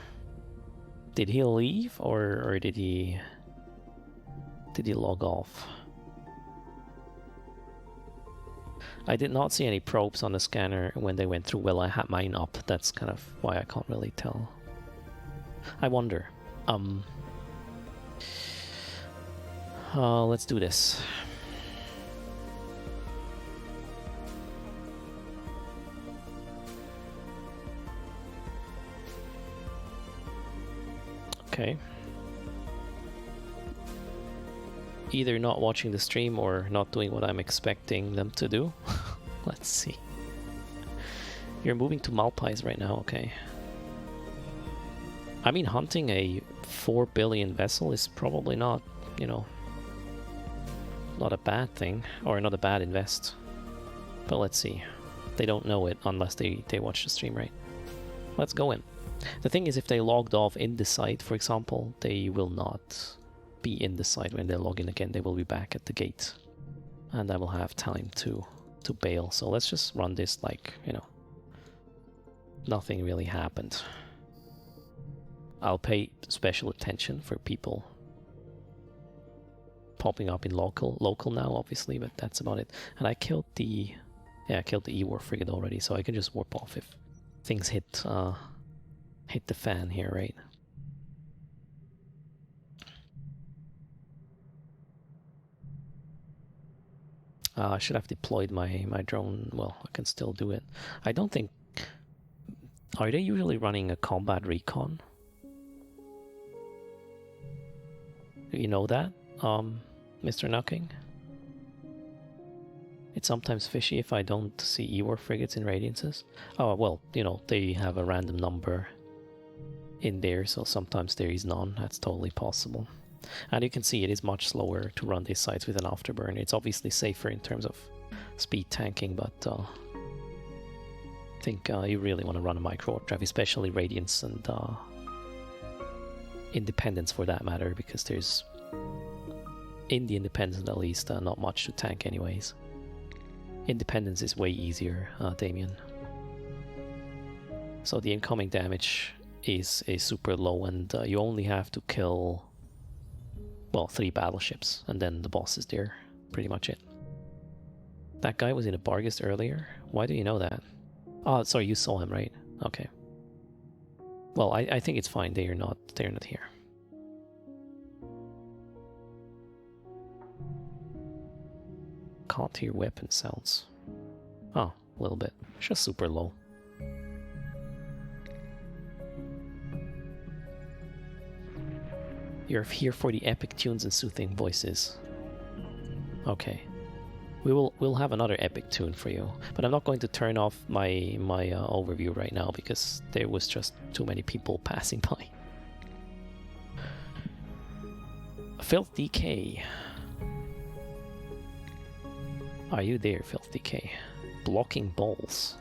S1: did he leave or did he log off? I did not see any probes on the scanner when they went through. Well, I had mine up. That's kind of why I can't really tell. I wonder. Let's do this. Okay. Either not watching the stream or not doing what I'm expecting them to do. Let's see. You're moving to Malpais right now, okay. I mean, hunting a 4 billion vessel is probably not, you know, not a bad thing, or not a bad invest. But let's see. They don't know it unless they watch the stream, right? Let's go in. The thing is, if they logged off in the site, for example, they will not be in the site when they log in again. They will be back at the gate. And I will have time to bail. So let's just run this like, you know, nothing really happened. I'll pay special attention for people popping up in local now, obviously, but that's about it. And I killed the E-War frigate already, so I can just warp off if things hit the fan here, right? I should have deployed my drone. Well, I can still do it. I don't think... Are they usually running a combat recon? You know that, Mr. Knocking? It's sometimes fishy if I don't see E-War frigates in Radiances. Oh, well, you know, they have a random number in there, so sometimes there is none. That's totally possible. And you can see it is much slower to run these sites with an afterburn. It's obviously safer in terms of speed tanking, but I think you really want to run a micro warp drive, especially Radiance and Independence for that matter, because there's, in the Independence at least, not much to tank anyways. Independence is way easier, Damien. So the incoming damage is super low, and you only have to kill, well, 3 battleships, and then the boss is there. Pretty much it. That guy was in a Bargist earlier? Why do you know that? Oh, sorry, you saw him, right? Okay. Well, I think it's fine. They're not here. Can't hear weapon sounds. Oh, a little bit. Just super low. You're here for the epic tunes and soothing voices. Okay. We'll have another epic tune for you, but I'm not going to turn off my overview right now because there was just too many people passing by. Filthy K. Are you there, Filthy K? Blocking balls.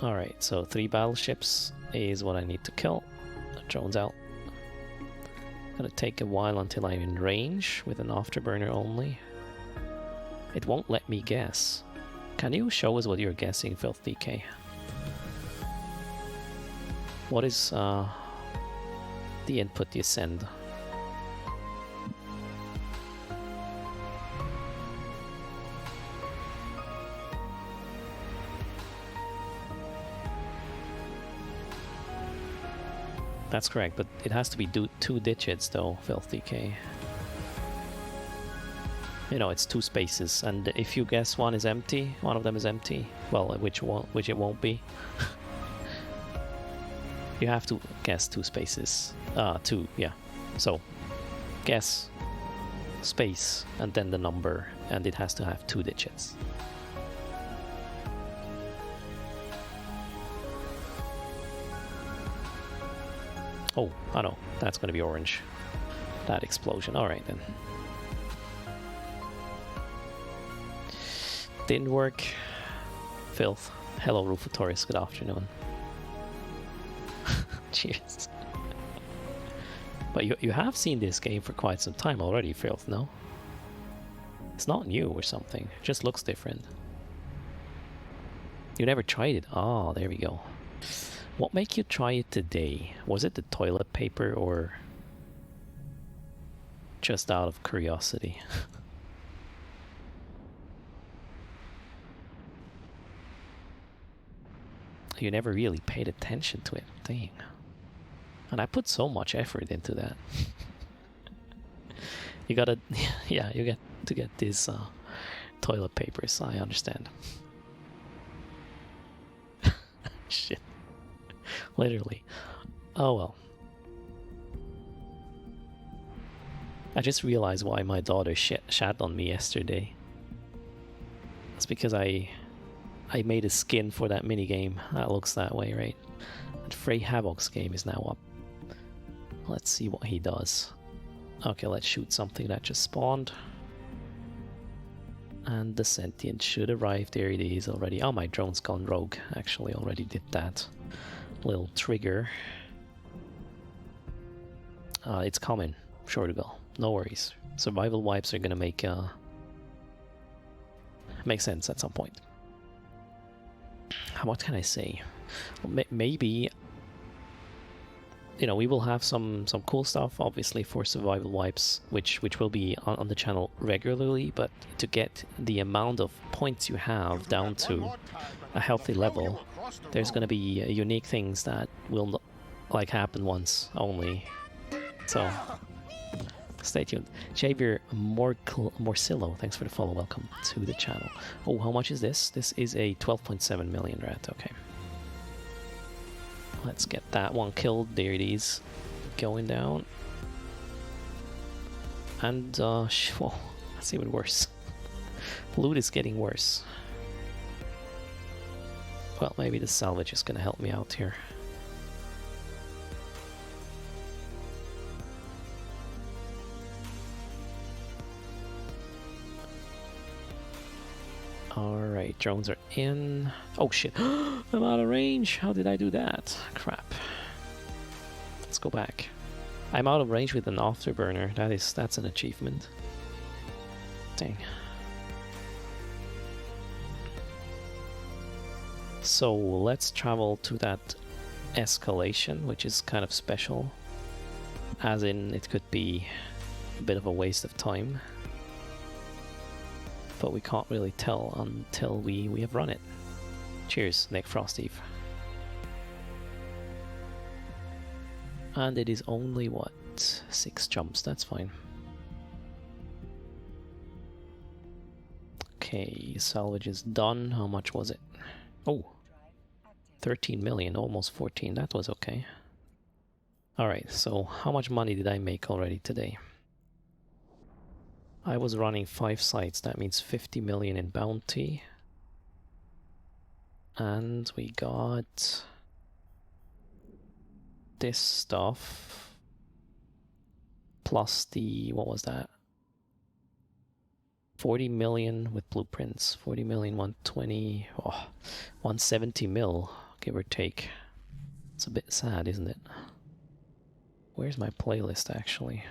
S1: Alright, so 3 battleships is what I need to kill. Drones out. Gonna take a while until I'm in range with an afterburner only. It won't let me guess. Can you show us what you're guessing, Filthy K? What is the input you send? That's correct, but it has to be 2 digits though, Filthy K. You know, it's 2 spaces, and if you guess one is empty, one of them is empty, well, which it won't be. You have to guess 2 spaces. 2, yeah. So, guess space and then the number, and it has to have 2 digits. Oh, I know, that's gonna be orange. That explosion. Alright then. Didn't work. Filth. Hello, Rufutorius. Good afternoon. Cheers. But you have seen this game for quite some time already, Filth, no? It's not new or something. It just looks different. You never tried it? Ah, there we go. What made you try it today? Was it the toilet paper or just out of curiosity? You never really paid attention to it. Dang. And I put so much effort into that. You gotta... yeah, you get to get these toilet papers, I understand. Shit. Literally. Oh well. I just realized why my daughter shat on me yesterday. It's because I made a skin for that minigame that looks that way, right? And Frey Havoc's game is now up. Let's see what he does. Okay, let's shoot something that just spawned. And the sentient should arrive. There it is already. Oh, my drone's gone rogue. Actually, already did that. Little trigger. It's coming. Sure to go. No worries. Survival wipes are gonna make sense at some point. What can I say? Maybe, you know, we will have some cool stuff, obviously, for survival wipes, which will be on the channel regularly. But to get the amount of points you have down to a healthy level, there's going to be unique things that will not, like, happen once only. So stay tuned. Xavier Morcillo, thanks for the follow. Welcome to the channel. Oh, how much is this? This is a 12.7 million rat. Okay. Let's get that one killed. There it is. Going down. And, whoa, that's even worse. Loot is getting worse. Well, maybe the salvage is gonna help me out here. Alright, drones are in. Oh shit, I'm out of range. How did I do that? Crap. Let's go back. I'm out of range with an afterburner. That's an achievement. Dang. So let's travel to that escalation, which is kind of special. As in, it could be a bit of a waste of time. But we can't really tell until we have run it. Cheers, Nick Frosteve. And it is only, what, 6 jumps, that's fine. Okay, salvage is done. How much was it? Oh, 13 million, almost 14, that was okay. Alright, so how much money did I make already today? I was running 5 sites, that means 50 million in bounty. And we got this stuff. Plus the, what was that? 40 million with blueprints. 40 million, 120, oh, 170 mil, give or take. It's a bit sad, isn't it? Where's my playlist, actually?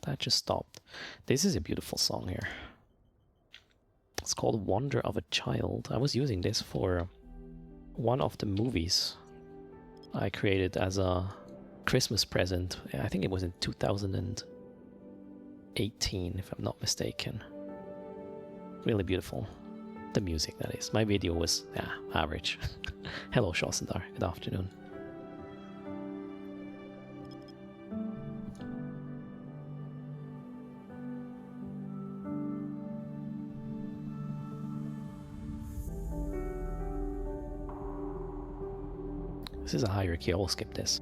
S1: That just stopped. This is a beautiful song here. It's called Wonder of a Child. I was using this for one of the movies I created as a Christmas present. I think it was in 2018, if I'm not mistaken. Really beautiful. The music, that is. My video was, yeah, average. Hello, Shosendar. Good afternoon. This is a hierarchy, I will skip this.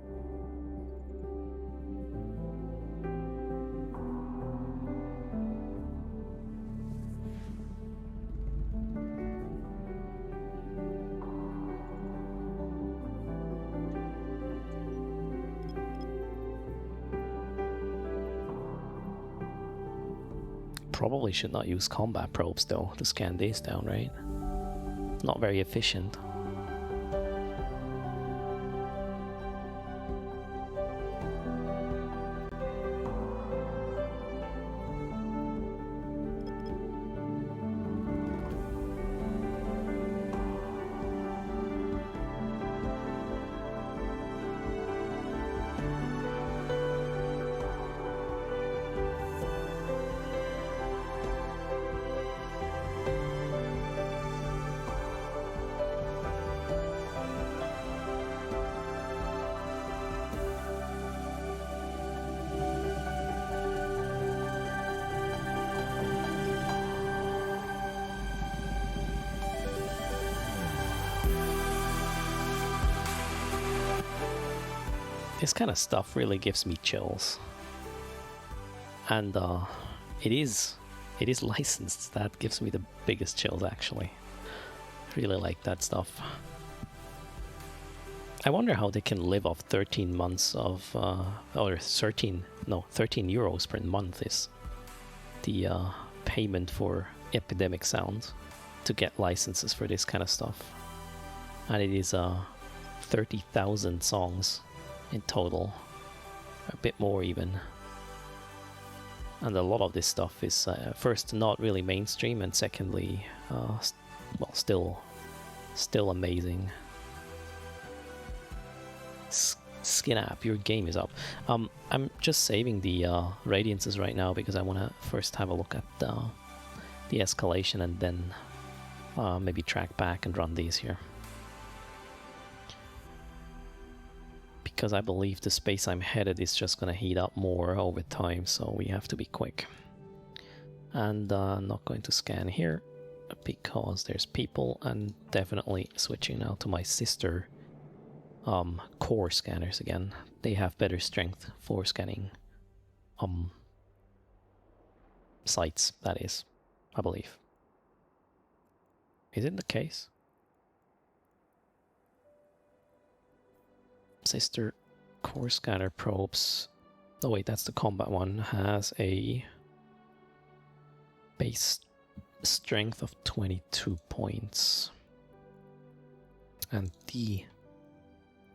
S1: Probably should not use combat probes though to scan this down, right? Not very efficient. This kind of stuff really gives me chills, and it is licensed. That gives me the biggest chills, actually. Really like that stuff. I wonder how they can live off 13 months of or 13 euros per month is the payment for Epidemic Sound to get licenses for this kind of stuff, and it is 30,000 songs in total, a bit more even. And a lot of this stuff is first not really mainstream, and secondly well, still amazing. Skin app, your game is up. I'm just saving the Radiances right now because I want to first have a look at the escalation and then maybe track back and run these here. Because I believe the space I'm headed is just gonna heat up more over time, so we have to be quick. And I'm not going to scan here because there's people, and definitely switching now to my sister core scanners again. They have better strength for scanning sites, that is, I believe. Is it the case? Sister core scanner probes. Oh wait, that's the combat one. Has a base strength of 22 points. And the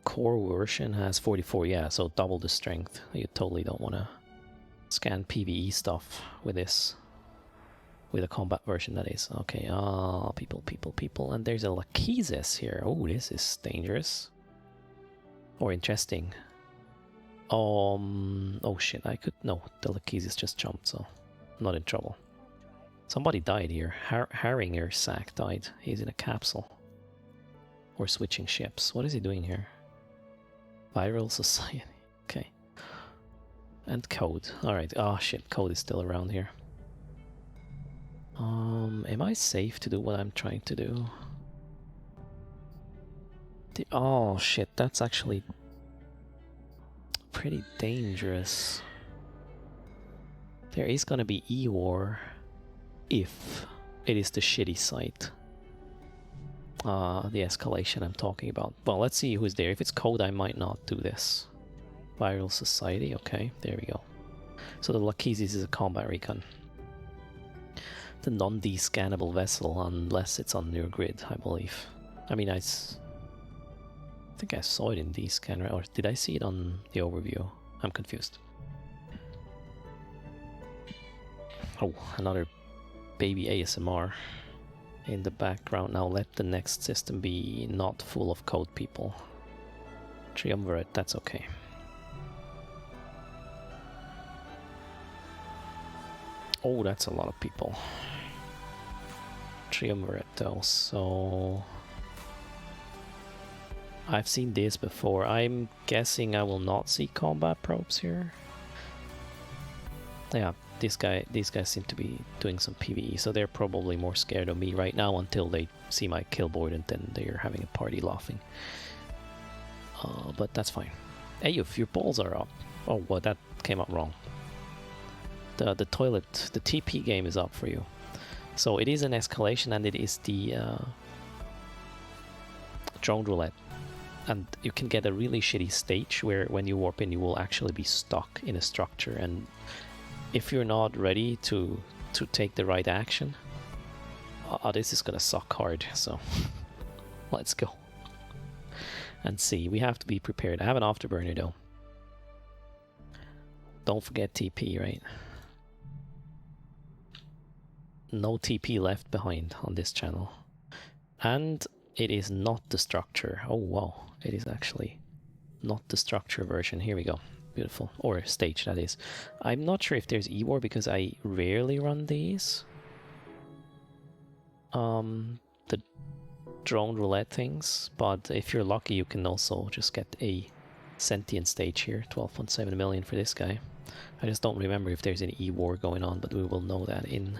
S1: core version has 44, yeah, so double the strength. You totally don't want to scan PvE stuff with this. With a combat version, that is. Okay, people. And there's a Lachesis here. Oh, this is dangerous. Or interesting. Oh shit, no, the Lachesis just jumped, so I'm not in trouble. Somebody died here. Harringer Sack died. He's in a capsule. Or switching ships. What is he doing here? Viral Society. Okay. And Code. Alright, oh shit, Code is still around here. Am I safe to do what I'm trying to do? Oh shit, that's actually pretty dangerous. There is gonna be E-War if it is the shitty site. The escalation I'm talking about. Well, let's see who's there. If it's Code, I might not do this. Viral Society, okay, there we go. So the Lachesis is a combat recon. The non-descannable vessel, unless it's on your grid, I believe. I mean, I think I saw it in the scanner, or did I see it on the overview? I'm confused. Oh, another baby ASMR in the background. Now let the next system be not full of code people. Triumvirate, that's okay. Oh, that's a lot of people. Triumvirate though, so I've seen this before. I'm guessing I will not see combat probes here. Yeah, these guys seem to be doing some PvE, so they're probably more scared of me right now until they see my kill board, and then they're having a party laughing. But that's fine. Hey, if your balls are up. Oh, well, that came out wrong. The toilet, the TP game is up for you. So it is an escalation, and it is the drone roulette. And you can get a really shitty stage where when you warp in, you will actually be stuck in a structure. And if you're not ready to to take the right action. Oh, this is gonna suck hard, so let's go. And see, we have to be prepared. I have an afterburner though. Don't forget TP, right? No TP left behind on this channel. And it is not the structure. Oh wow, it is actually not the structure version. Here we go. Beautiful. Or stage, that is. I'm not sure if there's E-War because I rarely run these. The drone roulette things, but if you're lucky you can also just get a sentient stage here. 12.7 million for this guy. I just don't remember if there's an E-War going on, but we will know that in...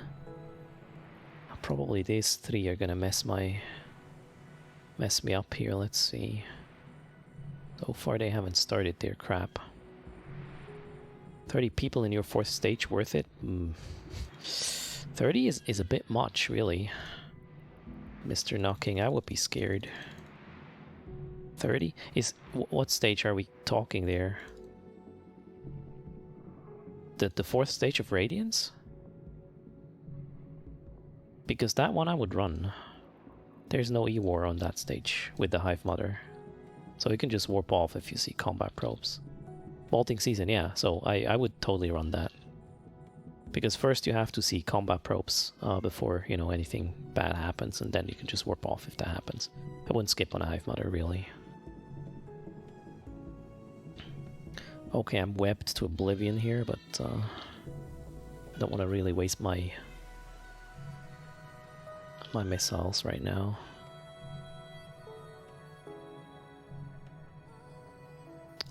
S1: Probably these three are gonna mess me up here. Let's see. So far they haven't started their crap. 30 people in your 4th stage, worth it? 30 is a bit much, really. Mr. Knocking, I would be scared. 30? What stage are we talking there? The 4th stage of Radiance? Because that one I would run. There's no E-War on that stage with the Hive Mother. So you can just warp off if you see combat probes. Vaulting Season, yeah, so I would totally run that. Because first you have to see combat probes before, you know, anything bad happens, and then you can just warp off if that happens. I wouldn't skip on a Hive Mother, really. Okay, I'm webbed to oblivion here, but I don't want to really waste my missiles right now.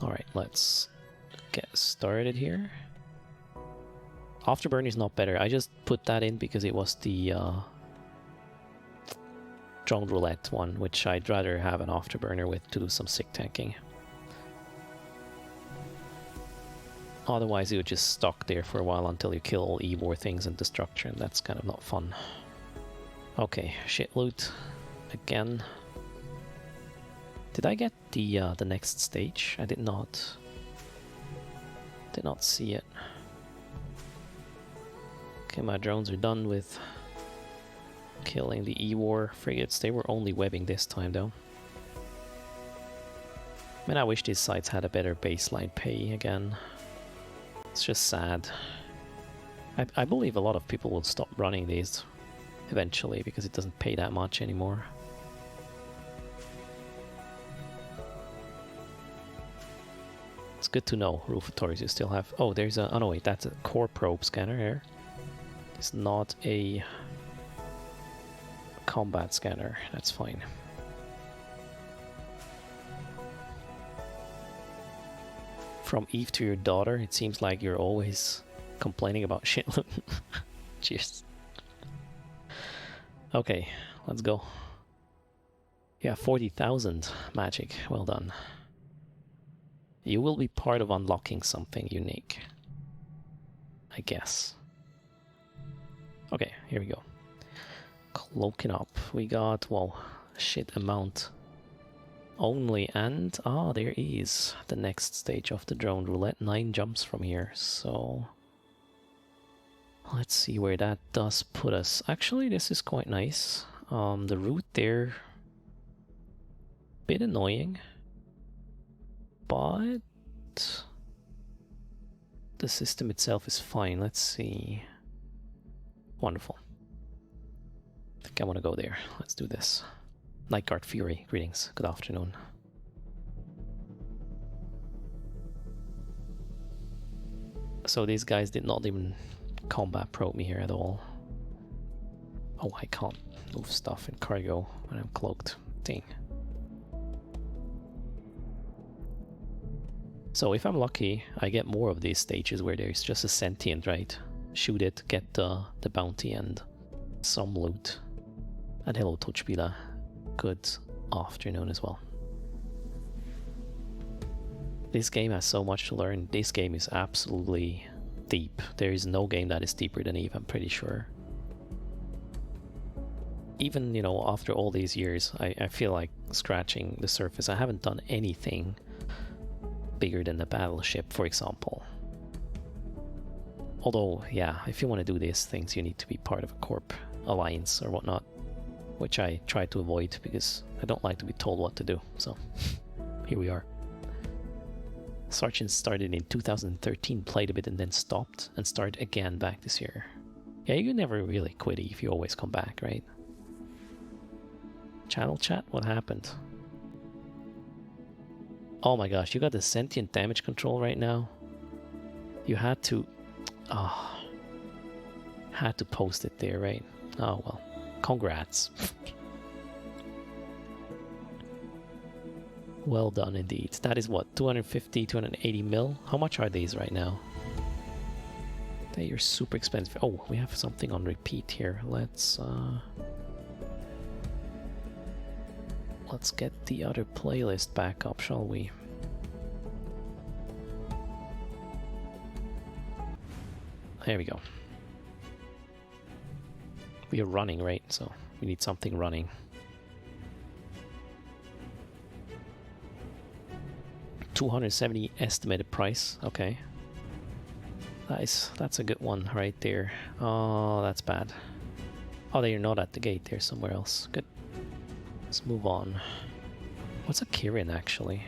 S1: Alright, let's get started here. Afterburn is not better. I just put that in because it was the drone roulette one, which I'd rather have an afterburner with to do some sick tanking. Otherwise it would just stuck there for a while until you kill all E-War things and the structure, and that's kind of not fun. Okay, shit loot again. Did I get the next stage? I did not. Did not see it. Okay, my drones are done with killing the E-War frigates. They were only webbing this time though. Man, I wish these sites had a better baseline pay again. It's just sad. I believe a lot of people will stop running these eventually because it doesn't pay that much anymore. It's good to know, Rufatories, you still have... Oh, there's a... Oh no, wait, that's a core probe scanner here. It's not a combat scanner, that's fine. From Eve to your daughter, it seems like you're always complaining about shit loot. Cheers. Okay, let's go. Yeah, 40,000 magic. Well done. You will be part of unlocking something unique, I guess. Okay, here we go. Cloaking up. We got, well, a shit amount only, and there is the next stage of the drone roulette. 9 jumps from here, so let's see where that does put us. Actually, this is quite nice. The route there, bit annoying, but the system itself is fine. Let's see. Wonderful. I think I want to go there. Let's do this. Nightguard Fury, greetings. Good afternoon. So these guys did not even combat probe me here at all. Oh, I can't move stuff in cargo when I'm cloaked. Dang. So if I'm lucky, I get more of these stages where there's just a sentient, right? Shoot it, get the bounty and some loot. And hello, Touchbila. Good afternoon as well. This game has so much to learn. This game is absolutely deep. There is no game that is deeper than Eve, I'm pretty sure. Even, you know, after all these years, I feel like scratching the surface. I haven't done anything bigger than the battleship, for example. Although, yeah, if you want to do these things, you need to be part of a corp alliance or whatnot, which I try to avoid because I don't like to be told what to do. So here we are. Sergeant started in 2013, played a bit and then stopped, and started again back this year. Yeah, you never really quit if you always come back, right? Channel chat? What happened? Oh my gosh, you got the sentient damage control right now? You had to... Oh, had to post it there, right? Oh well, congrats. Well done indeed. That is what, 250, 280 mil? How much are these right now? They are super expensive. Oh, we have something on repeat here. Let's get the other playlist back up, shall we? There we go. We are running, right? So we need something running. $270 estimated price. Okay. That's a good one right there. Oh, that's bad. Oh, they're not at the gate. They're somewhere else. Good. Let's move on. What's a Kirin actually?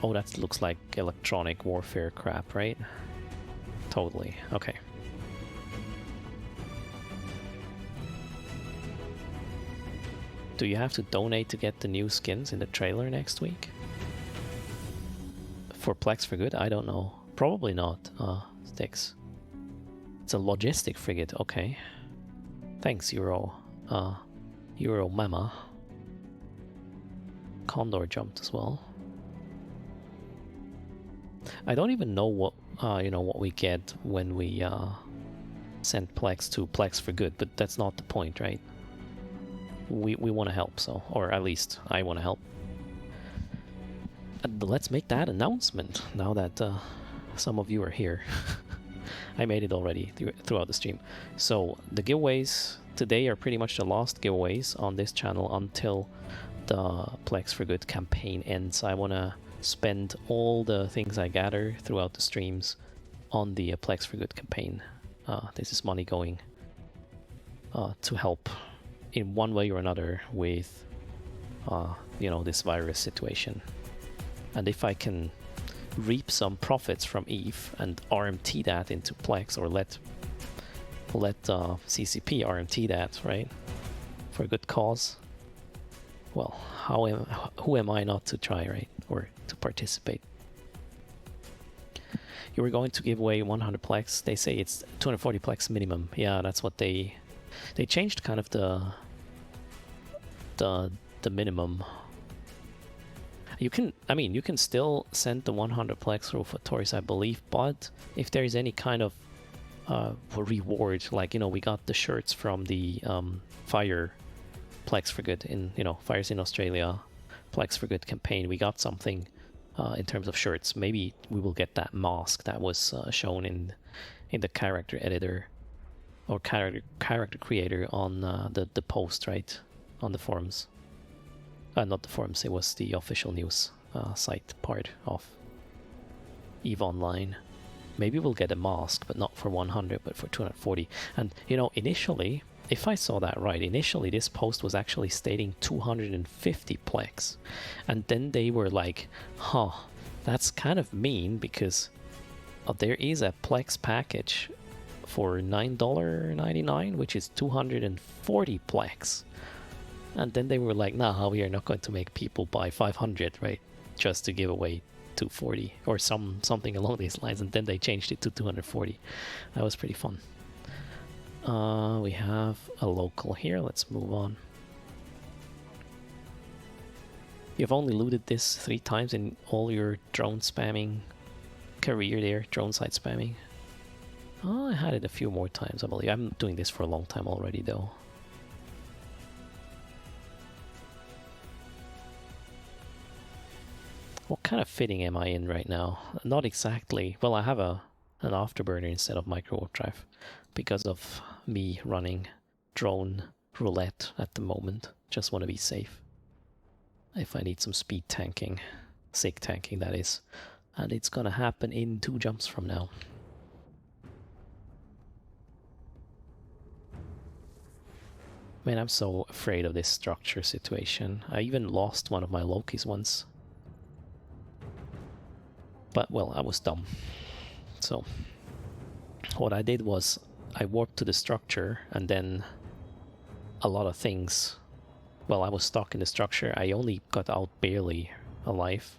S1: Oh, that looks like electronic warfare crap, right? Totally. Okay. Do you have to donate to get the new skins in the trailer next week? For Plex for good? I don't know. Probably not. Sticks. It's a logistic frigate. Okay. Thanks, Euro. Euro Mama. Condor jumped as well. I don't even know what you know, what we get when we send Plex to Plex for good, but that's not the point, right? We want to help, so, or at least I want to help. And let's make that announcement now that some of you are here. I made it already throughout the stream. So the giveaways today are pretty much the last giveaways on this channel until the Plex for Good campaign ends. I want to spend all the things I gather throughout the streams on the Plex for Good campaign. This is money going to help in one way or another with you know, this virus situation. And if I can reap some profits from EVE and RMT that into Plex, or let CCP RMT that, right, for a good cause, well, who am I not to try, right, or to participate? You were going to give away 100 Plex. They say it's 240 Plex minimum. Yeah, that's what they changed kind of the minimum. You can, I mean, you can still send the 100 Plex through for toys, I believe, but if there is any kind of reward, like, you know, we got the shirts from the Fire Plex for Good in, you know, Fires in Australia Plex for Good campaign, we got something in terms of shirts. Maybe we will get that mask that was shown in the character editor or character creator on the post, right, on the forums. Not the forums, it was the official news site part of EVE Online. Maybe we'll get a mask, but not for 100, but for 240. And, you know, initially, if I saw that right, initially this post was actually stating 250 Plex. And then they were like, huh, that's kind of mean because there is a Plex package for $9.99, which is 240 Plex. And then they were like, nah, we are not going to make people buy 500, right? Just to give away 240 or something along these lines. And then they changed it to 240. That was pretty fun. We have a local here. Let's move on. You've only looted this 3 times in all your drone spamming career there, drone site spamming. Oh, I had it a few more times, I believe. I'm doing this for a long time already, though. What kind of fitting am I in right now? Not exactly. Well, I have an afterburner instead of micro warp drive because of me running drone roulette at the moment. Just want to be safe. If I need some speed tanking, SIG tanking that is. And it's gonna happen in 2 jumps from now. Man, I'm so afraid of this structure situation. I even lost one of my Lokis once. But, well, I was dumb. So, what I did was I warped to the structure, and then a lot of things... Well, I was stuck in the structure. I only got out barely alive.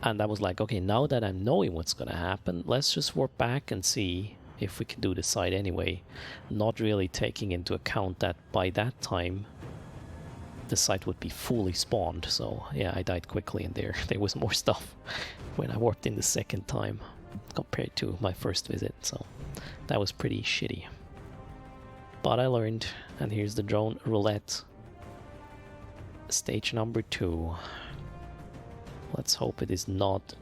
S1: And I was like, okay, now that I'm knowing what's gonna happen, let's just warp back and see if we can do the side anyway. Not really taking into account that by that time the site would be fully spawned. So yeah, I died quickly in there. There was more stuff when I warped in the second time compared to my first visit. So that was pretty shitty. But I learned, and here's the drone roulette. Stage number 2. Let's hope it is not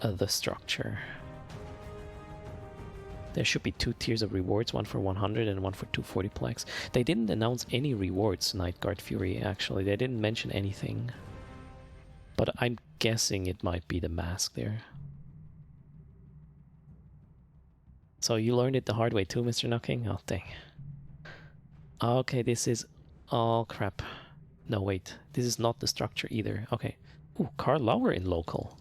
S1: the structure. There should be 2 tiers of rewards, one for 100 and one for 240 plex. They didn't announce any rewards, Nightguard Fury, actually. They didn't mention anything. But I'm guessing it might be the mask there. So you learned it the hard way too, Mr. Knocking? Oh, dang. Okay, this is... Oh, crap. No, wait. This is not the structure either. Okay. Ooh, Carl Lauer in local.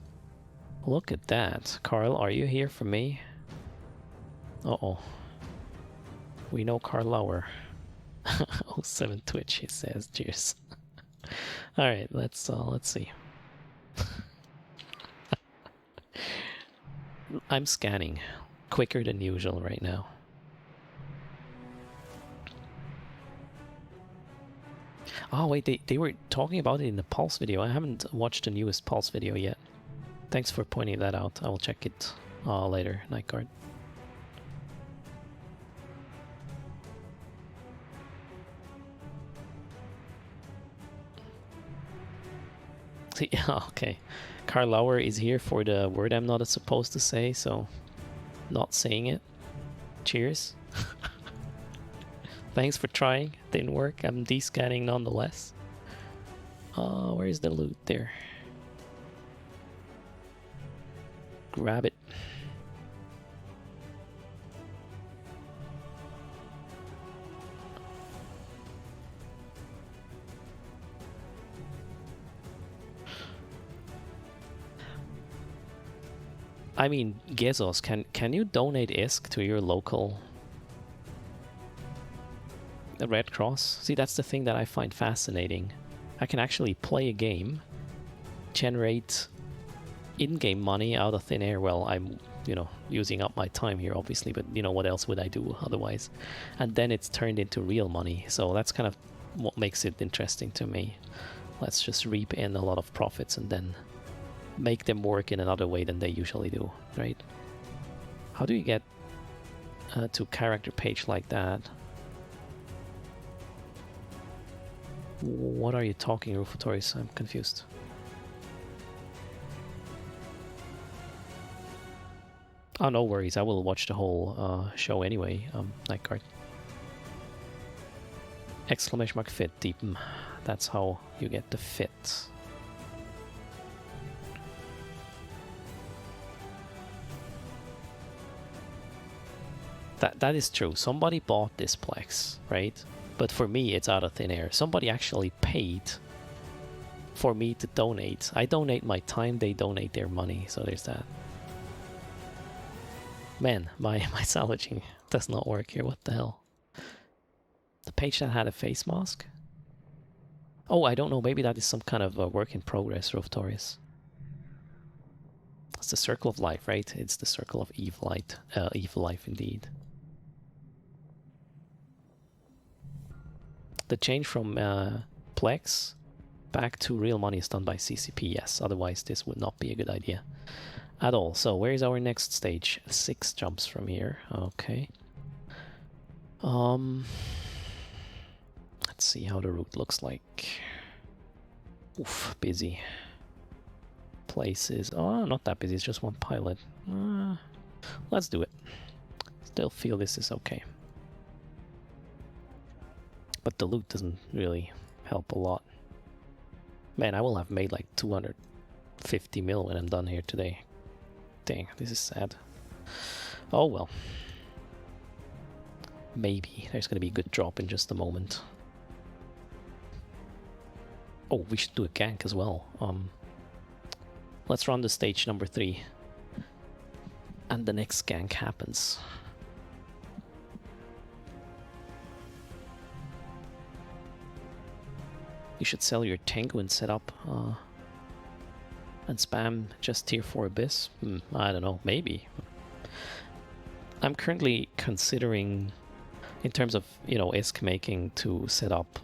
S1: Look at that. Carl, are you here for me? Uh-oh. We know Carl Lauer. 07 Twitch, he says. Cheers. Alright, let's see. I'm scanning. Quicker than usual right now. Oh wait, they were talking about it in the Pulse video. I haven't watched the newest Pulse video yet. Thanks for pointing that out. I will check it later, Nightguard. See, okay. Karl Lauer is here for the word I'm not supposed to say, so not saying it. Cheers. Thanks for trying. Didn't work. I'm descanning nonetheless. Where's the loot there? Grab it. I mean, Gezos, can you donate ISK to your local Red Cross? See, that's the thing that I find fascinating. I can actually play a game, generate in-game money out of thin air. Well, I'm, you know, using up my time here, obviously, but, you know, what else would I do otherwise? And then it's turned into real money. So that's kind of what makes it interesting to me. Let's just reap in a lot of profits and then make them work in another way than they usually do, right? How do you get to character page like that? What are you talking, Rufatoris? I'm confused. Oh, no worries. I will watch the whole show anyway, Nightguard. Exclamation mark fit, deepen. That's how you get the fit. That is true. Somebody bought this Plex, right? But for me, it's out of thin air. Somebody actually paid for me to donate. I donate my time, they donate their money. So there's that. Man, my salvaging does not work here. What the hell? The page that had a face mask? Oh, I don't know. Maybe that is some kind of a work in progress, Roftorius. It's the circle of life, right? It's the circle of evil life indeed. The change from Plex back to real money is done by CCP, yes. Otherwise, this would not be a good idea at all. So, where is our next stage? 6 jumps from here. Okay. Let's see how the route looks like. Oof, busy. Places. Oh, not that busy. It's just one pilot. Let's do it. Still feel this is okay. But the loot doesn't really help a lot. Man, I will have made like 200 50 mil when I'm done here today. Dang, this is sad. Oh well. Maybe there's gonna be a good drop in just a moment. Oh, we should do a gank as well. Let's run the stage number 3. And the next gank happens. You should sell your Tengu and set up and spam just tier 4 Abyss. I don't know, maybe. I'm currently considering, in terms of, you know, ISK making, to set up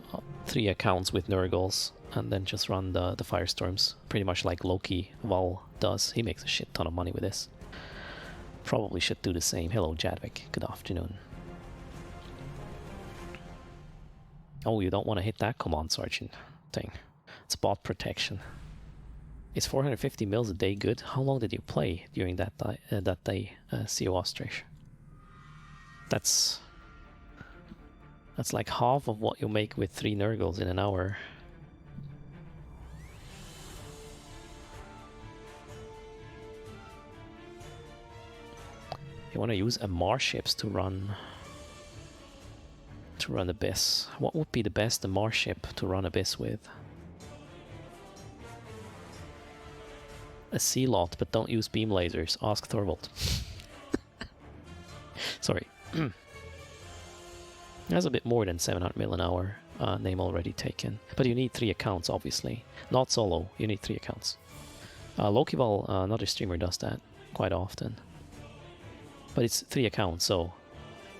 S1: 3 accounts with Nurgles and then just run the Firestorms, pretty much like Loki Val does. He makes a shit ton of money with this. Probably should do the same. Hello, Jadvik. Good afternoon. Oh, you don't want to hit that command, Sergeant. Dang. It's bot protection. Is 450 mils a day good? How long did you play during that day, CO Ostrich? That's like half of what you make with 3 Nurgles in an hour. You want to use Amar ships to run Abyss. What would be the best Amar ship to run Abyss with? A sea lot, but don't use beam lasers. Ask Thorvald. Sorry. That's a bit more than 700 mil an hour. Name already taken. But you need 3 accounts, obviously. Not solo. You need 3 accounts. Lokival, another streamer, does that quite often. But it's 3 accounts, so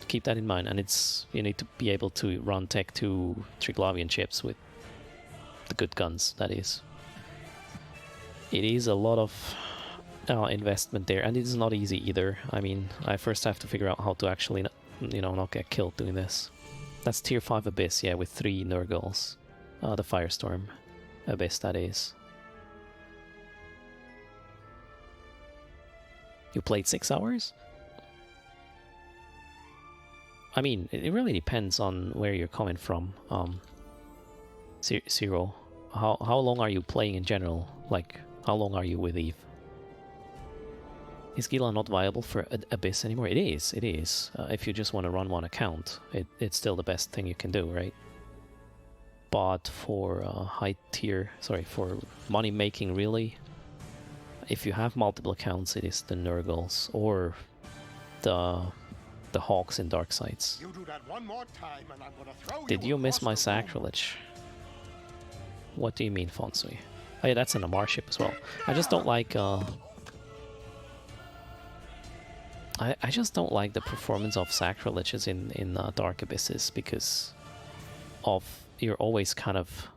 S1: keep that in mind. And it's, you need to be able to run Tech 2 Triglavian chips with the good guns, that is. It is a lot of investment there, and it is not easy either. I mean, I first have to figure out how to actually, you know, not get killed doing this. That's tier 5 Abyss, yeah, with 3 Nurgles. The Firestorm Abyss, that is. You played 6 hours? I mean, it really depends on where you're coming from. Zero, how long are you playing in general? Like, how long are you with Eve? Is Gila not viable for Abyss anymore? It is, it is. If you just want to run 1 account, it's still the best thing you can do, right? But for high tier, sorry, for money making really, if you have multiple accounts, it is the Nurgles or the Hawks in Dark Sites.
S2: You do that one more time and I'm gonna throw
S1: Did you miss my sacrilege? What do you mean, Fonsui? Oh yeah, that's an Amar ship as well. I just don't like I just don't like the performance of sacrileges in Dark Abysses, because of you're always kind of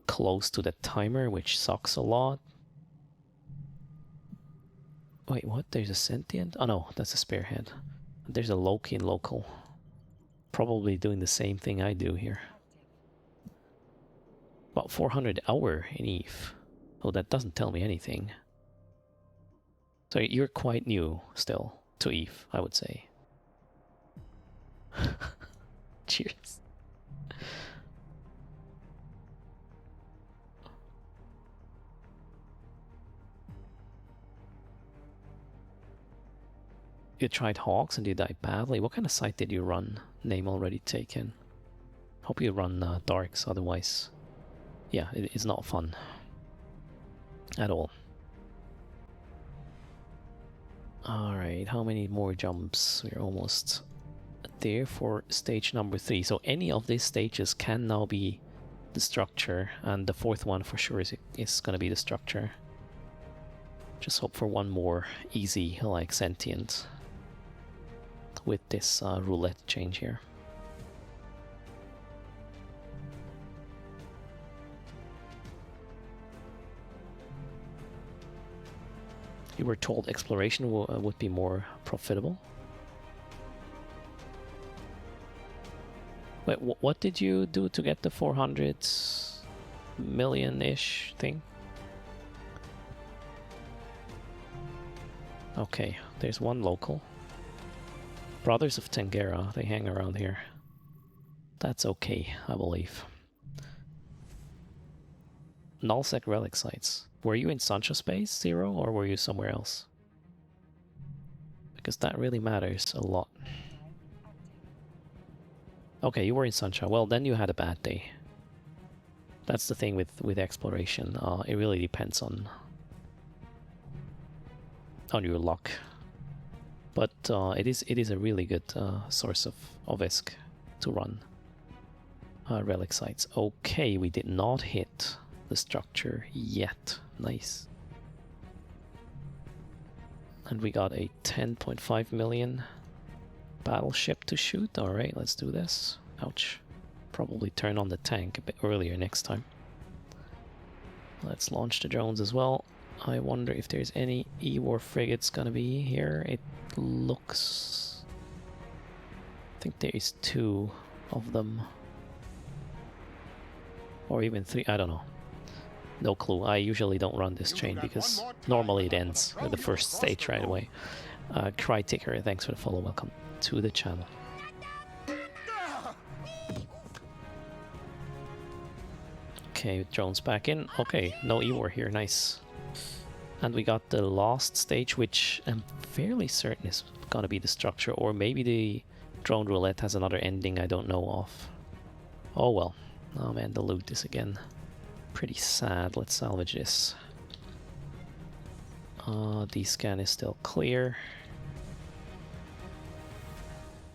S1: close to the timer, which sucks a lot. Wait, what? There's a sentient? Oh no, that's a spearhead. There's a Loki in local. Probably doing the same thing I do here. About 400 hour in Eve. Oh, that doesn't tell me anything. So you're quite new still to Eve, I would say. Cheers. You tried Hawks and you died badly. What kind of site did you run? Name already taken. Hope you run Darks, otherwise... yeah, it's not fun. At all. Alright, how many more jumps? We're almost there for stage number 3. So any of these stages can now be the structure, and the 4th one for sure is gonna be the structure. Just hope for one more easy, like sentient, with this roulette change here. You were told exploration would be more profitable. Wait, what did you do to get the 400 million-ish thing? Okay, there's one local. Brothers of Tangera, they hang around here. That's okay, I believe. nullsec relic sites. Were you in Sancho space, Zero, or were you somewhere else? Because that really matters a lot. Okay, you were in Sancho. Well, then you had a bad day. That's the thing with exploration. It really depends on your luck. But it is a really good source of ISK to run relic sites. Okay, we did not hit the structure yet. Nice. And we got a 10.5 million battleship to shoot. Alright, let's do this. Ouch. Probably turn on the tank a bit earlier next time. Let's launch the drones as well. I wonder if there's any E-War frigates gonna be here. It looks... I think there is 2 of them. Or even 3, I don't know. No clue. I usually don't run this chain because normally it ends with the first stage right away. Cryticker, thanks for the follow. Welcome to the channel. Okay, drones back in. Okay, no E-War here. Nice. And we got the last stage, which I'm fairly certain is gonna be the structure, or maybe the drone roulette has another ending I don't know of. Oh well. Oh man, the loot is again pretty sad. Let's salvage this. D-scan is still clear.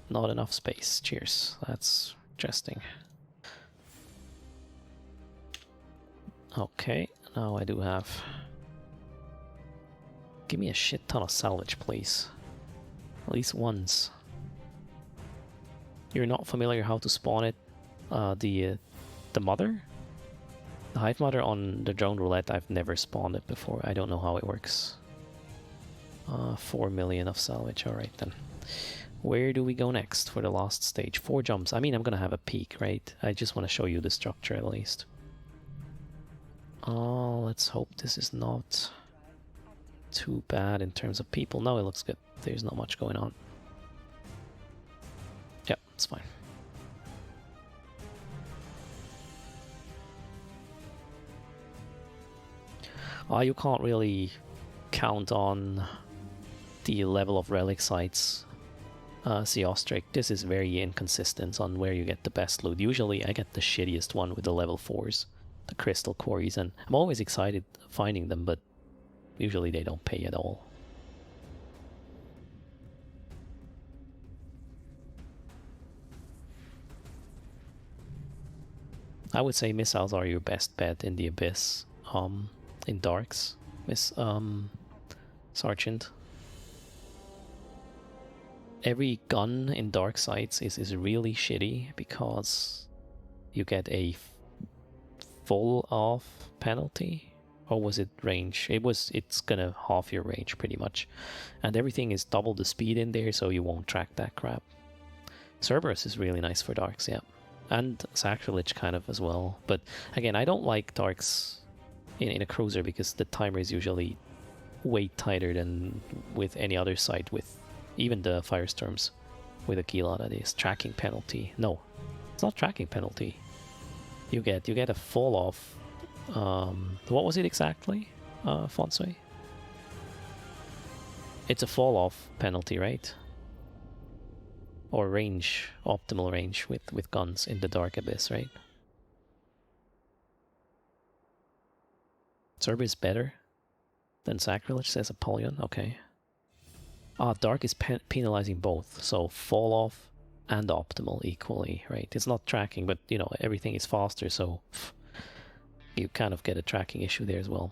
S1: Not enough space. Cheers. That's interesting. Okay, now I do have... Give me a shit ton of salvage, please. At least once. You're not familiar how to spawn it? The mother? The hive mother on the drone roulette, I've never spawned it before. I don't know how it works. 4 million of salvage, alright then. Where do we go next for the last stage? 4 jumps. I mean, I'm gonna have a peek, right? I just want to show you the structure at least. Let's hope this is not too bad in terms of people. No, it looks good. There's not much going on. Yeah, it's fine. You can't really count on the level of relic sites. See, Ostrich, this is very inconsistent on where you get the best loot. Usually I get the shittiest one with the level 4s, the crystal quarries, and I'm always excited finding them, but usually they don't pay at all. I would say missiles are your best bet in the Abyss. In Darks, Sergeant. Every gun in Dark Sites is really shitty because you get a full off penalty. Or was it range? It's gonna half your range pretty much. And everything is double the speed in there, so you won't track that crap. Cerberus is really nice for Darks, yeah. And Sacrilege kind of as well. But again, I don't like Darks in a cruiser because the timer is usually way tighter than with any other site, with even the Firestorms with Aquila. That is tracking penalty. No, it's not tracking penalty. You get a fall off. What was it exactly, Fonsway? It's a fall off penalty, right? Or range, optimal range with guns in the Dark Abyss, right? Cerber is better than Sacrilege, says Apollyon. Okay. Dark is penalizing both, so fall off and optimal equally, right? It's not tracking, but you know, everything is faster, so you kind of get a tracking issue there as well.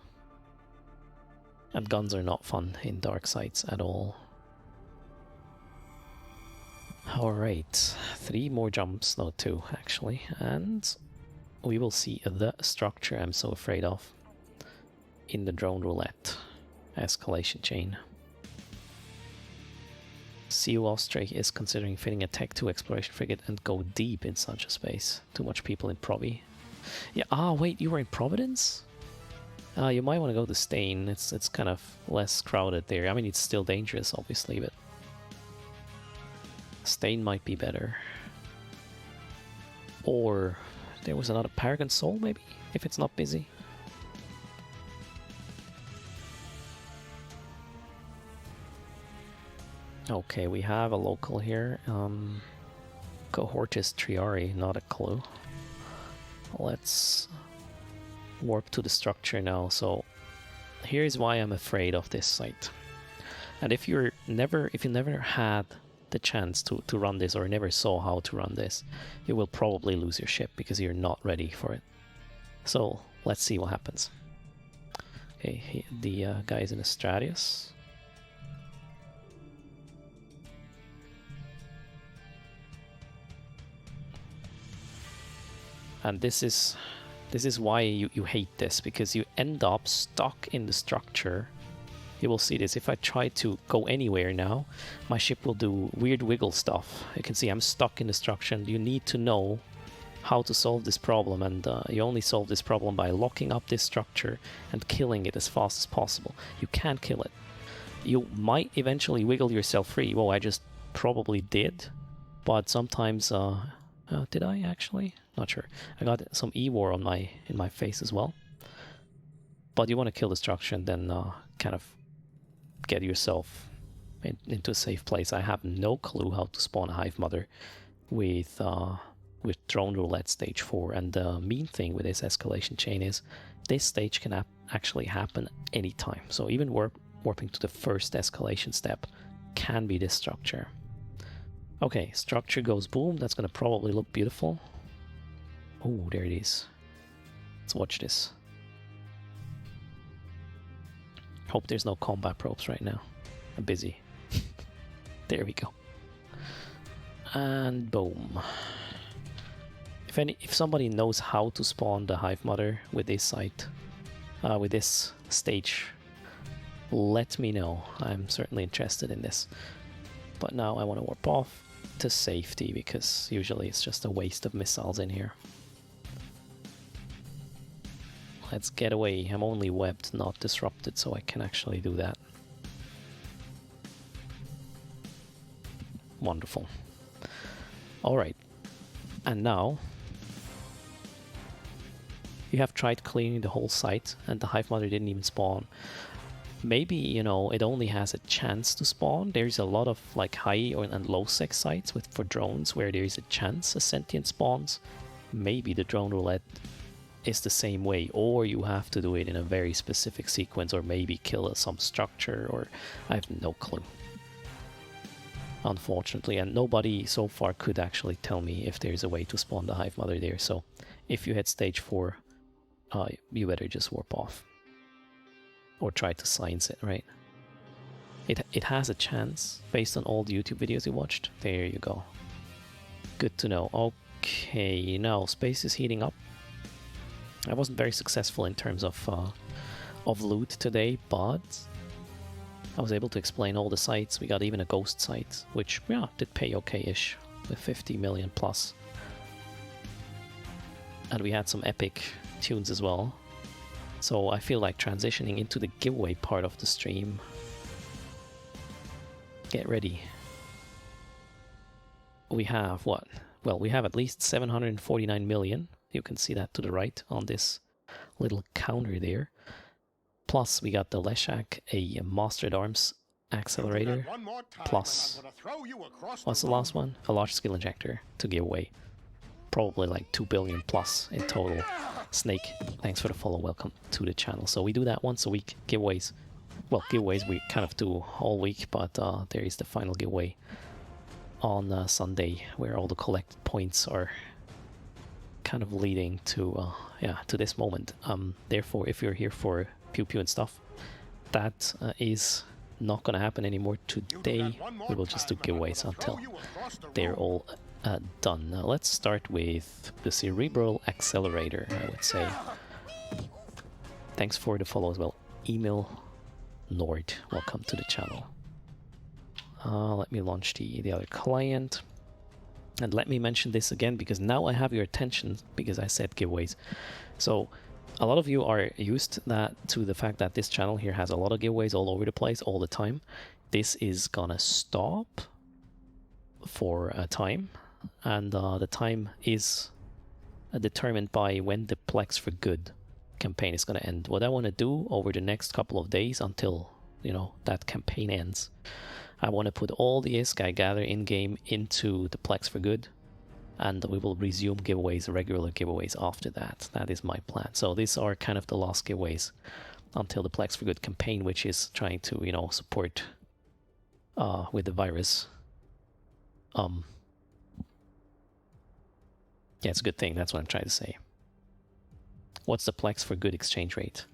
S1: And guns are not fun in Dark Sites at all. Alright, 3 more jumps, no 2 actually, and we will see the structure I'm so afraid of in the drone roulette escalation chain. CU Ostrich is considering fitting a Tech 2 exploration frigate and go deep in such a space. Too much people in Provi. Yeah, wait, you were in Providence? You might want to go to Stain. It's kind of less crowded there. I mean, it's still dangerous, obviously, but Stain might be better. Or there was another Paragon Soul, maybe, if it's not busy. Okay, we have a local here. Cohortis Triari, not a clue. Let's warp to the structure now. So here's why I'm afraid of this site. And if you never had the chance to run this or never saw how to run this, you will probably lose your ship because you're not ready for it. So let's see what happens. Okay, the guy is in a Stratius. And this is why you hate this, because you end up stuck in the structure. You will see this. If I try to go anywhere now, my ship will do weird wiggle stuff. You can see I'm stuck in the structure, and you need to know how to solve this problem, and you only solve this problem by locking up this structure and killing it as fast as possible. You can't kill it. You might eventually wiggle yourself free. Well, I just probably did, but sometimes did I actually? Not sure. I got some E-War on in my face as well. But you want to kill the structure and then kind of get yourself into a safe place. I have no clue how to spawn a Hive Mother with Drone Roulette Stage 4. And the mean thing with this escalation chain is this stage can actually happen anytime. So even warping to the first escalation step can be this structure. Okay, structure goes boom. That's going to probably look beautiful. Oh, there it is. Let's watch this. Hope there's no combat probes right now. I'm busy. There we go. And boom. If somebody knows how to spawn the Hive Mother with this site, with this stage, let me know. I'm certainly interested in this. But now I want to warp off to safety, because usually it's just a waste of missiles in here. Let's get away. I'm only webbed, not disrupted, so I can actually do that. Wonderful. Alright. And now you have tried cleaning the whole site and the Hive Mother didn't even spawn. Maybe, you know, it only has a chance to spawn. There's a lot of like high and low sec sites for drones where there is a chance a sentient spawns. Maybe the drone roulette is the same way, or you have to do it in a very specific sequence, or maybe kill some structure, or I have no clue. Unfortunately, and nobody so far could actually tell me if there's a way to spawn the Hive Mother there. So if you hit stage 4, you better just warp off. Or try to science it, right? It has a chance based on all the YouTube videos you watched. There you go. Good to know. Okay, now space is heating up. I wasn't very successful in terms of loot today, but I was able to explain all the sites. We got even a ghost site, which, yeah, did pay okay-ish with 50 million plus. And we had some epic tunes as well. So I feel like transitioning into the giveaway part of the stream. Get ready. We have what? Well, we have at least 749 million. You can see that to the right on this little counter there. Plus, we got the Leshak, a Mastered Arms accelerator. Plus, what's the last one? A large skill injector to give away. Probably like 2 billion plus in total. Snake, thanks for the follow. Welcome to the channel. So we do that once a week. Giveaways. Well, giveaways we kind of do all week, but there is the final giveaway on Sunday, where all the collected points are kind of leading to to this moment. Therefore, if you're here for pew pew and stuff, that is not going to happen anymore today. We will just do giveaways until they're all done. Now let's start with the Cerebral Accelerator, I would say. Thanks for the follow as well. Email Nord, welcome to the channel. Let me launch the other client. And let me mention this again, because now I have your attention, because I said giveaways. So a lot of you are used to the fact that this channel here has a lot of giveaways all over the place all the time. This is gonna stop for a time, and the time is determined by when the Plex for Good campaign is gonna end. What I want to do over the next couple of days until, you know, that campaign ends, I want to put all the ISK I gather in-game into the Plex for good, and we will resume giveaways, regular giveaways after that. That is my plan. So these are kind of the last giveaways until the Plex for Good campaign, which is trying to, you know, support with the virus. Yeah, it's a good thing. That's what I'm trying to say. What's the Plex for Good exchange rate?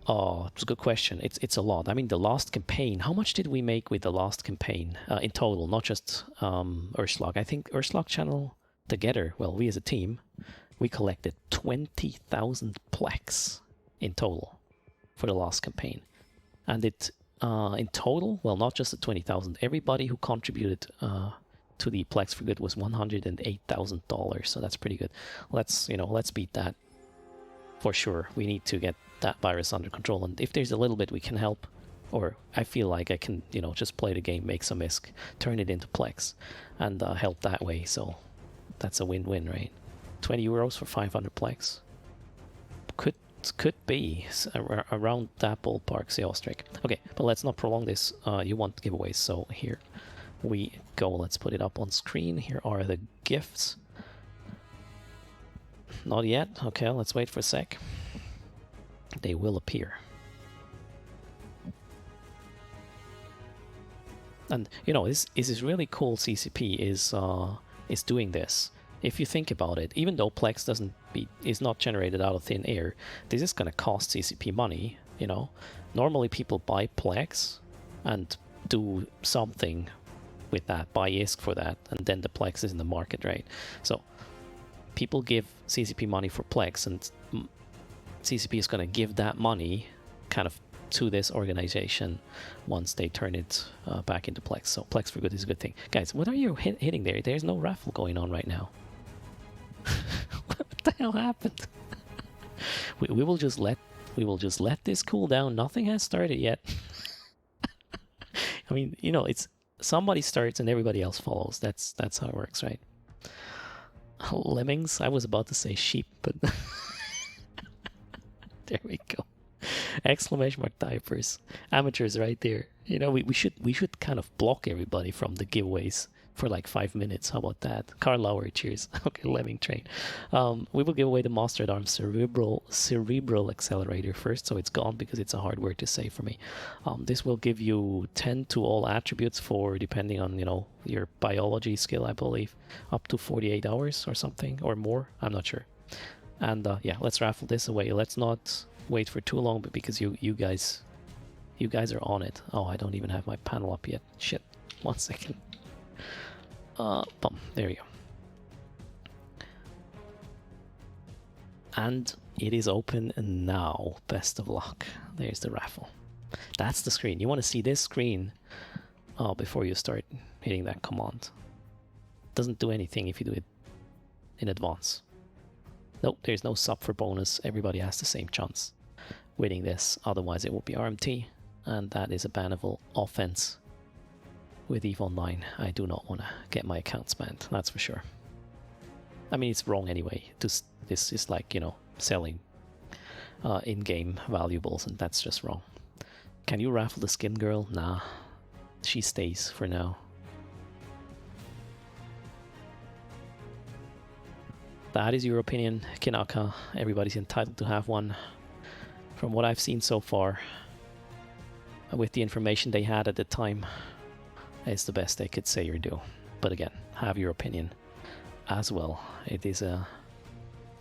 S1: Oh, it's a good question. It's a lot. I mean, the last campaign, how much did we make with the last campaign in total? Not just Urslog. I think Urslog channel together, well, we as a team, we collected 20,000 Plex in total for the last campaign. And it, in total, well, not just the 20,000, everybody who contributed to the Plex for Good was $108,000. So that's pretty good. Let's beat that for sure. We need to get that virus under control, and if there's a little bit we can help, or I feel like I can, you know, just play the game, make some ISK, turn it into Plex, and help that way. So that's a win-win, right? 20 euros for 500 Plex could be around that ballpark, say Ostrich. Okay, but let's not prolong this. You want giveaways, so here we go. Let's put it up on screen. Here are the gifts. Not yet. Okay, let's wait for a sec. They will appear. And you know, this is really cool. CCP is doing this. If you think about it, even though Plex is not generated out of thin air, this is going to cost CCP money. You know, normally people buy Plex and do something with that, buy ISK for that, and then the Plex is in the market, right? So people give CCP money for Plex, and CCP is going to give that money kind of to this organization once they turn it back into Plex. So Plex for Good is a good thing. Guys, what are you hitting there? There's no raffle going on right now. What the hell happened? we will just let this cool down. Nothing has started yet. I mean, you know, it's somebody starts and everybody else follows. That's how it works, right? Lemmings? I was about to say sheep, but there we go. Exclamation mark diapers. Amateurs right there. You know, we should kind of block everybody from the giveaways for like 5 minutes. How about that? Carl Lauer, cheers. Okay, Lemming Train. We will give away the Master at Arms cerebral accelerator first, so it's gone because it's a hard word to say for me. This will give you 10 to all attributes for, depending on, you know, your biology skill, I believe, up to 48 hours or something, or more. I'm not sure. And yeah, let's raffle this away. Let's not wait for too long, but because you guys are on it. Oh, I don't even have my panel up yet. Shit. 1 second. Boom. There we go. And it is open now. Best of luck. There's the raffle. That's the screen. You want to see this screen before you start hitting that command. Doesn't do anything if you do it in advance. Nope, there's no sub for bonus. Everybody has the same chance winning this. Otherwise it will be RMT, and that is a bannable offense with EVE Online. I do not want to get my accounts banned, that's for sure. I mean, it's wrong anyway. This is like, you know, selling in-game valuables, and that's just wrong. Can you raffle the skin girl? Nah, she stays for now. That is your opinion, Kinaka. Everybody's entitled to have one. From what I've seen so far, with the information they had at the time, it's the best they could say or do. But again, have your opinion as well. It is a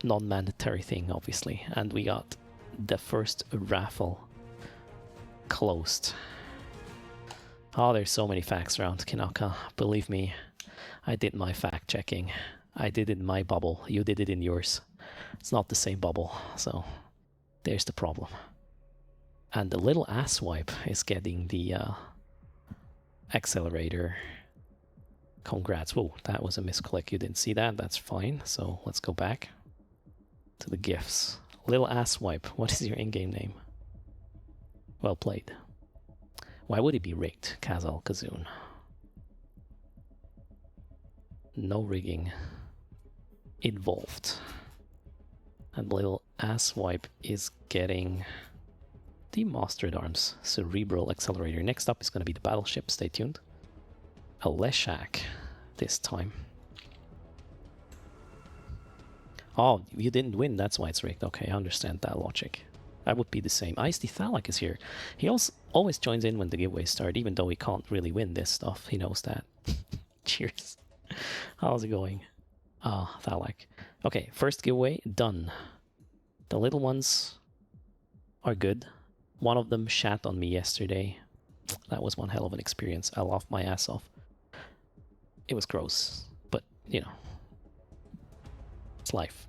S1: non-mandatory thing, obviously. And we got the first raffle closed. Oh, there's so many facts around, Kinaka. Believe me, I did my fact checking. I did it in my bubble. You did it in yours. It's not the same bubble, so there's the problem. And the little asswipe is getting the accelerator. Congrats. Whoa, that was a misclick. You didn't see that? That's fine. So let's go back to the gifts. Little asswipe. What is your in-game name? Well played. Why would it be rigged? Kazal Kazoon. No rigging involved. And little asswipe is getting the Mastered Arms Cerebral Accelerator. Next up is going to be the Battleship. Stay tuned. A Leshak this time. Oh, you didn't win, that's why it's rigged. Okay, I understand that logic. That would be the same. Ice the Thalak is here. He also always joins in when the giveaways start, even though he can't really win this stuff. He knows that. Cheers. How's it going? Ah, Thalak. Okay, first giveaway done. The little ones are good. One of them shat on me yesterday. That was one hell of an experience. I laughed my ass off. It was gross, but you know, it's life.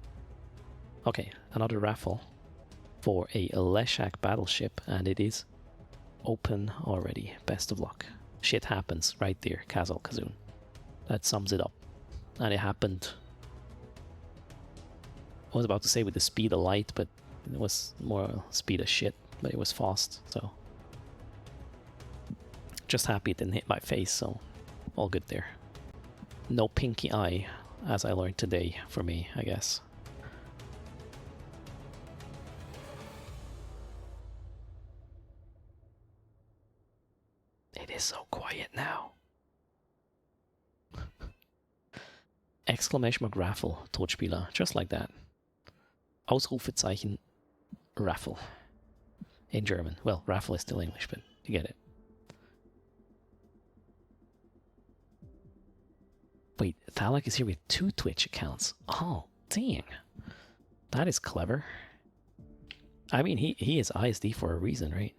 S1: Okay, another raffle for a Leshak battleship, and it is open already. Best of luck. Shit happens right there, Kazal Kazoon. That sums it up. And it happened, I was about to say with the speed of light, but it was more speed of shit, but it was fast, so. Just happy it didn't hit my face, so all good there. No pinky eye, as I learned today for me, I guess. It is so quiet now. Exclamation mark Raffle, Totspieler, just like that. Ausrufezeichen Raffle. In German. Well, Raffle is still English, but you get it. Wait, Thalak is here with 2 Twitch accounts. Oh, dang. That is clever. I mean, he is ISD for a reason, right?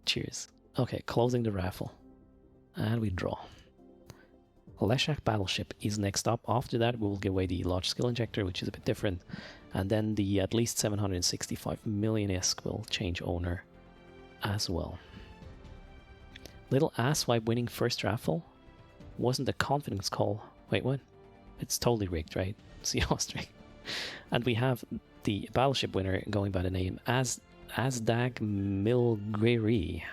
S1: Cheers. Okay, closing the raffle. And we draw. Leshak Battleship is next up. After that, we will give away the Large Skill Injector, which is a bit different. And then the at least 765 million-esque will change owner as well. Little asswipe winning first raffle. Wasn't a confidence call. Wait, what? It's totally rigged, right? See how it's rigged. And we have the battleship winner going by the name Azdag Milgiri.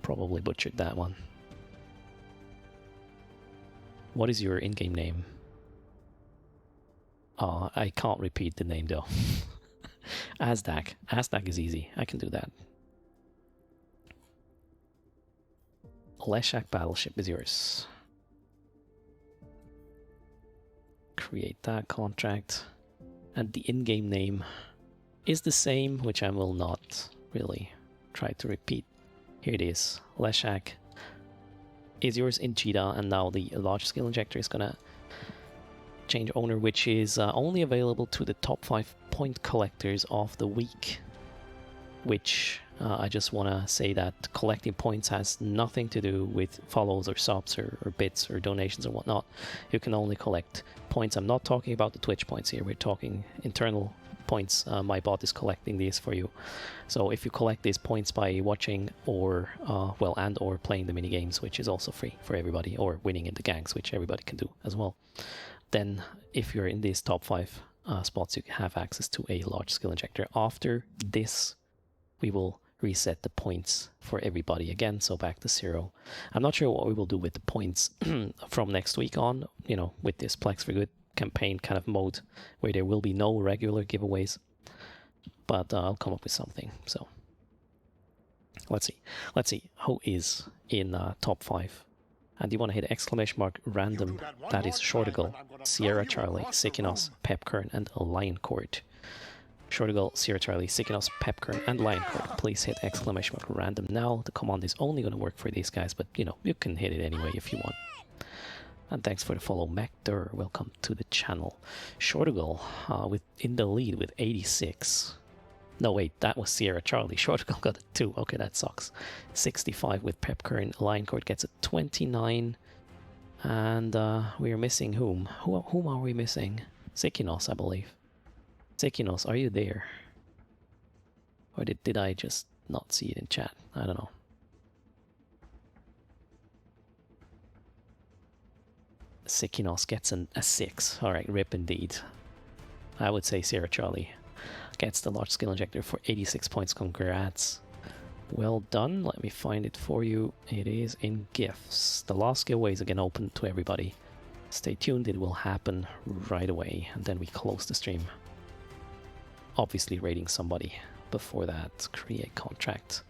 S1: Probably butchered that one. What is your in-game name? Oh, I can't repeat the name though. Azdag. Azdag is easy. I can do that. Leshak Battleship is yours. Create that contract. And the in-game name is the same, which I will not really try to repeat. Here it is. Leshak is yours in Cheetah, and now the Large Skill Injector is gonna change owner, which is only available to the top 5 point collectors of the week. Which I just want to say that collecting points has nothing to do with follows or subs or bits or donations or whatnot. You can only collect points. I'm not talking about the Twitch points here. We're talking internal points. My bot is collecting these for you. So if you collect these points by watching or well, and or playing the mini games, which is also free for everybody, or winning in the gangs, which everybody can do as well, then if you're in these top 5 spots, you have access to a Large Skill Injector. After this, we will reset the points for everybody again, so back to 0. I'm not sure what we will do with the points from next week on, you know, with this Plex for Good campaign kind of mode, where there will be no regular giveaways, but I'll come up with something. So let's see who is in top 5. And you want to hit exclamation mark random. That is Shortigal, Sierra Charlie, Sikinos, Pepkern, and Lion Court. Shortigal, Sierra Charlie, Sikinos, Pepkern, and Lion Court. Please hit exclamation mark random now. The command is only going to work for these guys, but you know, you can hit it anyway if you want. And thanks for the follow, Macdur. Welcome to the channel. Shortigal in the lead with 86. No, wait, that was Sierra Charlie. Shortigal got a 2. Okay, that sucks. 65 with Pepkern. Lion Court gets a 29. And we are missing whom? Whom are we missing? Sikinos, I believe. Sikinos, are you there? Or did I just not see it in chat? I don't know. Sikinos gets a 6. Alright, rip indeed. I would say Sierra Charlie gets the Large Skill Injector for 86 points. Congrats. Well done. Let me find it for you. It is in gifts. The last giveaway is again open to everybody. Stay tuned, it will happen right away. And then we close the stream. obviously raiding somebody. Before that, create contract.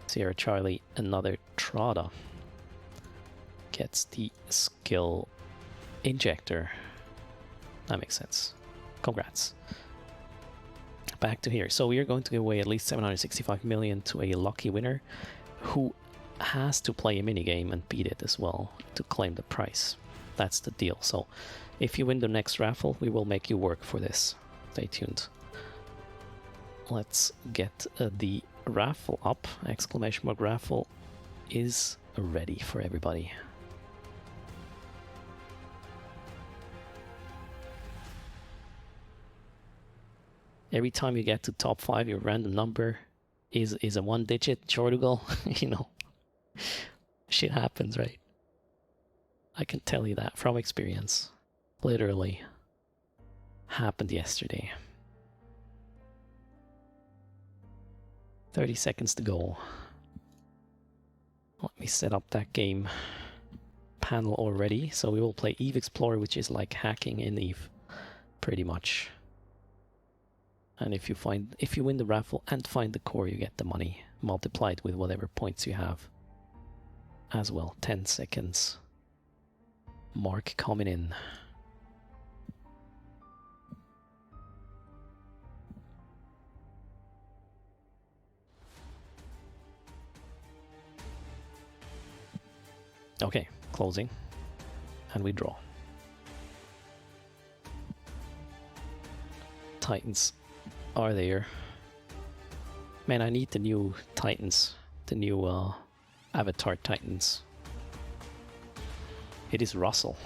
S1: Sierra Charlie, another Trada. Gets the skill injector. That makes sense. Congrats. Back to here. So we are going to give away at least 765 million to a lucky winner who has to play a minigame and beat it as well to claim the prize. That's the deal. So if you win the next raffle, we will make you work for this. Stay tuned. Let's get the raffle up. Exclamation mark raffle is ready for everybody. Every time you get to top 5, your random number is a 1-digit shortable. You know, shit happens, right? I can tell you that from experience. Literally happened yesterday. 30 seconds to go. Let me set up that game panel already. So we will play Eve Explorer, which is like hacking in Eve, pretty much. And if you win the raffle and find the core, you get the money multiplied with whatever points you have as well. 10 seconds. Mark coming in. Okay, closing. And we draw. Titans are there. Man, I need the new Titans. The new Avatar Titans. It is Russell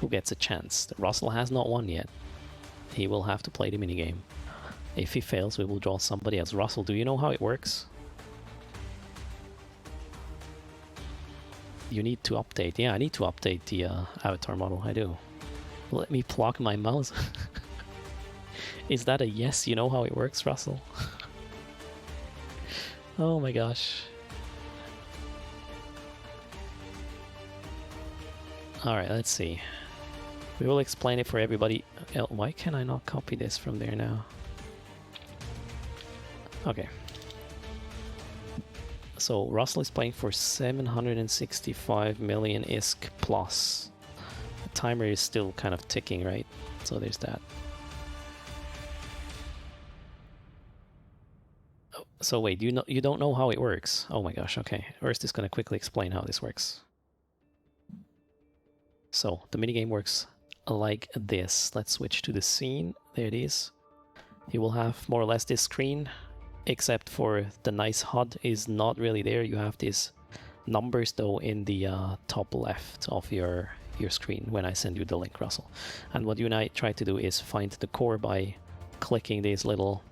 S1: who gets a chance. Russell has not won yet. He will have to play the minigame. If he fails, we will draw somebody else. Russell, do you know how it works? You need to update. Yeah, I need to update the avatar model. I do. Let me plug my mouse. Is that a yes? You know how it works, Russell? Oh my gosh. Alright, let's see. We will explain it for everybody. Why can I not copy this from there now? Okay. So Russell is playing for 765 million ISK plus. The timer is still kind of ticking, right? So there's that. Oh, so wait, you don't know how it works? Oh my gosh, okay. First is gonna quickly explain how this works. So the minigame works like this. Let's switch to the scene. There it is. You will have more or less this screen, except for the nice HUD is not really there. You have these numbers though in the top left of your screen when I send you the link, Russell. And what you and I try to do is find the core by clicking these little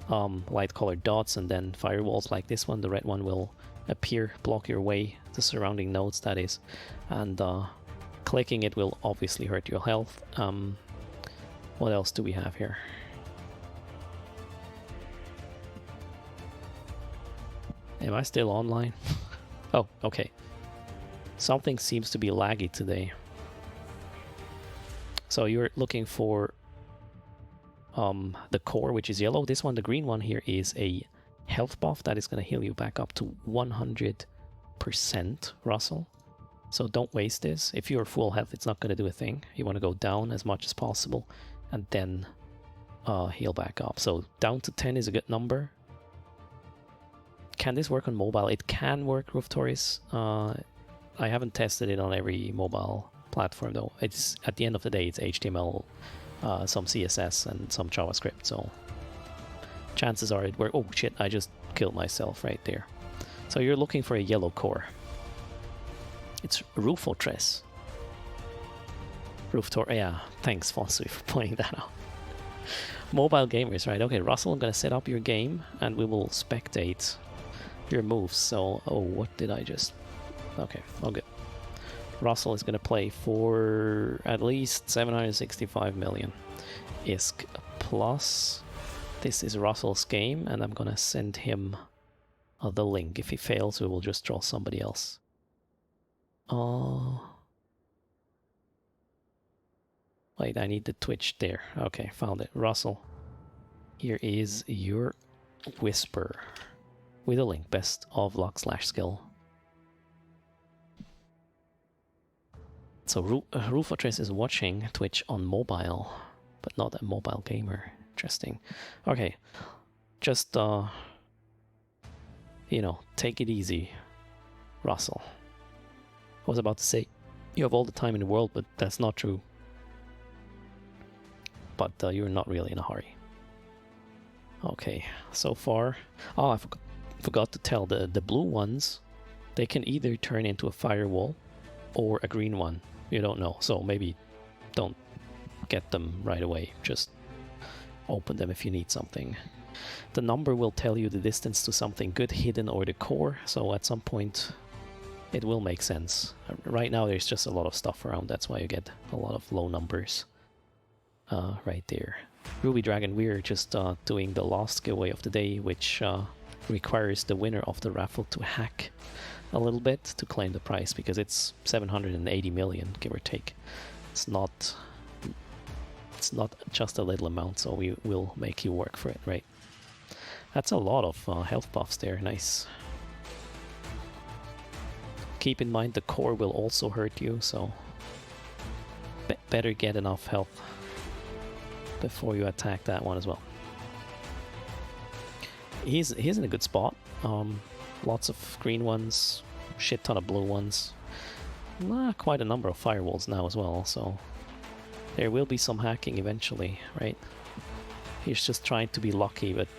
S1: light colored dots and then firewalls like this one. The red one will appear, block your way, the surrounding nodes that is, and clicking it will obviously hurt your health. What else do we have here? Am I still online? Oh, okay. Something seems to be laggy today. So you're looking for the core, which is yellow. This one, the green one here, is a health buff that is going to heal you back up to 100%, Russell. So don't waste this. If you're full health, it's not going to do a thing. You want to go down as much as possible and then heal back up. So down to 10 is a good number. Can this work on mobile? It can work, Roof Tories. I haven't tested it on every mobile platform though. It's at the end of the day, it's HTML, some CSS, and some JavaScript. So chances are it works. Oh shit! I just killed myself right there. So you're looking for a yellow core. It's Roofotres. Rooftor. Yeah, thanks, Fonsu, for pointing that out. Mobile gamers, right? Okay, Russell, I'm gonna set up your game, and we will spectate your moves. So, oh, what did I just... Okay, all good. Russell is gonna play for at least 765 million ISK plus. This is Russell's game, and I'm gonna send him the link. If he fails, we will just draw somebody else. Oh. Wait, I need the Twitch there. Okay, found it. Russell. Here is your Whisper with a link, best of luck / skill. So Rufatress is watching Twitch on mobile, but not a mobile gamer. Interesting. Okay, just you know, take it easy, Russell. I was about to say you have all the time in the world, but that's not true. But you're not really in a hurry. Okay, so far... Oh, I forgot to tell, the blue ones, they can either turn into a firewall or a green one. You don't know, so maybe don't get them right away. Just open them if you need something. The number will tell you the distance to something good, hidden, or the core, so at some point it will make sense. Right now there's just a lot of stuff around, that's why you get a lot of low numbers. Right there. Ruby Dragon, we're just doing the last giveaway of the day, which requires the winner of the raffle to hack a little bit to claim the prize, because it's 780 million, give or take. It's not just a little amount, so we will make you work for it, right? That's a lot of health buffs there, nice. Keep in mind the core will also hurt you, so better get enough health before you attack that one as well. He's in a good spot. Lots of green ones, shit ton of blue ones. Quite a number of firewalls now as well, so there will be some hacking eventually, right? He's just trying to be lucky, but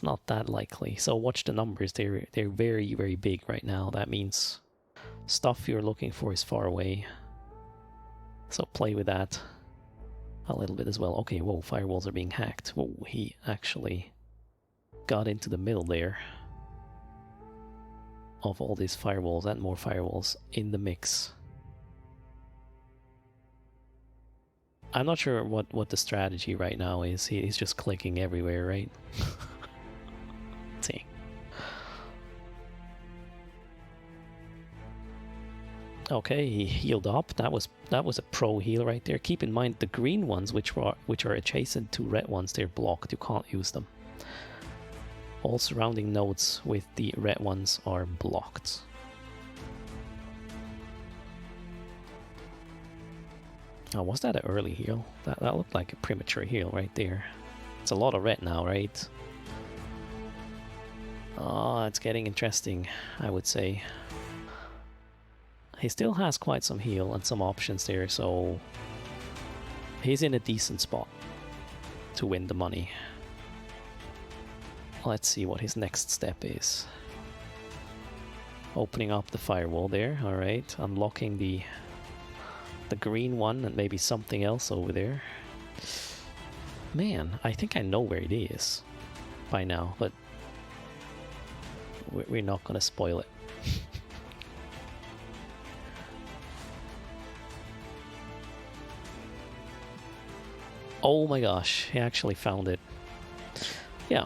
S1: not that likely. So watch the numbers, they're very, very big right now. That means stuff you're looking for is far away. So play with that a little bit as well. Okay, whoa, firewalls are being hacked. Whoa, he actually got into the middle there of all these firewalls and more firewalls in the mix. I'm not sure what the strategy right now is. He's just clicking everywhere, right? See. Okay, he healed up. That was a pro heal right there. Keep in mind the green ones, which are adjacent to red ones, they're blocked. You can't use them. All surrounding nodes with the red ones are blocked. Oh, was that an early heal? That looked like a premature heal right there. It's a lot of red now, right? Oh, it's getting interesting, I would say. He still has quite some heal and some options there, so he's in a decent spot to win the money. Let's see what his next step is. Opening up the firewall there, alright. Unlocking the green one and maybe something else over there. Man, I think I know where it is by now, but we're not gonna spoil it. Oh my gosh, he actually found it. Yeah,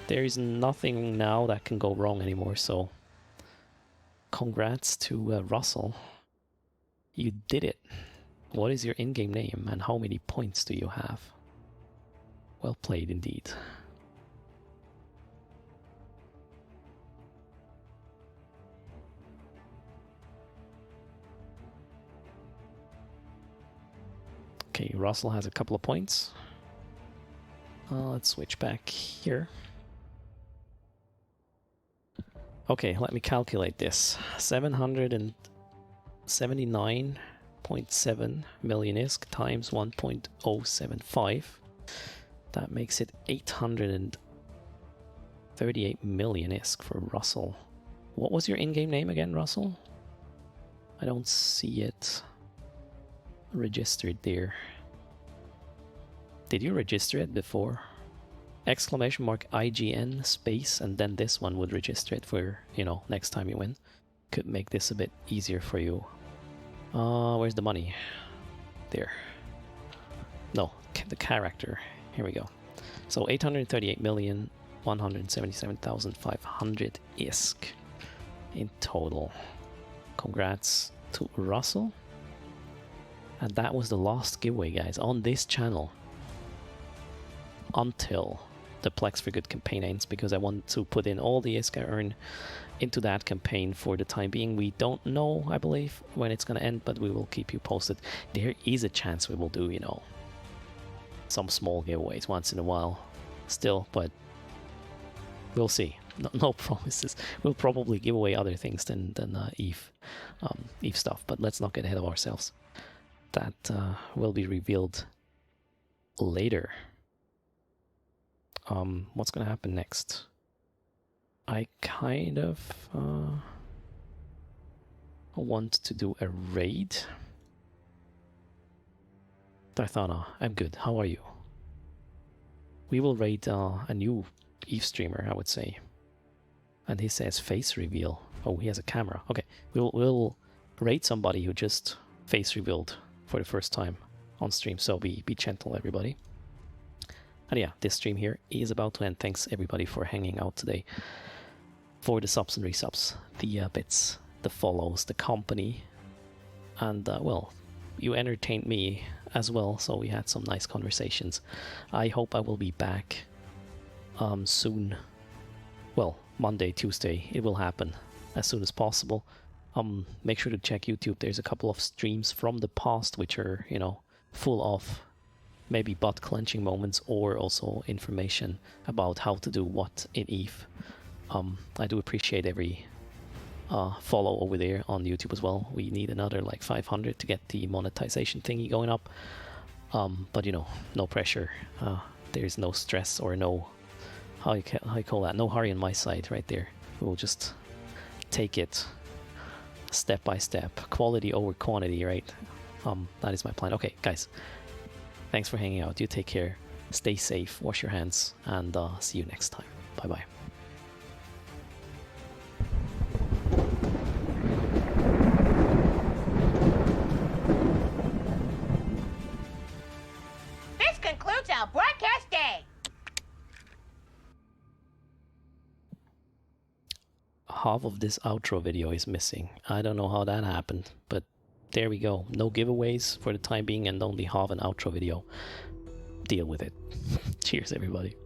S1: there is nothing now that can go wrong anymore, so congrats to Russell. You did it. What is your in-game name and how many points do you have? Well played indeed. Okay, Russell has a couple of points. Let's switch back here. Okay, let me calculate this. 779.7 million ISK times 1.075. That makes it 838 million ISK for Russell. What was your in-game name again, Russell? I don't see it registered there. Did you register it before? Exclamation mark IGN space and then this one would register it for, you know, next time you win. Could make this a bit easier for you. Where's the money? There. No, the character. Here we go. So 838,177,500 ISK in total. Congrats to Russell. And that was the last giveaway, guys, on this channel. Until the Plex for Good campaign ends, because I want to put in all the ISK I earn into that campaign for the time being. We don't know, I believe, when it's going to end, but we will keep you posted. There is a chance we will do, you know, some small giveaways once in a while still, but we'll see. No promises. We'll probably give away other things than Eve stuff, but let's not get ahead of ourselves. That will be revealed later. What's gonna happen next? I kind of want to do a raid. Darthana, I'm good. How are you? We will raid a new Eve streamer, I would say. And he says face reveal. Oh, he has a camera. Okay, we'll raid somebody who just face revealed for the first time on stream. So be gentle, everybody. And yeah, this stream here is about to end. Thanks everybody for hanging out today. For the subs and resubs, the bits, the follows, the company, and well, you entertained me as well. So we had some nice conversations. I hope I will be back soon. Well, Monday, Tuesday, it will happen as soon as possible. Make sure to check YouTube. There's a couple of streams from the past which are, you know, full of maybe butt clenching moments or also information about how to do what in Eve. I do appreciate every follow over there on YouTube as well. We need another like 500 to get the monetization thingy going up. But you know, no pressure. There's no stress or no, how you call that? No hurry on my side right there. We'll just take it step by step. Quality over quantity, right? That is my plan. Okay, guys. Thanks for hanging out. You take care. Stay safe. Wash your hands. And see you next time. Bye-bye.
S3: This concludes our broadcast day.
S1: Half of this outro video is missing. I don't know how that happened, but there we go. No giveaways for the time being and only half an outro video. Deal with it. Cheers, everybody.